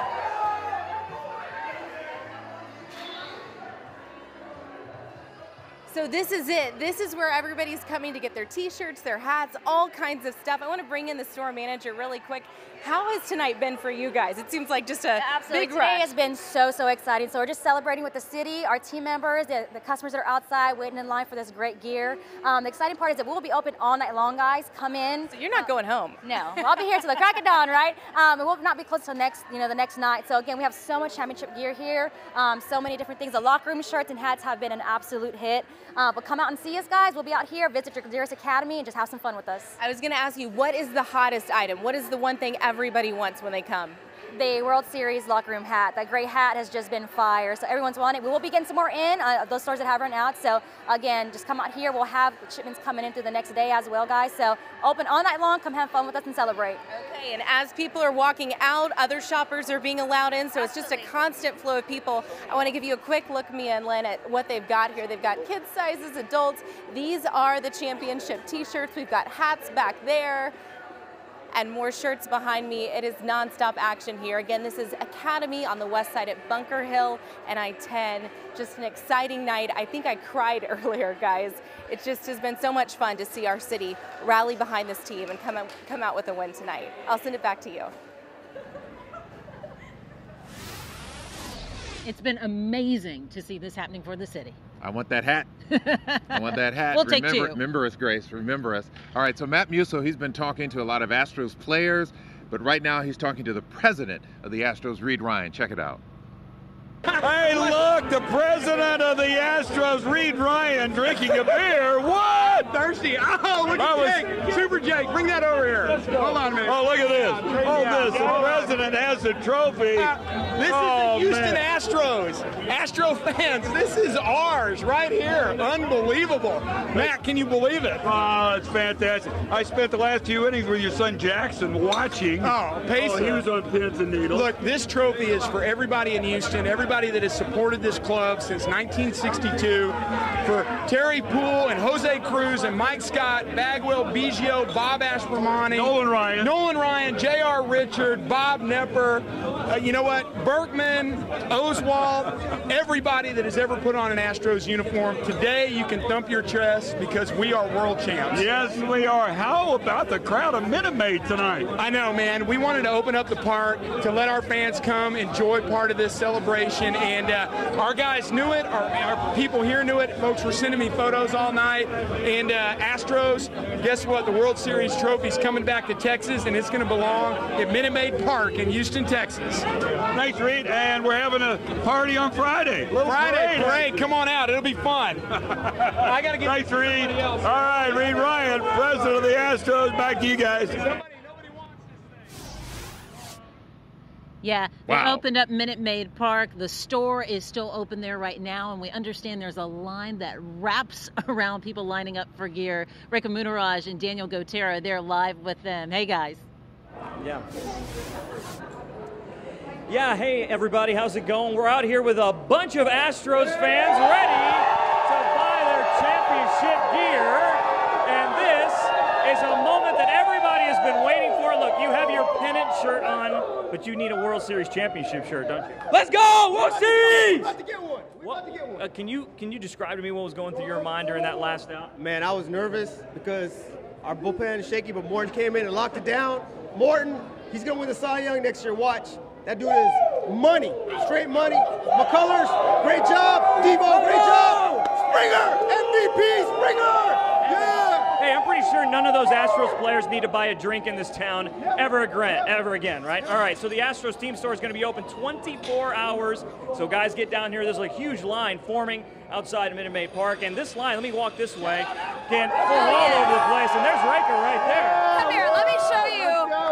So this is it. This is where everybody's coming to get their t-shirts, their hats, all kinds of stuff. I want to bring in the store manager really quick. How has tonight been for you guys? It seems like just a big rush. Today has been so exciting. So we're just celebrating with the city, our team members, the customers that are outside waiting in line for this great gear. The exciting part is that we'll be open all night long, guys. Come in. So you're not going home. No, well, I'll be here till the crack of dawn, right? And we'll not be closed till the next night. So again, we have so much championship gear here, so many different things. The locker room shirts and hats have been an absolute hit. But come out and see us, guys. We'll be out here. Visit your Dearest Academy and just have some fun with us. I was going to ask you, what is the hottest item? What is the one thing everybody wants when they come? The World Series locker room hat. That gray hat has just been fire, so everyone's wanting it. We will be getting some more in, those stores that have run out. So again, just come out here. We'll have shipments coming in through the next day as well, guys. So open all night long. Come have fun with us and celebrate. Okay, and as people are walking out, other shoppers are being allowed in, so it's just a constant flow of people. I want to give you a quick look, Mia and Len, at what they've got here. They've got kids sizes, adults. These are the championship t-shirts. We've got hats back there and more shirts behind me. It is nonstop action here. Again, this is Academy on the west side at Bunker Hill and I-10. Just an exciting night. I think I cried earlier, guys. It just has been so much fun to see our city rally behind this team and come out with a win tonight. I'll send it back to you. It's been amazing to see this happening for the city. I want that hat. I want that hat. We'll take two. Remember us, Grace. Remember us. All right, so Matt Musso, he's been talking to a lot of Astros players, but right now he's talking to the president of the Astros, Reid Ryan. Check it out. Hey, look, the president of the Astros, Reid Ryan, drinking a beer. What? Thirsty. Oh, look at Jake. Super Jake, bring that over here. Hold on a minute. Oh, look at this. Hold this. The president has the trophy. This is the Houston Astros. Astro fans, this is ours right here. Unbelievable. Matt, can you believe it? Oh, it's fantastic. I spent the last 2 innings with your son Jackson watching. Oh, Pacer. Oh, he was on pins and needles. Look, this trophy is for everybody in Houston, everybody that has supported this club since 1962, for Terry Poole and Jose Cruz and Mike Scott, Bagwell, Biggio, Bob Ashramani, Nolan Ryan, J.R. Richard, Bob Nepper, you know what, Berkman, Oswald, everybody that has ever put on an Astros uniform. Today you can thump your chest because we are world champs. Yes, we are. How about the crowd of Minute Maid tonight? I know, man. We wanted to open up the park to let our fans come enjoy part of this celebration. And our guys knew it, our people here knew it. Folks were sending me photos all night. And Astros, guess what? The World Series trophy's coming back to Texas, and it's going to belong at Minute Maid Park in Houston, Texas. Thanks, Reid. And we're having a party on Friday. Friday parade. Come on out. It'll be fun. I got to get. Thanks, Reid. All right, Reid Ryan, president of the Astros. Back to you guys. Yeah, they Wow. opened up Minute Maid Park. The store is still open there right now, and we understand there's a line that wraps around people lining up for gear. Rekha Muniraj and Daniel Gotera, they're live with them. Hey, guys. Yeah, hey, everybody, how's it going? We're out here with a bunch of Astros fans ready to buy their championship gear, and this is a moment that everybody has been waiting for. Look, you have your pennant shirt on, but you need a World Series championship shirt, don't you? Let's go, World Series! About to get one. We're about to get one. Can you describe to me what was going through your mind during that last out? Man, I was nervous because our bullpen is shaky, but Morton came in and locked it down. Morton, he's going to win the Cy Young next year. Watch. That dude is money, straight money. McCullers, great job. Devo, great job. Springer, MVP, Springer. Yeah. Hey, I'm pretty sure none of those Astros players need to buy a drink in this town ever again, right? All right, so the Astros team store is going to be open 24 hours. So guys, get down here. There's a huge line forming outside of Minute Maid Park. And this line, let me walk this way, can form all over the place. And there's Rekha right there. Come here, let me show you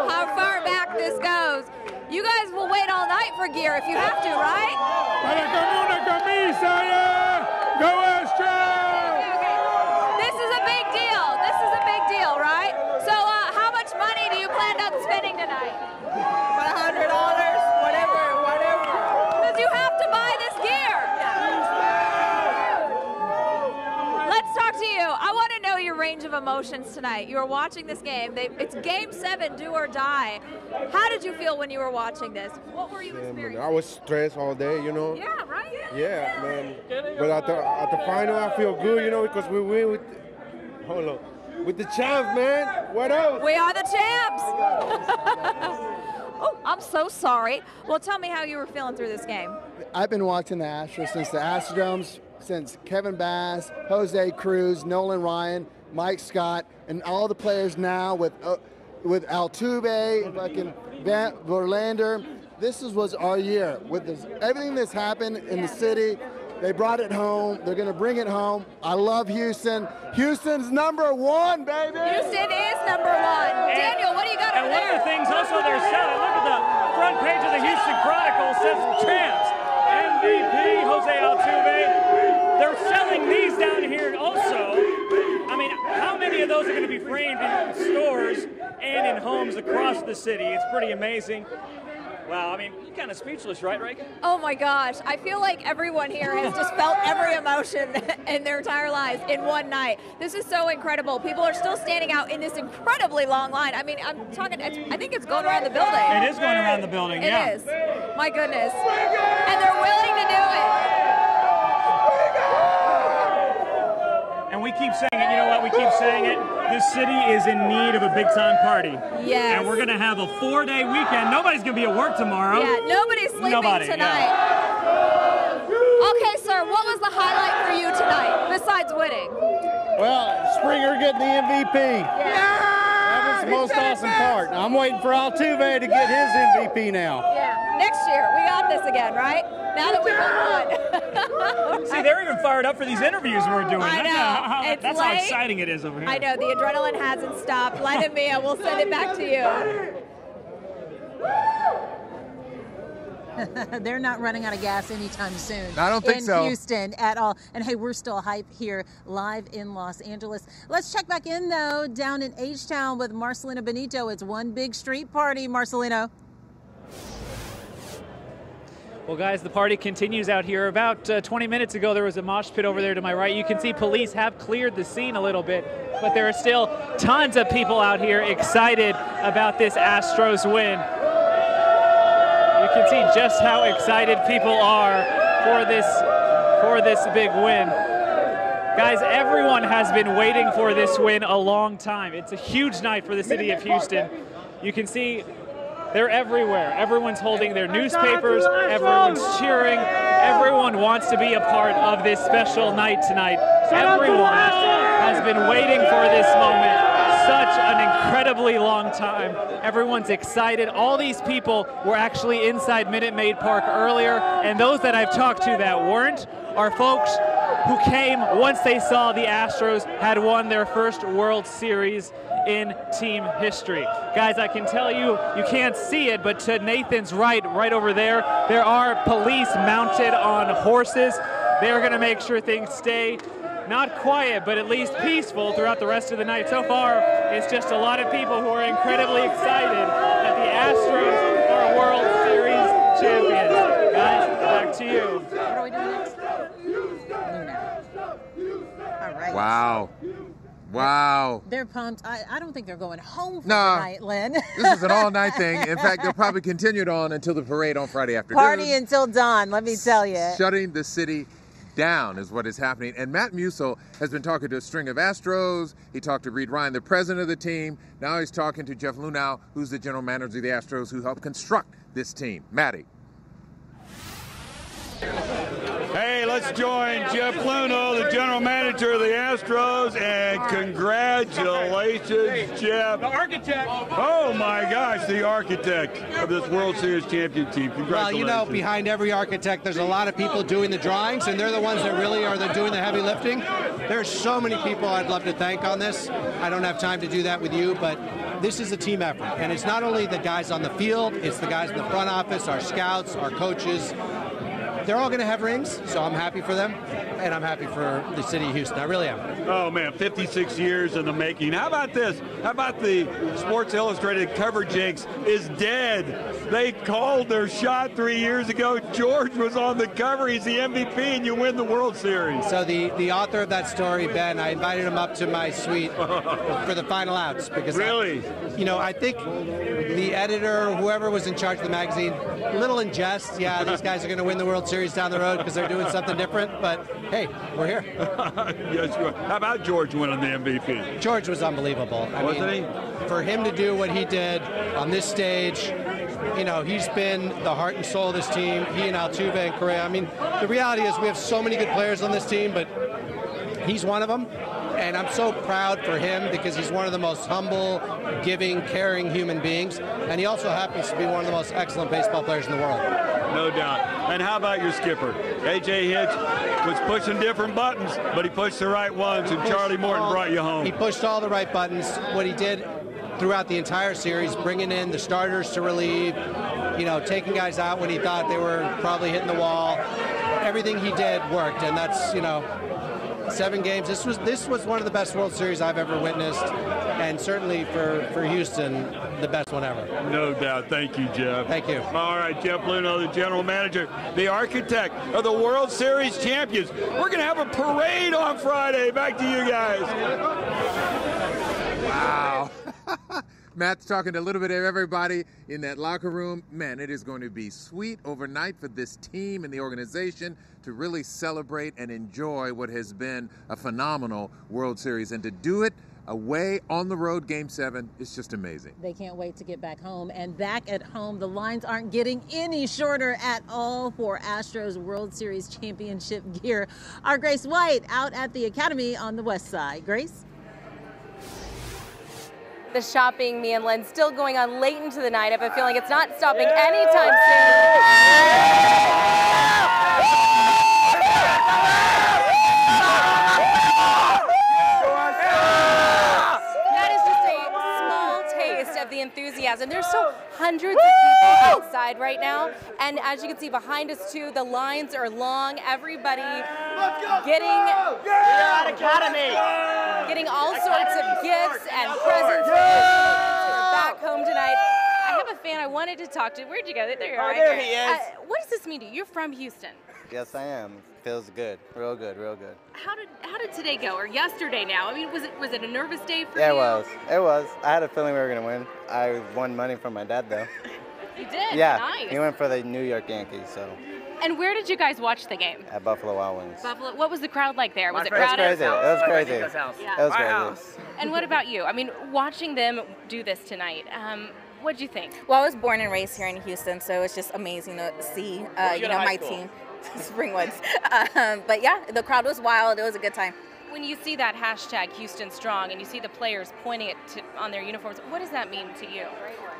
how far back this goes. You guys will wait all night for gear if you have to, right? Para con una camisa, yeah! Go Astros! This is range of emotions tonight. You were watching this game. It's Game 7, do or die. How did you feel when you were watching this? What were you experiencing? Man, I was stressed all day, you know. Yeah, right? Yeah, man. But at the final, I feel good, you know, because we win with, hold on, with the champs, man. What else? We are the champs. Oh, I'm so sorry. Well, tell me how you were feeling through this game. I've been watching the Astros since the Astrodome, since Kevin Bass, Jose Cruz, Nolan Ryan, Mike Scott, and all the players now with Altuve, fucking Verlander. This was our year. With everything that's happened in the city, they brought it home. They're going to bring it home. I love Houston. Houston's #1, baby. Houston is #1. Daniel, what do you got over there? And one of the things also they're selling, look at the front page of the Houston Chronicle, says champs, MVP, Jose Altuve. They're selling these down here also. I mean, how many of those are going to be framed in stores and in homes across the city? It's pretty amazing. Wow, I mean, you're kind of speechless, right, Reagan? Oh my gosh, I feel like everyone here has just felt every emotion in their entire lives in one night. This is so incredible. People are still standing out in this incredibly long line. I mean, I'm talking, I think it's going around the building. It is going around the building, yeah. It is. My goodness. And they're willing to do it. And we keep saying it, you know what, we keep saying it. This city is in need of a big-time party. Yes. And we're going to have a 4-day weekend. Nobody's going to be at work tomorrow. Yeah, nobody's sleeping tonight. Yeah. Okay, sir, what was the highlight for you tonight, besides winning? Well, Springer getting the MVP. That was the most awesome part. I'm waiting for Altuve to get his MVP now. Yeah, next year, we got this again, right? Now that we won. See, they're even fired up for these interviews we're doing. I know. That's how exciting it is over here. I know, the adrenaline hasn't stopped. Len and Mia, we'll send it back to you. They're not running out of gas anytime soon. I don't think so. In Houston at all. And hey, we're still hype here live in Los Angeles. Let's check back in, though, down in H-Town with Marcelino Benito. It's one big street party, Marcelino. Well, guys, the party continues out here. About 20 minutes ago, there was a mosh pit over there to my right. You can see police have cleared the scene a little bit, but there are still tons of people out here excited about this Astros win. You can see just how excited people are for this big win. Guys, everyone has been waiting for this win a long time. It's a huge night for the city of Houston. You can see they're everywhere. Everyone's holding their newspapers. Everyone's cheering. Everyone wants to be a part of this special night tonight. Everyone has been waiting for this moment such an incredibly long time. Everyone's excited. All these people were actually inside Minute Maid Park earlier, and those that I've talked to that weren't are folks who came once they saw the Astros had won their first World Series in team history. Guys, I can tell you, you can't see it, but to Nathan's right over there are police mounted on horses. They're going to make sure things stay not quiet, but at least peaceful throughout the rest of the night. So far, it's just a lot of people who are incredibly excited that the Astros are World Series champions. Guys, back to you. What are we doing next? Luna. All right. Wow. Wow. They're pumped. I don't think they're going home for Nah, the night, Len. This is an all-night thing. In fact, they'll probably continue it on until the parade on Friday afternoon. Party until dawn, let me tell you. Shutting the city down is what is happening. And Matt Musial has been talking to a string of Astros. He talked to Reed Ryan, the president of the team. Now he's talking to Jeff Luhnow, who's the general manager of the Astros, who helped construct this team. Matty. Hey, let's join Jeff Luhnow, the general manager of the Astros, and congratulations, Jeff. The architect. Oh my gosh, the architect of this World Series champion team. Congratulations. Well, you know, behind every architect, there's a lot of people doing the drawings, and they're the ones that really are doing the heavy lifting. There's so many people I'd love to thank on this. I don't have time to do that with you, but this is a team effort. And it's not only the guys on the field, it's the guys in the front office, our scouts, our coaches. they're all going to have rings, so I'm happy for them, and I'm happy for the city of Houston. I really am. Oh, man, 56 years in the making. How about this? How about the Sports Illustrated cover jinx is dead? They called their shot 3 years ago. George was on the cover. He's the MVP, and you win the World Series. So the author of that story, Ben, I invited him up to my suite for the final outs. Because really? I think the editor, whoever was in charge of the magazine, a little in jest. Yeah, these guys are going to win the World Series down the road because they're doing something different. But, hey, we're here. Yes, you are. How about George winning the MVP? George was unbelievable. Wasn't he? For him to do what he did on this stage, he's been the heart and soul of this team. He and Altuve and Correa. I mean, the reality is we have so many good players on this team, but he's one of them. And I'm so proud for him because he's one of the most humble, giving, caring human beings. And he also happens to be one of the most excellent baseball players in the world. No doubt. And how about your skipper? A.J. Hitch was pushing different buttons, but he pushed the right ones, and Charlie Morton brought you home. He pushed all the right buttons. What he did throughout the entire series, bringing in the starters to relieve, taking guys out when he thought they were probably hitting the wall. Everything he did worked, and that's, 7 games. This was one of the best World Series I've ever witnessed, and certainly for Houston, the best one ever. No doubt. Thank you, Jeff. Thank you. All right, Jeff Luhnow, the general manager, the architect of the World Series champions. We're going to have a parade on Friday. Back to you guys. Wow. Matt's talking to a little bit of everybody in that locker room. Man, it is going to be sweet overnight for this team and the organization to really celebrate and enjoy what has been a phenomenal World Series. And to do it away on the road, Game 7, is just amazing. They can't wait to get back home. And back at home, the lines aren't getting any shorter at all for Astros World Series championship gear. Our Grace White out at the Academy on the west side. Grace? The shopping, me and Len, still going on late into the night. I have a feeling it's not stopping anytime soon. That is just a small taste of the enthusiasm. There's still hundreds of people outside right now, and as you can see behind us too, the lines are long. Everybody getting all sorts of gifts and presents back home tonight. I have a fan I wanted to talk to. Where'd you go? There you are. Oh, there he is. What does this mean to you? You're from Houston. Yes, I am. Feels good. Real good, real good. How did today go, or yesterday now? I mean, was it a nervous day for Yeah, you? it was. I had a feeling we were going to win. I won money from my dad, though. You did? Yeah, Nice. he went for the New York Yankees, so. And where did you guys watch the game? At Buffalo Wild Wings. Buffalo. What was the crowd like there? Was it It was crowded? crazy. It was crazy. Yeah. It was crazy. And what about you? I mean, watching them do this tonight, what did you think? Well, I was born and raised here in Houston, so it's just amazing to see, my team, Springwoods. But yeah, the crowd was wild. It was a good time. When you see that hashtag Houston Strong and you see the players pointing it on their uniforms, what does that mean to you?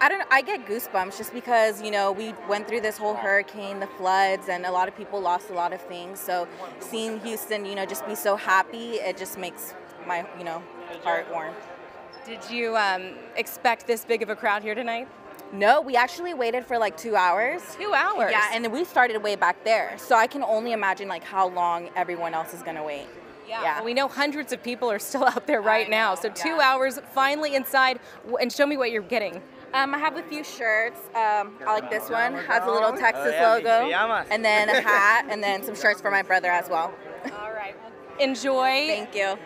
I don't know. I get goosebumps just because, we went through this whole hurricane, the floods, and a lot of people lost a lot of things. So seeing Houston, just be so happy, it just makes my, heart warm. Did you expect this big of a crowd here tonight? No, we actually waited for like 2 hours. 2 hours? Yeah, and then we started way back there. So I can only imagine how long everyone else is going to wait. Yeah. Well, we know hundreds of people are still out there right now. So 2 hours, finally inside, and show me what you're getting. I have a few shirts. I like this one. Has a little Texas logo. And then a hat, and then some shirts for my brother as well. All right. Enjoy. Thank you.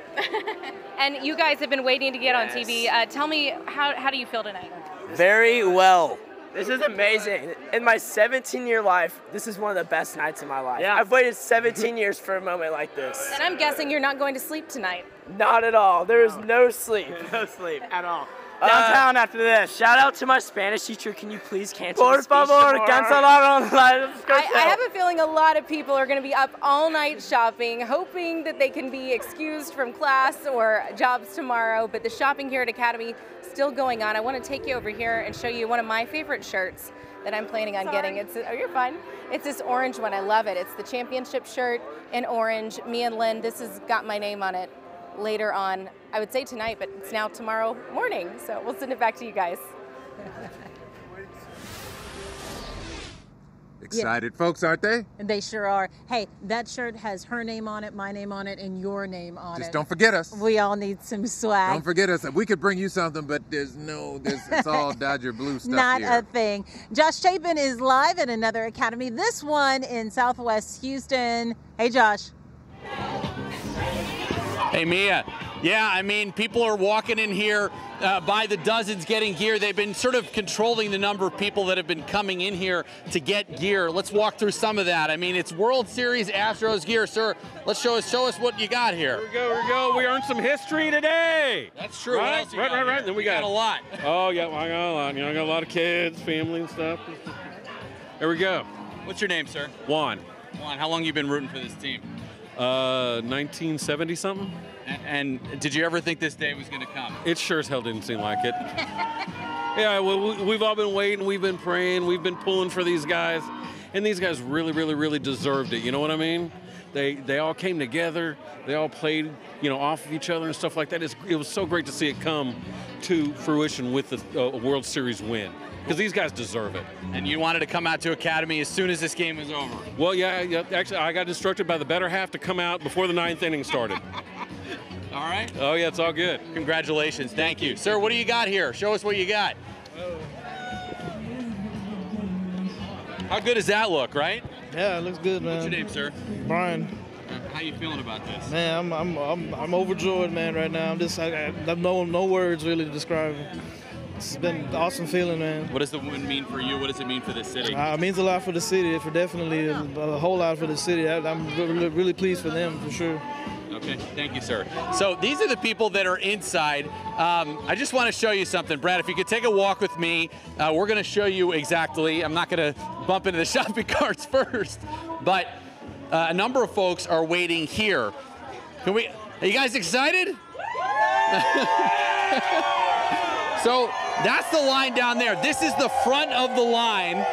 And you guys have been waiting to get on TV. Tell me, how do you feel tonight? Very well. This is amazing. In my 17-year life, this is one of the best nights of my life. Yeah. I've waited 17 years for a moment like this. And I'm guessing you're not going to sleep tonight. Not at all. There is no sleep. No sleep at all. Downtown after this. Shout out to my Spanish teacher. Can you please cancel the speech tomorrow? I have a feeling a lot of people are going to be up all night shopping, hoping that they can be excused from class or jobs tomorrow. But the shopping here at Academy still going on. I want to take you over here and show you one of my favorite shirts that I'm planning on getting. You're fine. It's this orange one. I love it. It's the championship shirt in orange. Me and Lynn, this has got my name on it. Later on, I would say tonight, but it's now tomorrow morning. So we'll send it back to you guys. Excited folks, aren't they? And they sure are. Hey, that shirt has her name on it, my name on it, and your name on it. Just don't forget us. We all need some swag. Don't forget us. We could bring you something, but it's all Dodger blue stuff Not here. a thing. Josh Chapin is live at another academy, this one in Southwest Houston. Hey, Josh. Hey, Mia. Yeah, I mean, people are walking in here by the dozens getting gear. They've been sort of controlling the number of people that have been coming in here to get gear. Let's walk through some of that. I mean, it's World Series Astros gear. Sir, let's show us what you got here. Here we go. We earned some history today. That's true. Right, What else you got right. here? Then we got a lot. Oh, yeah, well, I got a lot. I got a lot of kids, family and stuff. There we go. What's your name, sir? Juan. Juan, how long you been rooting for this team? 1970 something. And did you ever think this day was going to come? It sure as hell didn't seem like it. Yeah, well, we've all been waiting, we've been praying, we've been pulling for these guys, and these guys really deserved it. You know what I mean? They all came together, they all played, off of each other and stuff like that. It was so great to see it come to fruition with the World Series win. Because these guys deserve it. And you wanted to come out to Academy as soon as this game was over. Well, yeah, actually, I got instructed by the better half to come out before the 9th inning started. All right. Oh, yeah, it's all good. Congratulations. Thank you. Sir, what do you got here? Show us what you got. How good does that look, right? Yeah, it looks good, man. What's your name, sir? Brian. How you feeling about this? Man, I'm overjoyed, man, right now. I have no words really to describe it. It's been an awesome feeling, man. What does the win mean for you? What does it mean for the city? It means a lot for the city, definitely a whole lot for the city. I'm really pleased for them, for sure. Okay, thank you, sir. So these are the people that are inside. I just want to show you something. Brad, if you could take a walk with me, we're going to show you exactly. I'm not going to bump into the shopping carts first, but a number of folks are waiting here. Are you guys excited? So that's the line down there. This is the front of the line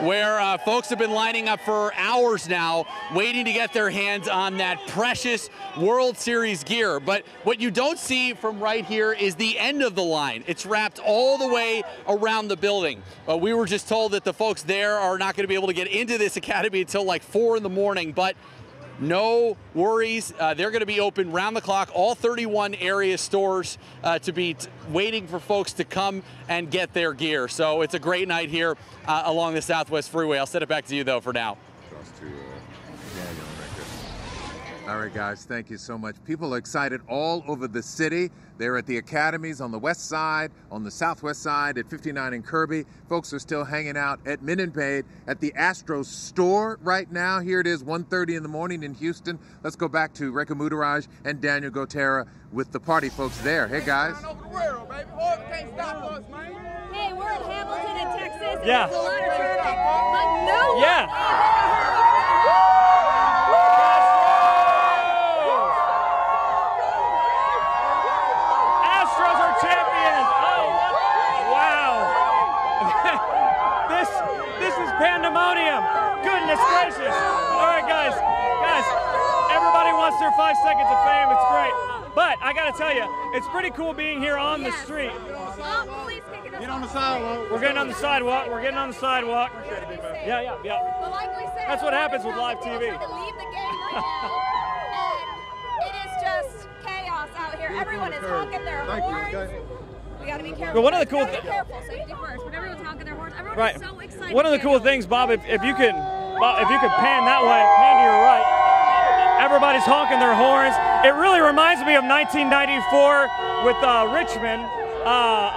where folks have been lining up for hours now, waiting to get their hands on that precious World Series gear. But what you don't see from right here is the end of the line. It's wrapped all the way around the building. We were just told that the folks there are not going to be able to get into this academy until like 4 in the morning, but no worries. They're going to be open round the clock, all 31 area stores to be waiting for folks to come and get their gear. So it's a great night here along the Southwest Freeway. I'll set it back to you, though, for now. All right, guys, thank you so much. People are excited all over the city. They're at the academies on the west side, on the southwest side, at 59 and Kirby. Folks are still hanging out at Minute Maid at the Astros store right now. Here it is, 1:30 in the morning in Houston. Let's go back to Rekha Mudaraj and Daniel Gotera with the party folks there. Hey, guys. Hey, we're in Hamilton in Texas. Yeah. There's a lot of traffic, but no one. Yeah. Pandemonium. Goodness gracious. All right, guys, everybody wants their 5 seconds of fame. It's great. But I got to tell you, it's pretty cool being here on the street. Get on the sidewalk. We're getting on the sidewalk. Yeah. Well, like we said, that's what happens with live TV. To leave the game right now, and it is just chaos out here. Everyone is honking their horns. We got to be careful. But one of the cool things. Be careful, safety first. When everyone's honking their horns, everyone right. is so excited. One of the cool things, Bob, if you could pan that way, pan to your right. Everybody's honking their horns. It really reminds me of 1994 with Richmond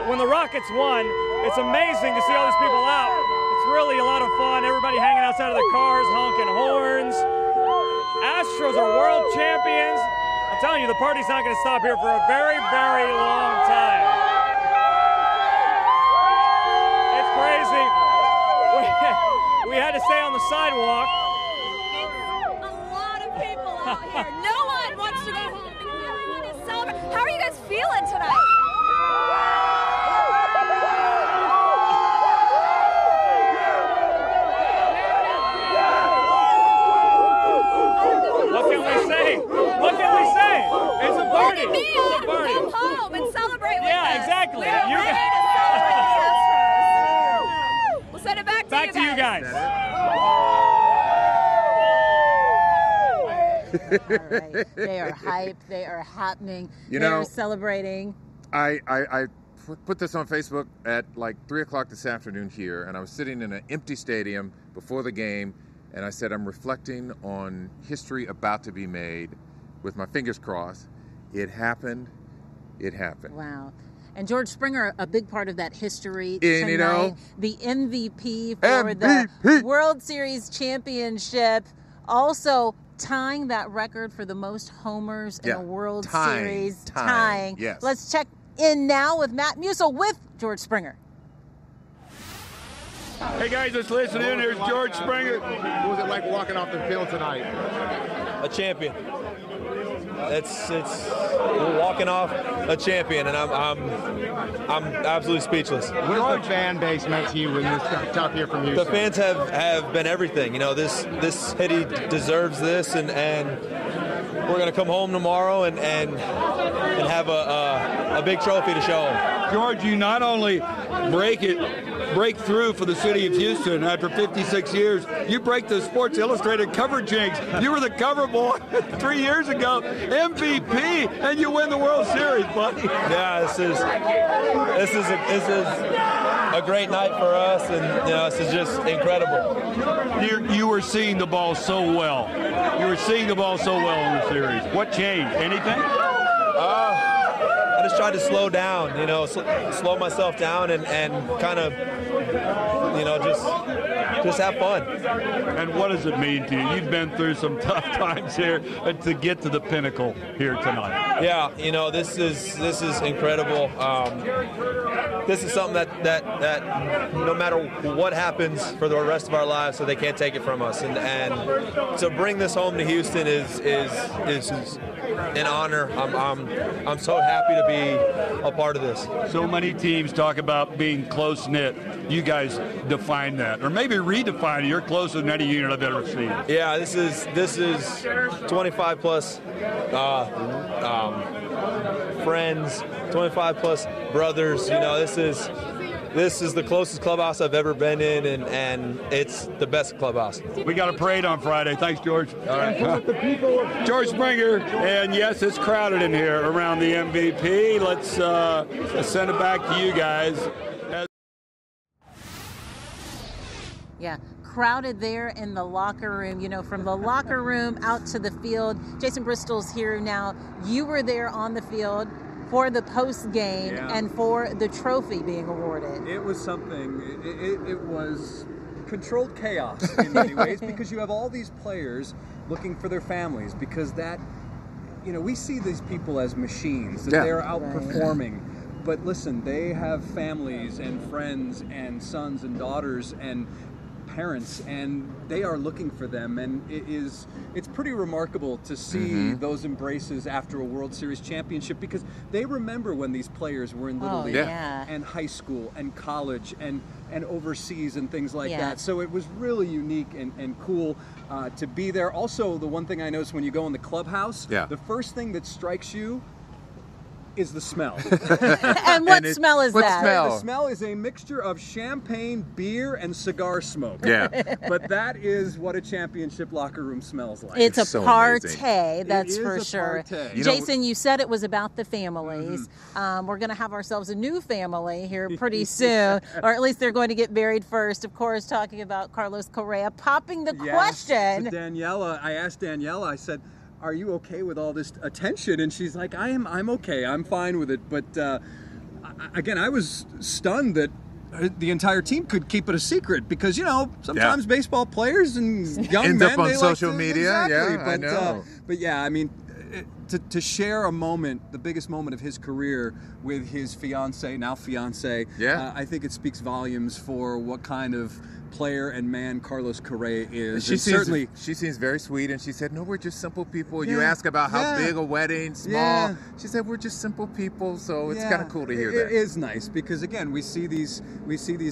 when the Rockets won. It's amazing to see all these people out. It's really a lot of fun. Everybody hanging outside of their cars, honking horns. Astros are world champions. I'm telling you, the party's not going to stop here for a very, very long time. It's crazy. We had to stay on the sidewalk. A lot of people out here. No one wants to go home because everyone is celebrating. How are you guys feeling tonight? What can we say? What can we say? It's a party. Look at me. It's a party. Come home and celebrate with us. Yeah, exactly. We're ready to celebrate the Astros. We'll send it back to you guys. Back to you guys. All right. They are hyped. They are happening. You They're know, celebrating. I put this on Facebook at like 3 o'clock this afternoon here, and I was sitting in an empty stadium before the game, and I said, I'm reflecting on history about to be made with my fingers crossed. It happened. It happened. Wow. And George Springer, a big part of that history And, tonight, you know, the MVP for the World Series championship, also tying that record for the most homers in a World Series. Tying. Yes. Let's check in now with Matt Musil with George Springer. Hey guys, let's listen in. Here's George Springer. What was it like walking off the field tonight? A champion. It's we're walking off a champion, and I'm absolutely speechless. What does the fan base meant to you in this tough year from Houston? The fans have been everything. You know, this city deserves this, and we're gonna come home tomorrow and have a big trophy to show them. George, you not only break through for the city of Houston after 56 years, you break the Sports Illustrated cover jinx. You were the cover boy 3 years ago, MVP, and you win the World Series, buddy. Yeah, this is a great night for us, and you know, this is just incredible. You were seeing the ball so well. You were seeing the ball so well in the series. What changed? Anything? I just tried to slow down, you know, slow myself down and kind of, you know, just have fun. And what does it mean to you? You've been through some tough times here to get to the pinnacle here tonight. Yeah, you know, this is incredible. This is something that no matter what happens for the rest of our lives, so they can't take it from us. And to bring this home to Houston is an honor. I'm so happy to be a part of this. So many teams talk about being close-knit. You guys define that, or maybe redefine it. You're closer than any unit I've ever seen. Yeah, this is 25 plus friends, 25 plus brothers. You know, this is the closest clubhouse I've ever been in, and it's the best clubhouse. We got a parade on Friday. Thanks, George. All right. George Springer, and yes, it's crowded in here around the MVP. Let's send it back to you guys. Yeah, crowded there in the locker room. You know, from the locker room out to the field. Jason Bristol's here now. You were there on the field for the post game and for the trophy being awarded. It was something. It was controlled chaos in many ways, because you have all these players looking for their families, because that, you know, we see these people as machines, that they're outperforming. But listen, they have families and friends and sons and daughters and parents, and they are looking for them, and it's pretty remarkable to see those embraces after a World Series championship, because they remember when these players were in Little League and high school and college and overseas and things like that. So it was really unique and cool to be there. Also, the one thing I noticed when you go in the clubhouse, the first thing that strikes you is the smell. And what smell is that? The smell is a mixture of champagne, beer, and cigar smoke. Yeah. But that is what a championship locker room smells like. It's a so party, amazing. that's It for is a sure. party. Jason, you said it was about the families. We're going to have ourselves a new family here pretty soon, or at least they're going to get married first. Of course, talking about Carlos Correa, popping the question. To Daniela, I asked Daniela, I said, are you okay with all this attention? And she's like, I'm okay. I'm fine with it. But again, I was stunned that the entire team could keep it a secret, because, you know, sometimes baseball players and young Ends men, up on they social like to, media. exactly. Yeah, I know. But yeah, I mean, to share a moment, the biggest moment of his career with his fiance, now fiance, I think it speaks volumes for what kind of player and man Carlos Correa is. She seems very sweet, and she said, no, we're just simple people. You ask about how big a wedding, small. She said, we're just simple people, so it's kind of cool to hear that. It is nice, because again, we see these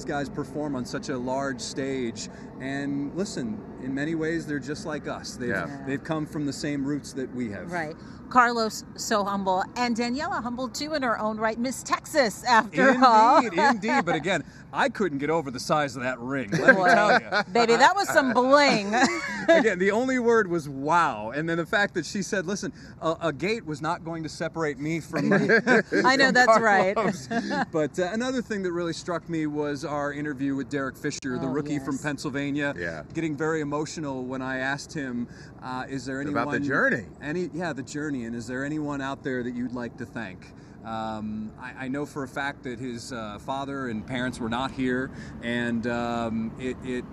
guys perform on such a large stage, and listen, in many ways they're just like us. They've come from the same roots that we have. Right. Carlos, so humble, and Daniela, humble too in her own right. Miss Texas, after all. Indeed. But again, I couldn't get over the size of that ring. boy. Baby, that was some bling. Again, the only word was wow. And then the fact that she said, listen, a gate was not going to separate me from my I know, that's right. But another thing that really struck me was our interview with Derek Fisher, the rookie from Pennsylvania. Yeah. Getting very emotional when I asked him, is there anyone... About the journey. The journey. And is there anyone out there that you'd like to thank? I know for a fact that his father and parents were not here, and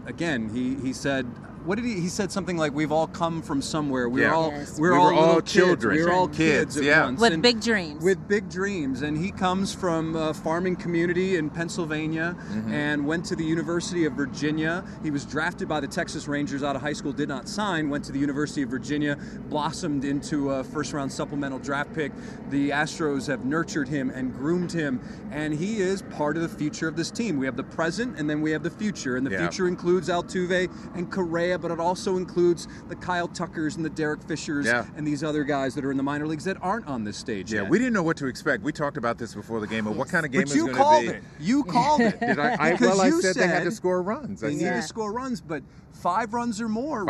again, he said, what did he said something like, we've all come from somewhere. We're all children. We're all kids at once. With big dreams. With big dreams. And he comes from a farming community in Pennsylvania and went to the University of Virginia. He was drafted by the Texas Rangers out of high school, did not sign, went to the University of Virginia, blossomed into a first-round supplemental draft pick. The Astros have nurtured him and groomed him, and he is part of the future of this team. We have the present, and then we have the future. And the future includes Altuve and Correa, but it also includes the Kyle Tuckers and the Derek Fishers and these other guys that are in the minor leagues that aren't on this stage yet. We didn't know what to expect. We talked about this before the game, of what kind of game it was going to be. But you called it. You called it. Did I? I said they had to score runs. They needed to score runs, but 5 runs or more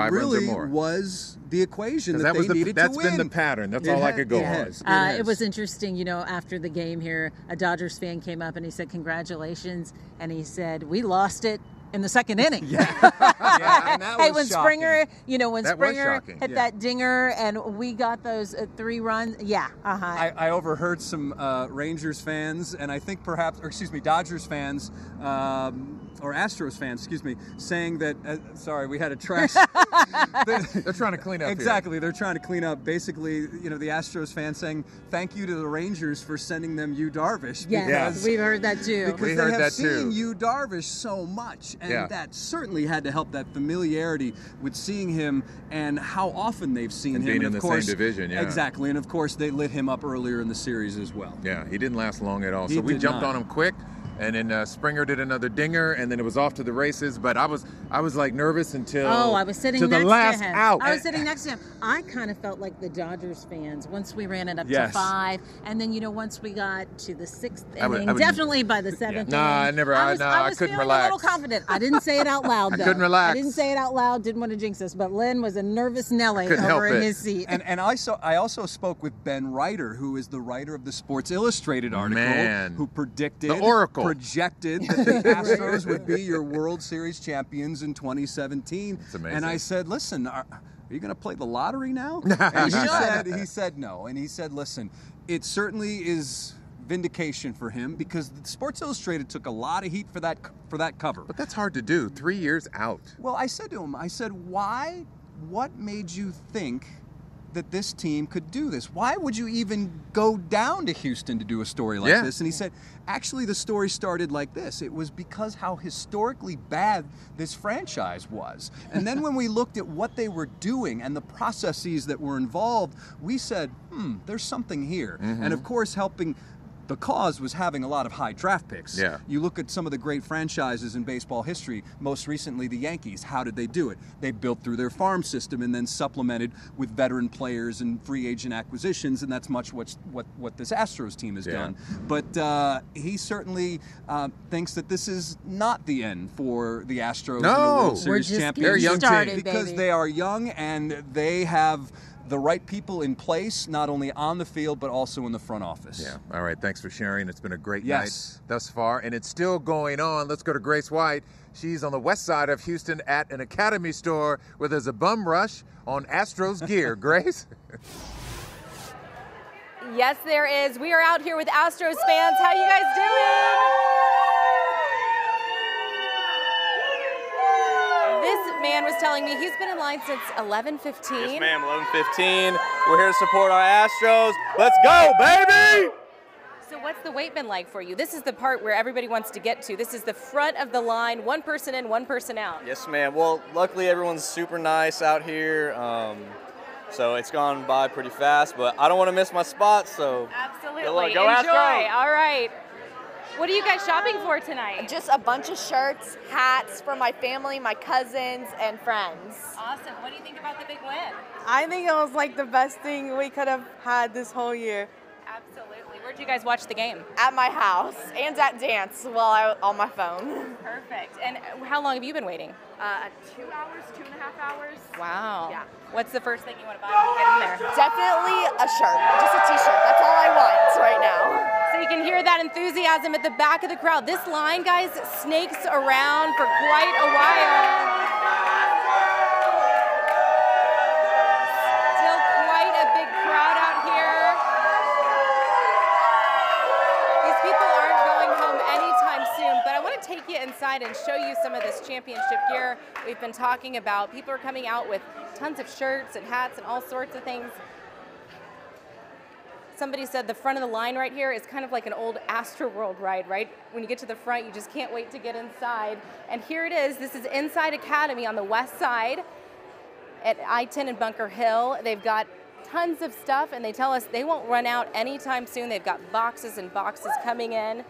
was the equation that they needed to win. That's been the pattern. That's all I could go on. It was interesting, you know, after the game here, a Dodgers fan came up and he said, congratulations. And he said, we lost it in the second inning. And that hey, was when shocking. Springer, you know, when That was Springer shocking. hit that dinger and we got those 3 runs. I overheard some Rangers fans, and I think Dodgers fans, or Astros fans, saying that, we had a trash. They're trying to clean up. Exactly, they're trying to clean up. Basically, you know, the Astros fans saying thank you to the Rangers for sending them Yu Darvish. Yes, we've heard that too. Because they have seen Yu Darvish so much, and that certainly had to help that familiarity with seeing him and how often they've seen him. Being and in the same division, Exactly, and of course they lit him up earlier in the series as well. Yeah, he didn't last long at all. So we jumped on him quick. And then Springer did another dinger, and then it was off to the races. But I was like nervous until I was sitting next the last to him. out. I was sitting next to him. I kind of felt like the Dodgers fans once we ran it up to Yes. 5, and then once we got to the 6th inning, definitely by the 7th inning. I was couldn't feeling relax. a little confident. I didn't say it out loud though. I couldn't relax. I didn't say it out loud. Didn't want to jinx us. But Len was a nervous Nelly Couldn't over help in it. his seat. And I also spoke with Ben Reiter, who is the writer of the Sports Illustrated article, who predicted, The Oracle. projected that the Astros would be your World Series champions in 2017. That's amazing. And I said, listen, are you going to play the lottery now? And he said no. And he said, listen, it certainly is vindication for him because Sports Illustrated took a lot of heat for that cover. But that's hard to do. 3 years out. Well, I said to him, why? What made you think that this team could do this? Why would you even go down to Houston to do a story like this? And he said, actually, the story started like this. It was because how historically bad this franchise was. And then when we looked at what they were doing and the processes that were involved, we said, there's something here. And of course, helping the cause was having a lot of high draft picks. Yeah. You look at some of the great franchises in baseball history, most recently the Yankees. How did they do it? They built through their farm system and then supplemented with veteran players and free agent acquisitions, and that's much what this Astros team has done. But he certainly thinks that this is not the end for the Astros in the World Series champions. They're a young team. Because they are young and they have the right people in place, not only on the field, but also in the front office. Yeah. All right. Thanks for sharing. It's been a great night thus far, and it's still going on. Let's go to Grace White. She's on the west side of Houston at an Academy store where there's a bum rush on Astros gear. Grace? Yes, there is. We are out here with Astros fans. How you guys doing? This man was telling me he's been in line since 11:15. Yes, ma'am, 11:15. We're here to support our Astros. Let's go, baby! So what's the wait been like for you? This is the part where everybody wants to get to. This is the front of the line, one person in, one person out. Yes, ma'am. Well, luckily everyone's super nice out here, so it's gone by pretty fast, but I don't want to miss my spot, so Absolutely. Go Enjoy. Astros! All right. What are you guys shopping for tonight? Just a bunch of shirts, hats for my family, my cousins, and friends. Awesome. What do you think about the big win? I think it was like the best thing we could have had this whole year. Absolutely. We're Where'd you guys watch the game? At my house and at dance while I on my phone. Perfect. And how long have you been waiting? 2 hours, 2.5 hours. Wow. Yeah. What's the first thing you want to buy when you get in there? Definitely a shirt, just a t-shirt. That's all I want right now. So you can hear that enthusiasm at the back of the crowd. This line, guys, snakes around for quite a while. Still quite a big crowd out here. These people aren't going home anytime soon, but I want to take you inside and show you some of this championship gear we've been talking about. People are coming out with tons of shirts and hats and all sorts of things. Somebody said the front of the line right here is kind of like an old Astroworld ride, right? When you get to the front, you just can't wait to get inside. And here it is. This is Inside Academy on the west side at I-10 and Bunker Hill. They've got tons of stuff, and they tell us they won't run out anytime soon. They've got boxes and boxes coming in.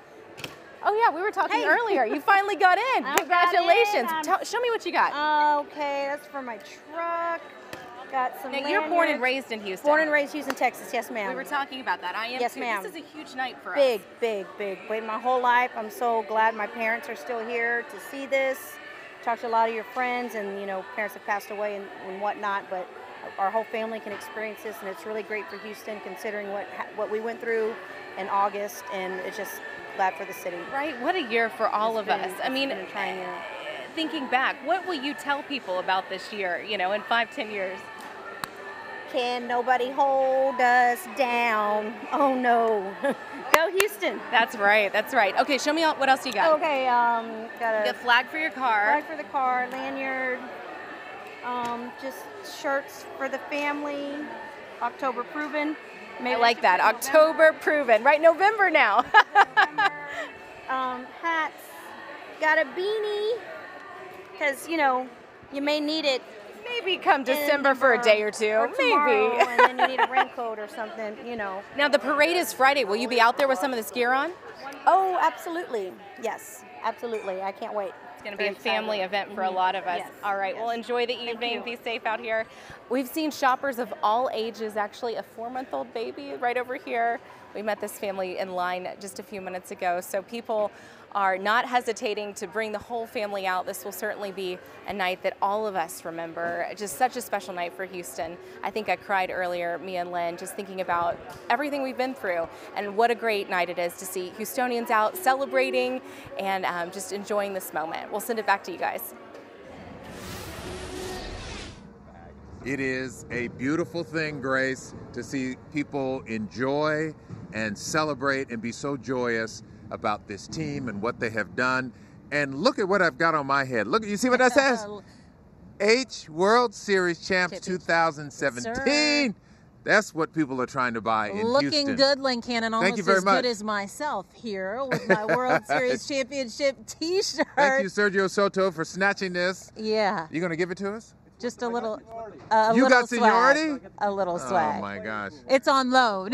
Oh yeah, we were talking earlier. You finally got in. Congratulations. Show me what you got. Okay, that's for my truck. Got some. Now, you're born and raised in Houston. Born and raised Houston, Texas. Yes, ma'am. We were talking about that. I am yes, too. ma'am. This is a huge night for us. Big. Waited my whole life. I'm so glad my parents are still here to see this. Talked to a lot of your friends, and parents have passed away and whatnot, but our whole family can experience this, and it's really great for Houston considering what we went through in August, and it's just glad for the city. Right? What a year for all of us. I mean, thinking back, what will you tell people about this year, in 5-10 years? Can nobody hold us down? Oh no. Go Houston. That's right. Okay, show me what else you got. Okay, got a flag for your car. Flag for the car, lanyard, just shirts for the family, October proven. I like that. October proven. Right, November now. Hats. Got a beanie, because you may need it. Maybe come December for a day or two. Or tomorrow, maybe. And then you need a raincoat or something, Now, the parade is Friday. Will you be out there with some of this gear on? Oh, absolutely. Yes, absolutely. I can't wait. It's going to be a family event for a lot of us. Yes. All right. Well, enjoy the evening. Be safe out here. We've seen shoppers of all ages, actually a 4-month-old baby right over here. We met this family in line just a few minutes ago. So people are not hesitating to bring the whole family out. This will certainly be a night that all of us remember. Just such a special night for Houston. I think I cried earlier, Mia and Lynn, just thinking about everything we've been through and what a great night it is to see Houstonians out celebrating and just enjoying this moment. We'll send it back to you guys. It is a beautiful thing, Grace, to see people enjoy and celebrate and be so joyous about this team and what they have done. And look at what I've got on my head. Look, you see what that says? H World Series Champs 2017. That's what people are trying to buy in Houston. Looking good, Lynn Cannon, almost as good as myself here with my World Series Championship T-shirt. Thank you, Sergio Soto, for snatching this. Yeah. You going to give it to us? Just a little. You got seniority? Swag. A little swag. Oh my gosh! It's on loan.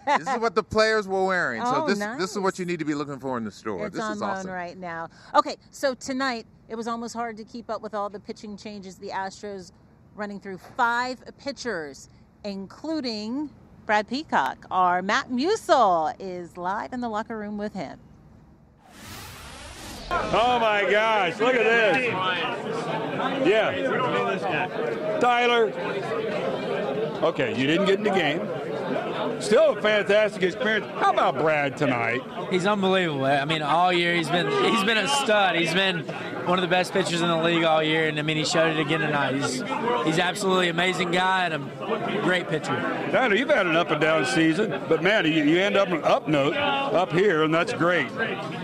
This is what the players were wearing. Oh, so nice. this is what you need to be looking for in the store. It's this on is loan awesome. right now. Okay, so tonight it was almost hard to keep up with all the pitching changes. The Astros running through 5 pitchers, including Brad Peacock. Our Matt Musil is live in the locker room with him. Oh my gosh, look at this. Yeah. Tyler. Okay, you didn't get in the game. Still a fantastic experience. How about Brad tonight? He's unbelievable. I mean, all year he's been a stud. He's been one of the best pitchers in the league all year, and I mean he showed it again tonight. He's absolutely amazing guy and a great pitcher. Tyler, you've had an up and down season, but man, you end up an up note up here, and that's great.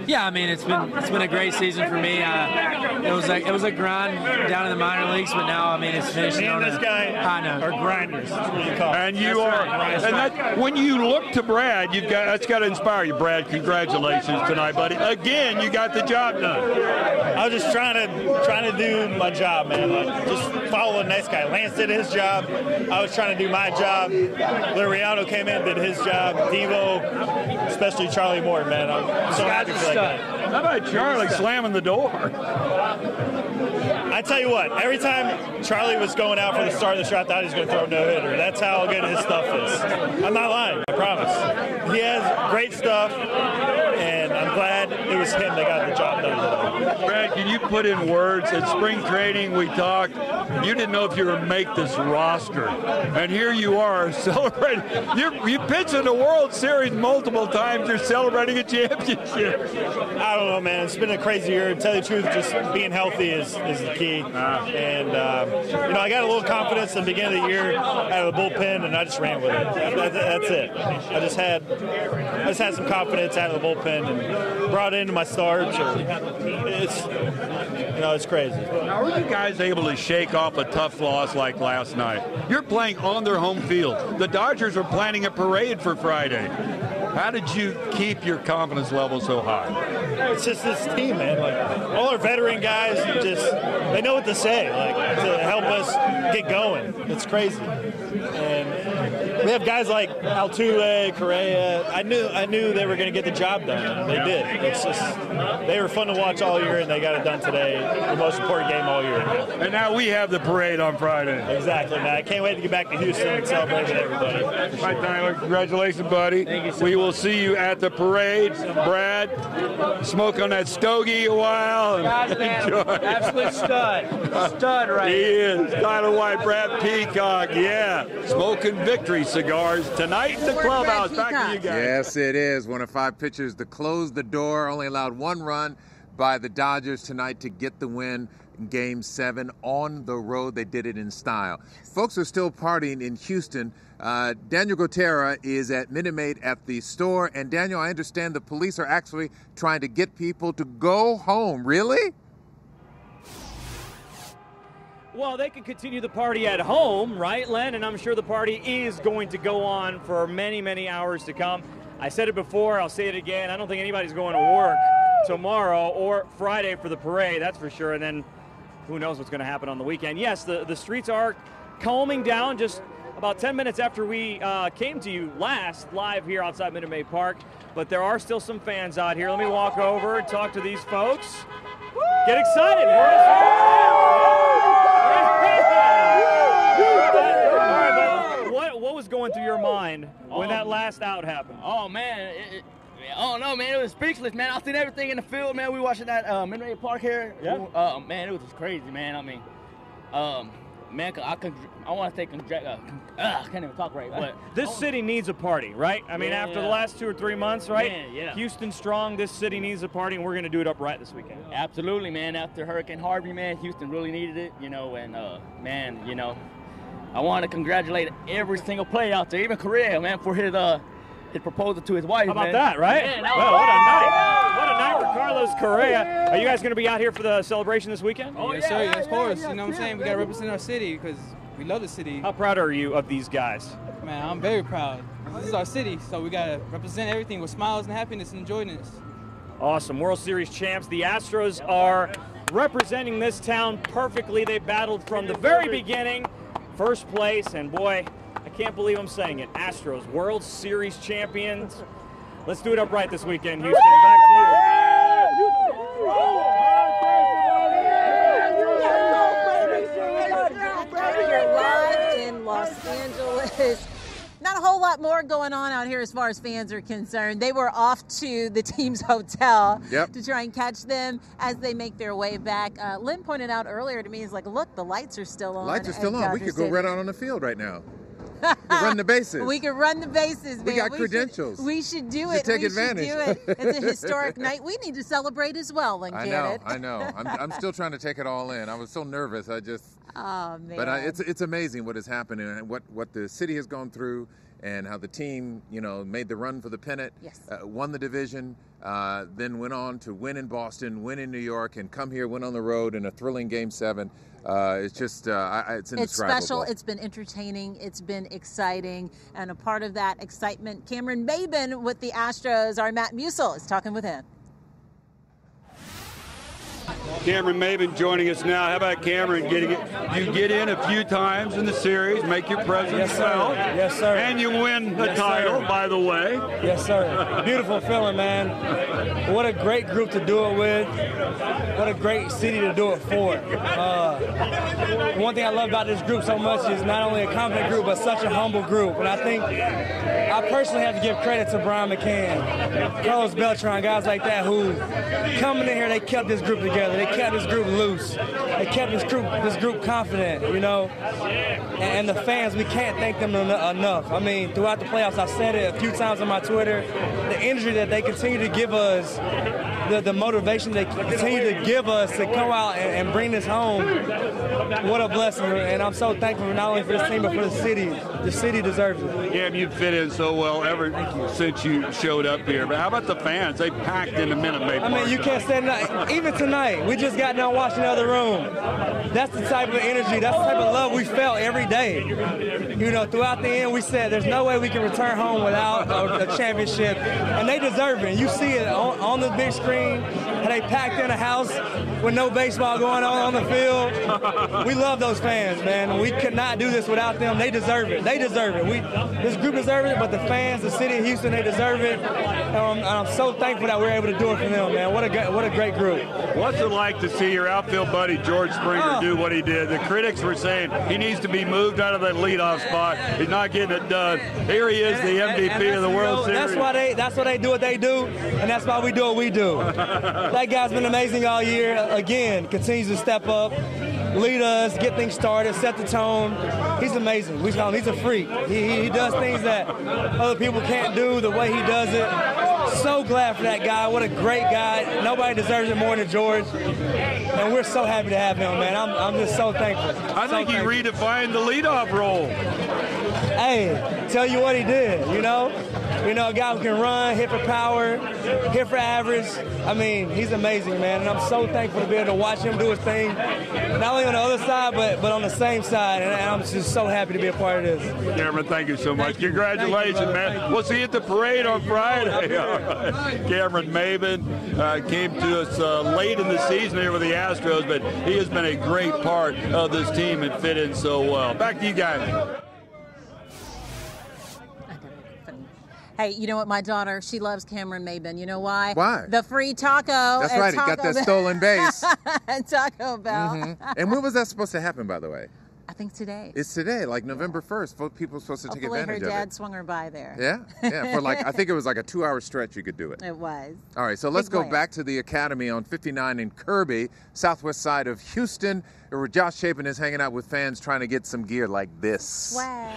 Yeah, I mean it's been a great season for me. It was a grind down in the minor leagues, but now I mean it's finishing on a high note. Are grinders, that's what you call. And you are. Right. And that, when you look to Brad, that's got to inspire you, Brad. Congratulations tonight, buddy. Again, you got the job done. I was just trying to do my job, man. Like, just follow the next guy. Lance did his job. I was trying to do my job. Liriano came in, did his job. Devo, especially Charlie Moore, man. I'm so happy for that guy. How about Charlie slamming the door? I tell you what, every time Charlie was going out for the start of the shot, I thought he was going to throw a no-hitter. That's how good his stuff is. I'm not lying, I promise. He has great it's him that got the job done today. Brad, can you put in words? At spring training, we talked. You didn't know if you would make this roster, and here you are celebrating. You pitched in the World Series multiple times. You're celebrating a championship. I don't know, man. It's been a crazy year. To tell you the truth, just being healthy is the key. And you know, I got a little confidence at the beginning of the year out of the bullpen, and I just ran with it. That's it. I just had some confidence out of the bullpen and brought it into my starts. It's crazy. How are you guys able to shake off a tough loss like last night? You're playing on their home field. The Dodgers are planning a parade for Friday. How did you keep your confidence level so high? It's just this team, man. Like, all our veteran guys, they know what to say, like, to help us get going. It's crazy. And we have guys like Altuve, Correa. I knew they were going to get the job done. They did. It's just, they were fun to watch all year, and they got it done today. The most important game all year. And now we have the parade on Friday. Exactly, man. I can't wait to get back to Houston and celebrate with everybody. All right, Tyler, congratulations, buddy. Thank you so We will see you at the parade. Brad, smoke on that stogie a while. And Absolute stud. Stud right He here. is. Tyler White, Brad Peacock, yeah. Smoking victory cigars tonight in the clubhouse. Back to you guys. Yes, it is. One of 5 pitchers to close the door. Only allowed 1 run by the Dodgers tonight to get the win in Game 7 on the road. They did it in style. Folks are still partying in Houston. Daniel Gotera is at Minute Maid at the store. And Daniel, I understand the police are actually trying to get people to go home. Really? Well, they can continue the party at home, right, Len? And I'm sure the party is going to go on for many, many hours to come. I said it before, I'll say it again. I don't think anybody's going to work tomorrow or Friday for the parade, that's for sure. And then who knows what's going to happen on the weekend. Yes, the streets are calming down just about 10 minutes after we came to you last live here outside Minute Maid Park. But there are still some fans out here. Let me walk over and talk to these folks. Get excited. What was going through your mind when that last out happened? Oh, man. I don't know, man. It was speechless, man. I seen everything in the field, man. We watching that Minute Maid Park here. Yeah. Man, it was just crazy, man. I mean, man, I want to say I can't even talk right. But this city needs a party, right? I mean, after the last 2 or 3 months, right? Man, yeah. Houston strong. This city needs a party, and we're going to do it up right this weekend. Absolutely, man. After Hurricane Harvey, man, Houston really needed it, and man, I want to congratulate every single player out there, even Correa, man, for his proposal to his wife. How about man. that, right? Man, well, what a night. What a night for Carlos Correa. Are you guys going to be out here for the celebration this weekend? Yes, sir. Of course. You know what I'm saying? We got to represent our city because we love the city. How proud are you of these guys? Man, I'm very proud. This is our city, so we got to represent everything with smiles and happiness and enjoyment. Awesome. World Series champs. The Astros are representing this town perfectly. They battled from the very beginning. First place, and boy, I can't believe I'm saying it. Astros, World Series champions. Let's do it up right this weekend, Houston. Back to you. You're live in Los Angeles. Not a whole lot more going on out here as far as fans are concerned. They were off to the team's hotel to try and catch them as they make their way back. Lynn pointed out earlier to me, he's like, look, the lights are still on. Lights are still on. We could go right out on the field right now. We could run the bases. We could run the bases, man. We got credentials. We should do We it. should take we advantage. Should do it. It's a historic night. We need to celebrate as well, Lynn. I know. I'm still trying to take it all in. I was so nervous. Oh, man. But it's amazing what has happened and what the city has gone through and how the team, made the run for the pennant, won the division, then went on to win in Boston, win in New York, and come here, win on the road in a thrilling Game 7. It's just, it's indescribable. It's special. It's been entertaining. It's been exciting. And a part of that excitement, Cameron Maben with the Astros, our Matt Musial is talking with him. Cameron Maben joining us now. How about Cameron getting it? You get in a few times in the series, make your presence felt. Yes, sir. And you win the title, by the way. Yes, sir. Beautiful feeling, man. What a great group to do it with. What a great city to do it for. One thing I love about this group so much is not only a confident group, but such a humble group. And I think I personally have to give credit to Brian McCann, Carlos Beltran, guys like that who coming in here, they kept this group together. They kept this group loose. They kept this group confident, you know. And the fans, we can't thank them enough. I mean, throughout the playoffs, I've said it a few times on my Twitter, the energy that they continue to give us, the motivation they continue to give us to come out and bring this home, what a blessing. And I'm so thankful not only for this team, but for the city. The city deserves it. Yeah, you fit in so well ever since you showed up here. But how about the fans? They packed in the Minute Maid Park. I mean, you can't say nothing. Even tonight, we just got done watching the other room. That's the type of energy, that's the type of love we felt every day. You know, throughout the end, we said there's no way we can return home without a championship. And they deserve it. You see it on the big screen, how they packed in a house with no baseball going on the field. We love those fans, man. We could not do this without them. They deserve it. They deserve it. This group deserves it, but the fans, the city of Houston, they deserve it. And I'm so thankful that we're able to do it for them, man. What a great group. What's it like to see your outfield buddy George Springer do what he did? The critics were saying he needs to be moved out of that leadoff spot. He's not getting it done. Here he is, the MVP of the World Series. That's why they do what they do, and that's why we do what we do. That guy's been amazing all year. Again, continues to step up, lead us, get things started, set the tone. He's amazing. We call him, he's a freak. He does things that other people can't do the way he does it. So glad for that guy. What a great guy. Nobody deserves it more than George. And we're so happy to have him, man. I'm just so thankful. I think he redefined the leadoff role. Hey, tell you what he did, you know? You know, a guy who can run, hit for power, hit for average. I mean, he's amazing, man. And I'm so thankful to be able to watch him do his thing, not only on the other side, but on the same side. And I'm just so happy to be a part of this. Cameron, thank you so much. Congratulations, man. We'll see you at the parade on Friday. All right. Cameron Maben came to us late in the season here with the Astros, but he has been a great part of this team and fit in so well. Back to you guys. Hey, you know what? My daughter, she loves Cameron Maben. You know why? Why? The free taco. That's right. He got that stolen base. Taco Bell. Mm-hmm. And when was that supposed to happen, by the way? I think today. It's today, like November 1st. People are supposed to take advantage of it. Her dad swung her by there. Yeah. For I think it was like a 2-hour stretch you could do it. It was. All right, so let's go back to the Academy on 59 in Kirby, southwest side of Houston, where Josh Chapin is hanging out with fans trying to get some gear like this. Swag.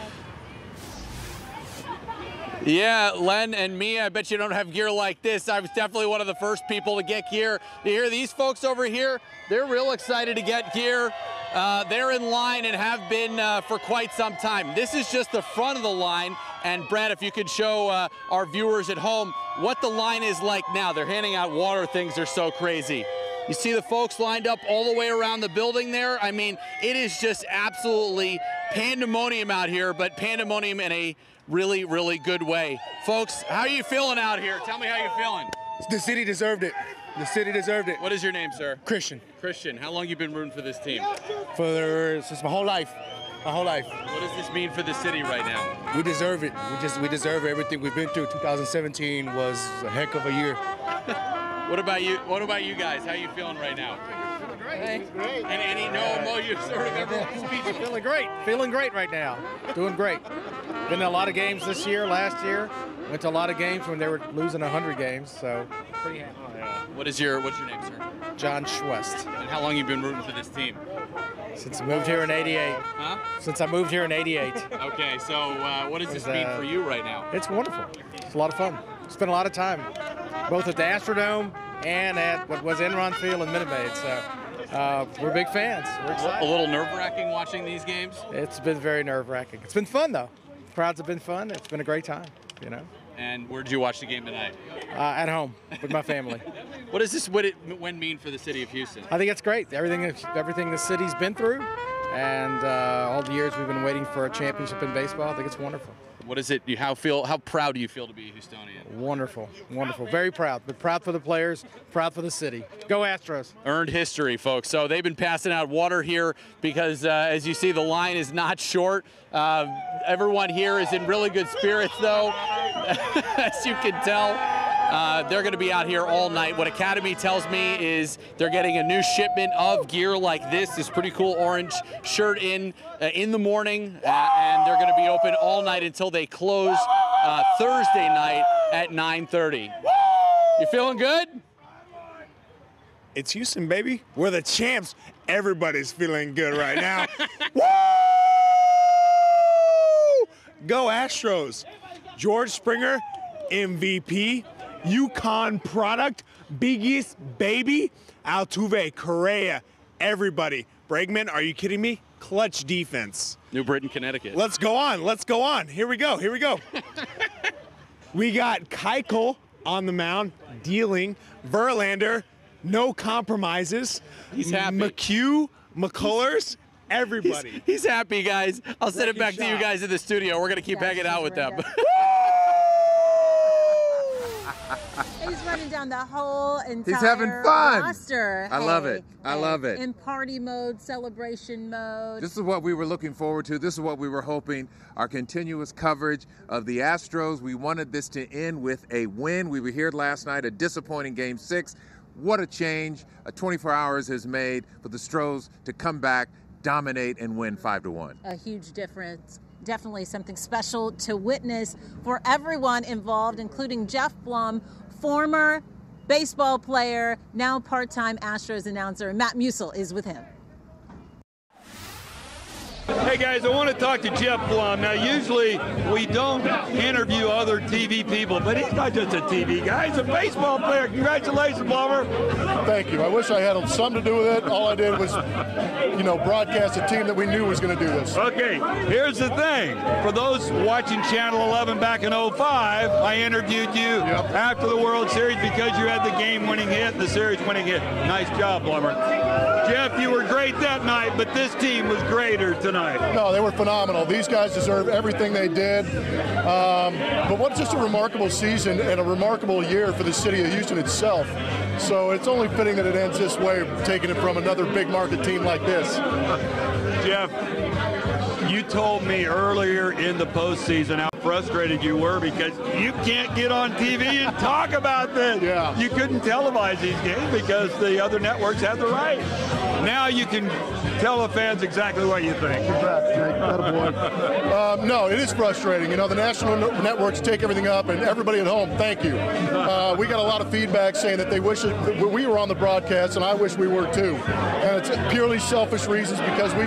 Yeah, Len and me, I bet you don't have gear like this. I was definitely one of the first people to get gear. You hear these folks over here? They're real excited to get gear. They're in line and have been for quite some time. This is just the front of the line. And Brad, if you could show our viewers at home what the line is like now. They're handing out water. Things are so crazy. You see the folks lined up all the way around the building there? I mean, it is just absolutely pandemonium out here, but pandemonium in a really, really good way. Folks, how are you feeling out here? Tell me how you're feeling. The city deserved it. The city deserved it. What is your name, sir? Christian. Christian, how long you been rooting for this team? Since my whole life. My whole life. What does this mean for the city right now? We deserve it. We deserve everything we've been through. 2017 was a heck of a year. What about you? What about you guys? How are you feeling right now? Great. And you sort of speech. Feeling great right now. Doing great. Been to a lot of games this year, last year. Went to a lot of games when they were losing 100 games, so pretty happy. What's your name, sir? John Schwest. And how long you been rooting for this team? Since I moved here in 88. Huh? Since I moved here in 88. Okay, so what does this mean for you right now? It's wonderful. It's a lot of fun. Spent a lot of time, both at the Astrodome and at what was Enron Field and Minute Maid. So we're big fans. We're excited. A little nerve-wracking watching these games? It's been very nerve-wracking. It's been fun, though. Crowds have been fun. It's been a great time, you know. And where'd you watch the game tonight? At home with my family. What does this win mean for the city of Houston? I think it's great. Everything the city's been through, and all the years we've been waiting for a championship in baseball, I think it's wonderful. What is it? How proud do you feel to be a Houstonian? Wonderful, wonderful. Very proud, but proud for the players, proud for the city. Go Astros. Earned history, folks. So they've been passing out water here because, as you see, the line is not short. Everyone here is in really good spirits, though, as you can tell. They're going to be out here all night. What Academy tells me is they're getting a new shipment of gear like this pretty cool orange shirt in the morning, and they're going to be open all night until they close Thursday night at 9:30. You feeling good? It's Houston, baby. We're the champs. Everybody's feeling good right now. Woo! Go Astros. George Springer, MVP. UConn product, biggest baby, Altuve, Correa, everybody. Bregman, are you kidding me? Clutch defense. New Britain, Connecticut. Let's go on. Let's go on. Here we go. Here we go. We got Keuchel on the mound, dealing. Verlander, no compromises. He's happy. McHugh, McCullers, everybody. He's happy, guys. I'll send it back to you guys in the studio. We're going to keep hanging out with them. He's running down the whole entire He's having fun. roster. I love it. I love it. In party mode, celebration mode. This is what we were looking forward to. This is what we were hoping. Our continuous coverage of the Astros. We wanted this to end with a win. We were here last night, a disappointing Game 6. What a change 24 hours has made for the Stros to come back, dominate, and win 5-1. A huge difference. Definitely something special to witness for everyone involved, including Jeff Blum, former baseball player, now part-time Astros announcer, and Matt Musil is with him. Hey guys, I want to talk to Jeff Blum. Now usually we don't interview other TV people, but he's not just a TV guy, he's a baseball player. Congratulations, Blummer. Thank you. I wish I had something to do with it. All I did was, broadcast a team that we knew was going to do this. Okay, here's the thing. For those watching Channel 11 back in 05, I interviewed you after the World Series because you had the game-winning hit and the series-winning hit. Nice job, Blummer. Jeff, you were great that night, but this team was greater tonight. No, they were phenomenal. These guys deserve everything they did. But what's just a remarkable season and a remarkable year for the city of Houston itself. So it's only fitting that it ends this way, taking it from another big market team like this. Jeff, you told me earlier in the postseason how frustrated you were because you can't get on TV and talk about this. Yeah. You couldn't televise these games because the other networks had the right. Now you can tell the fans exactly what you think. No, it is frustrating. The national networks take everything up, and everybody at home, thank you. We got a lot of feedback saying that they wish we were on the broadcast, and I wish we were too. And it's purely selfish reasons because we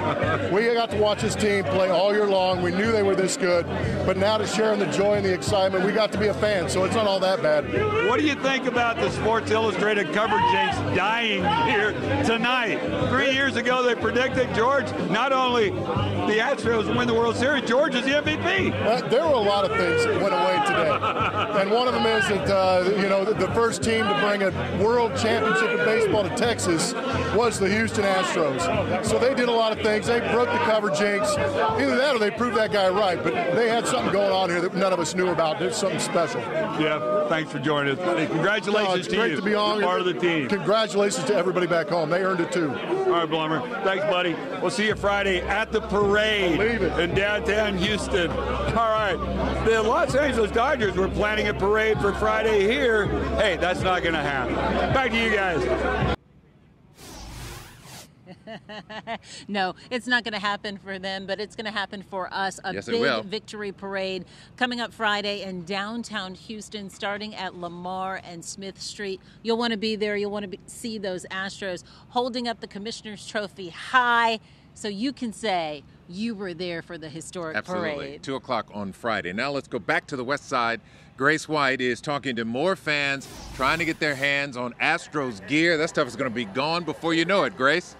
got to watch this team play all year long. We knew they were this good, but now to share in the joy and the excitement, we got to be a fan, so it's not all that bad. What do you think about the Sports Illustrated coverage jinx dying here tonight? 3 years ago, they predicted George, not only the Astros win the World Series, George is the MVP. There were a lot of things that went away today. And one of them is that, the first team to bring a world championship in baseball to Texas was the Houston Astros. So they did a lot of things. They broke the cover jinx. Either that or they proved that guy right. But they had something going on here that none of us knew about. There's something special. Yeah, thanks for joining us, buddy. Congratulations to you. It's great to be on. Part of the team. Congratulations to everybody back home. They earned it too. All right, Blummer. Thanks, buddy. We'll see you Friday at the parade in downtown Houston. All right. The Los Angeles Dodgers were planning a parade for Friday here. Hey, that's not going to happen. Back to you guys. No, it's not going to happen for them, but it's going to happen for us. A big victory parade coming up Friday in downtown Houston, starting at Lamar and Smith Street. You'll want to be there. You'll want to see those Astros holding up the Commissioner's Trophy high so you can say you were there for the historic parade. 2 o'clock on Friday. Now let's go back to the West Side. Grace White is talking to more fans trying to get their hands on Astros gear. That stuff is going to be gone before you know it, Grace.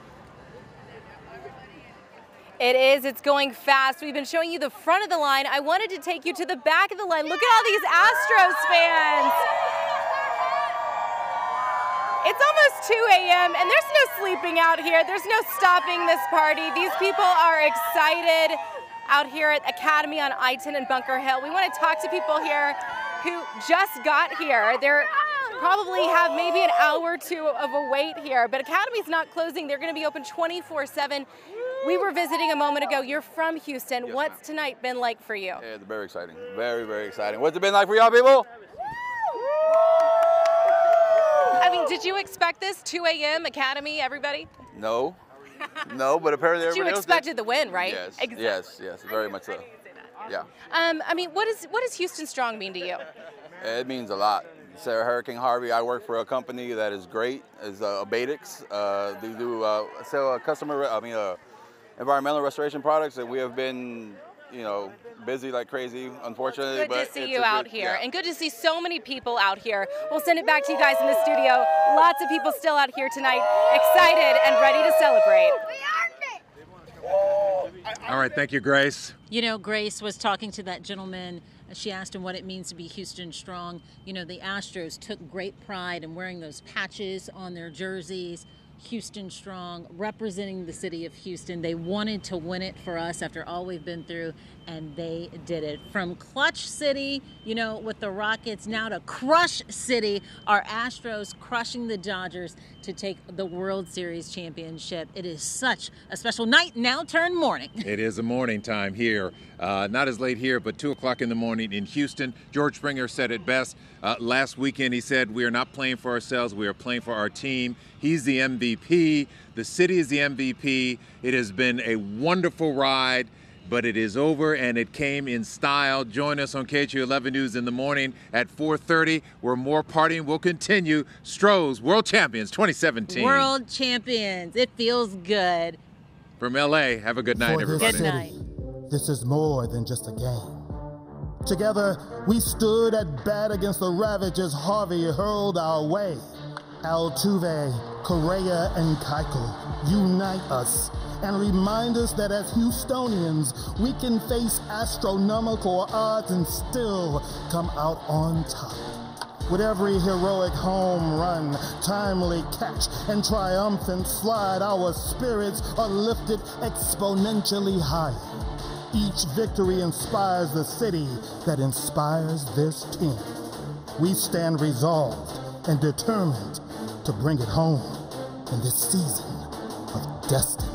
It is. It's going fast. We've been showing you the front of the line. I wanted to take you to the back of the line. Look at all these Astros fans. It's almost 2 a.m. and there's no sleeping out here. There's no stopping this party. These people are excited. out here at Academy on I-10 and Bunker Hill. We want to talk to people here who just got here. They're probably have maybe an hour or two of a wait here, but Academy's not closing. They're going to be open 24/7. We were visiting a moment ago. You're from Houston. What's tonight been like for you? Yeah, it's very exciting. Very, very exciting. What's it been like for y'all people? I mean, did you expect this? 2 a.m. Academy, everybody? No. No, but apparently But you everybody else expected the win, right? Yes, Exactly. yes, very much so. Yeah. I mean, what does Houston Strong mean to you? It means a lot. Sarah Hurricane Harvey, I work for a company that is great, is Abadix. They do sell environmental restoration products, and we have been, busy like crazy, unfortunately. Good but to see it's you a out good- here, yeah. and good to see so many people out here. We'll send it back to you guys in the studio. Lots of people still out here tonight, excited and ready to celebrate. All right, thank you, Grace. You know, Grace was talking to that gentleman. She asked him what it means to be Houston Strong. You know, the Astros took great pride in wearing those patches on their jerseys. Houston Strong, representing the city of Houston. They wanted to win it for us after all we've been through, and they did it. From Clutch City, with the Rockets, now to Crush City, our Astros crushing the Dodgers to take the World Series championship. It is such a special night, now turned morning. It is a morning time here. Not as late here, but 2 o'clock in the morning in Houston. George Springer said it best. Last weekend, he said, we are not playing for ourselves. We are playing for our team. He's the MVP. The city is the MVP. It has been a wonderful ride, but it is over, and it came in style. Join us on KHU 11 News in the morning at 4:30, where more partying will continue. Stros, World Champions 2017. World champions. It feels good. From LA, have a good night, For this everybody. city, this is more than just a game. Together, we stood at bat against the ravages Harvey hurled our way. Altuve, Correa, and Keuchel unite us and remind us that as Houstonians, we can face astronomical odds and still come out on top. With every heroic home run, timely catch, and triumphant slide, our spirits are lifted exponentially higher. Each victory inspires the city that inspires this team. We stand resolved and determined to bring it home in this season of destiny.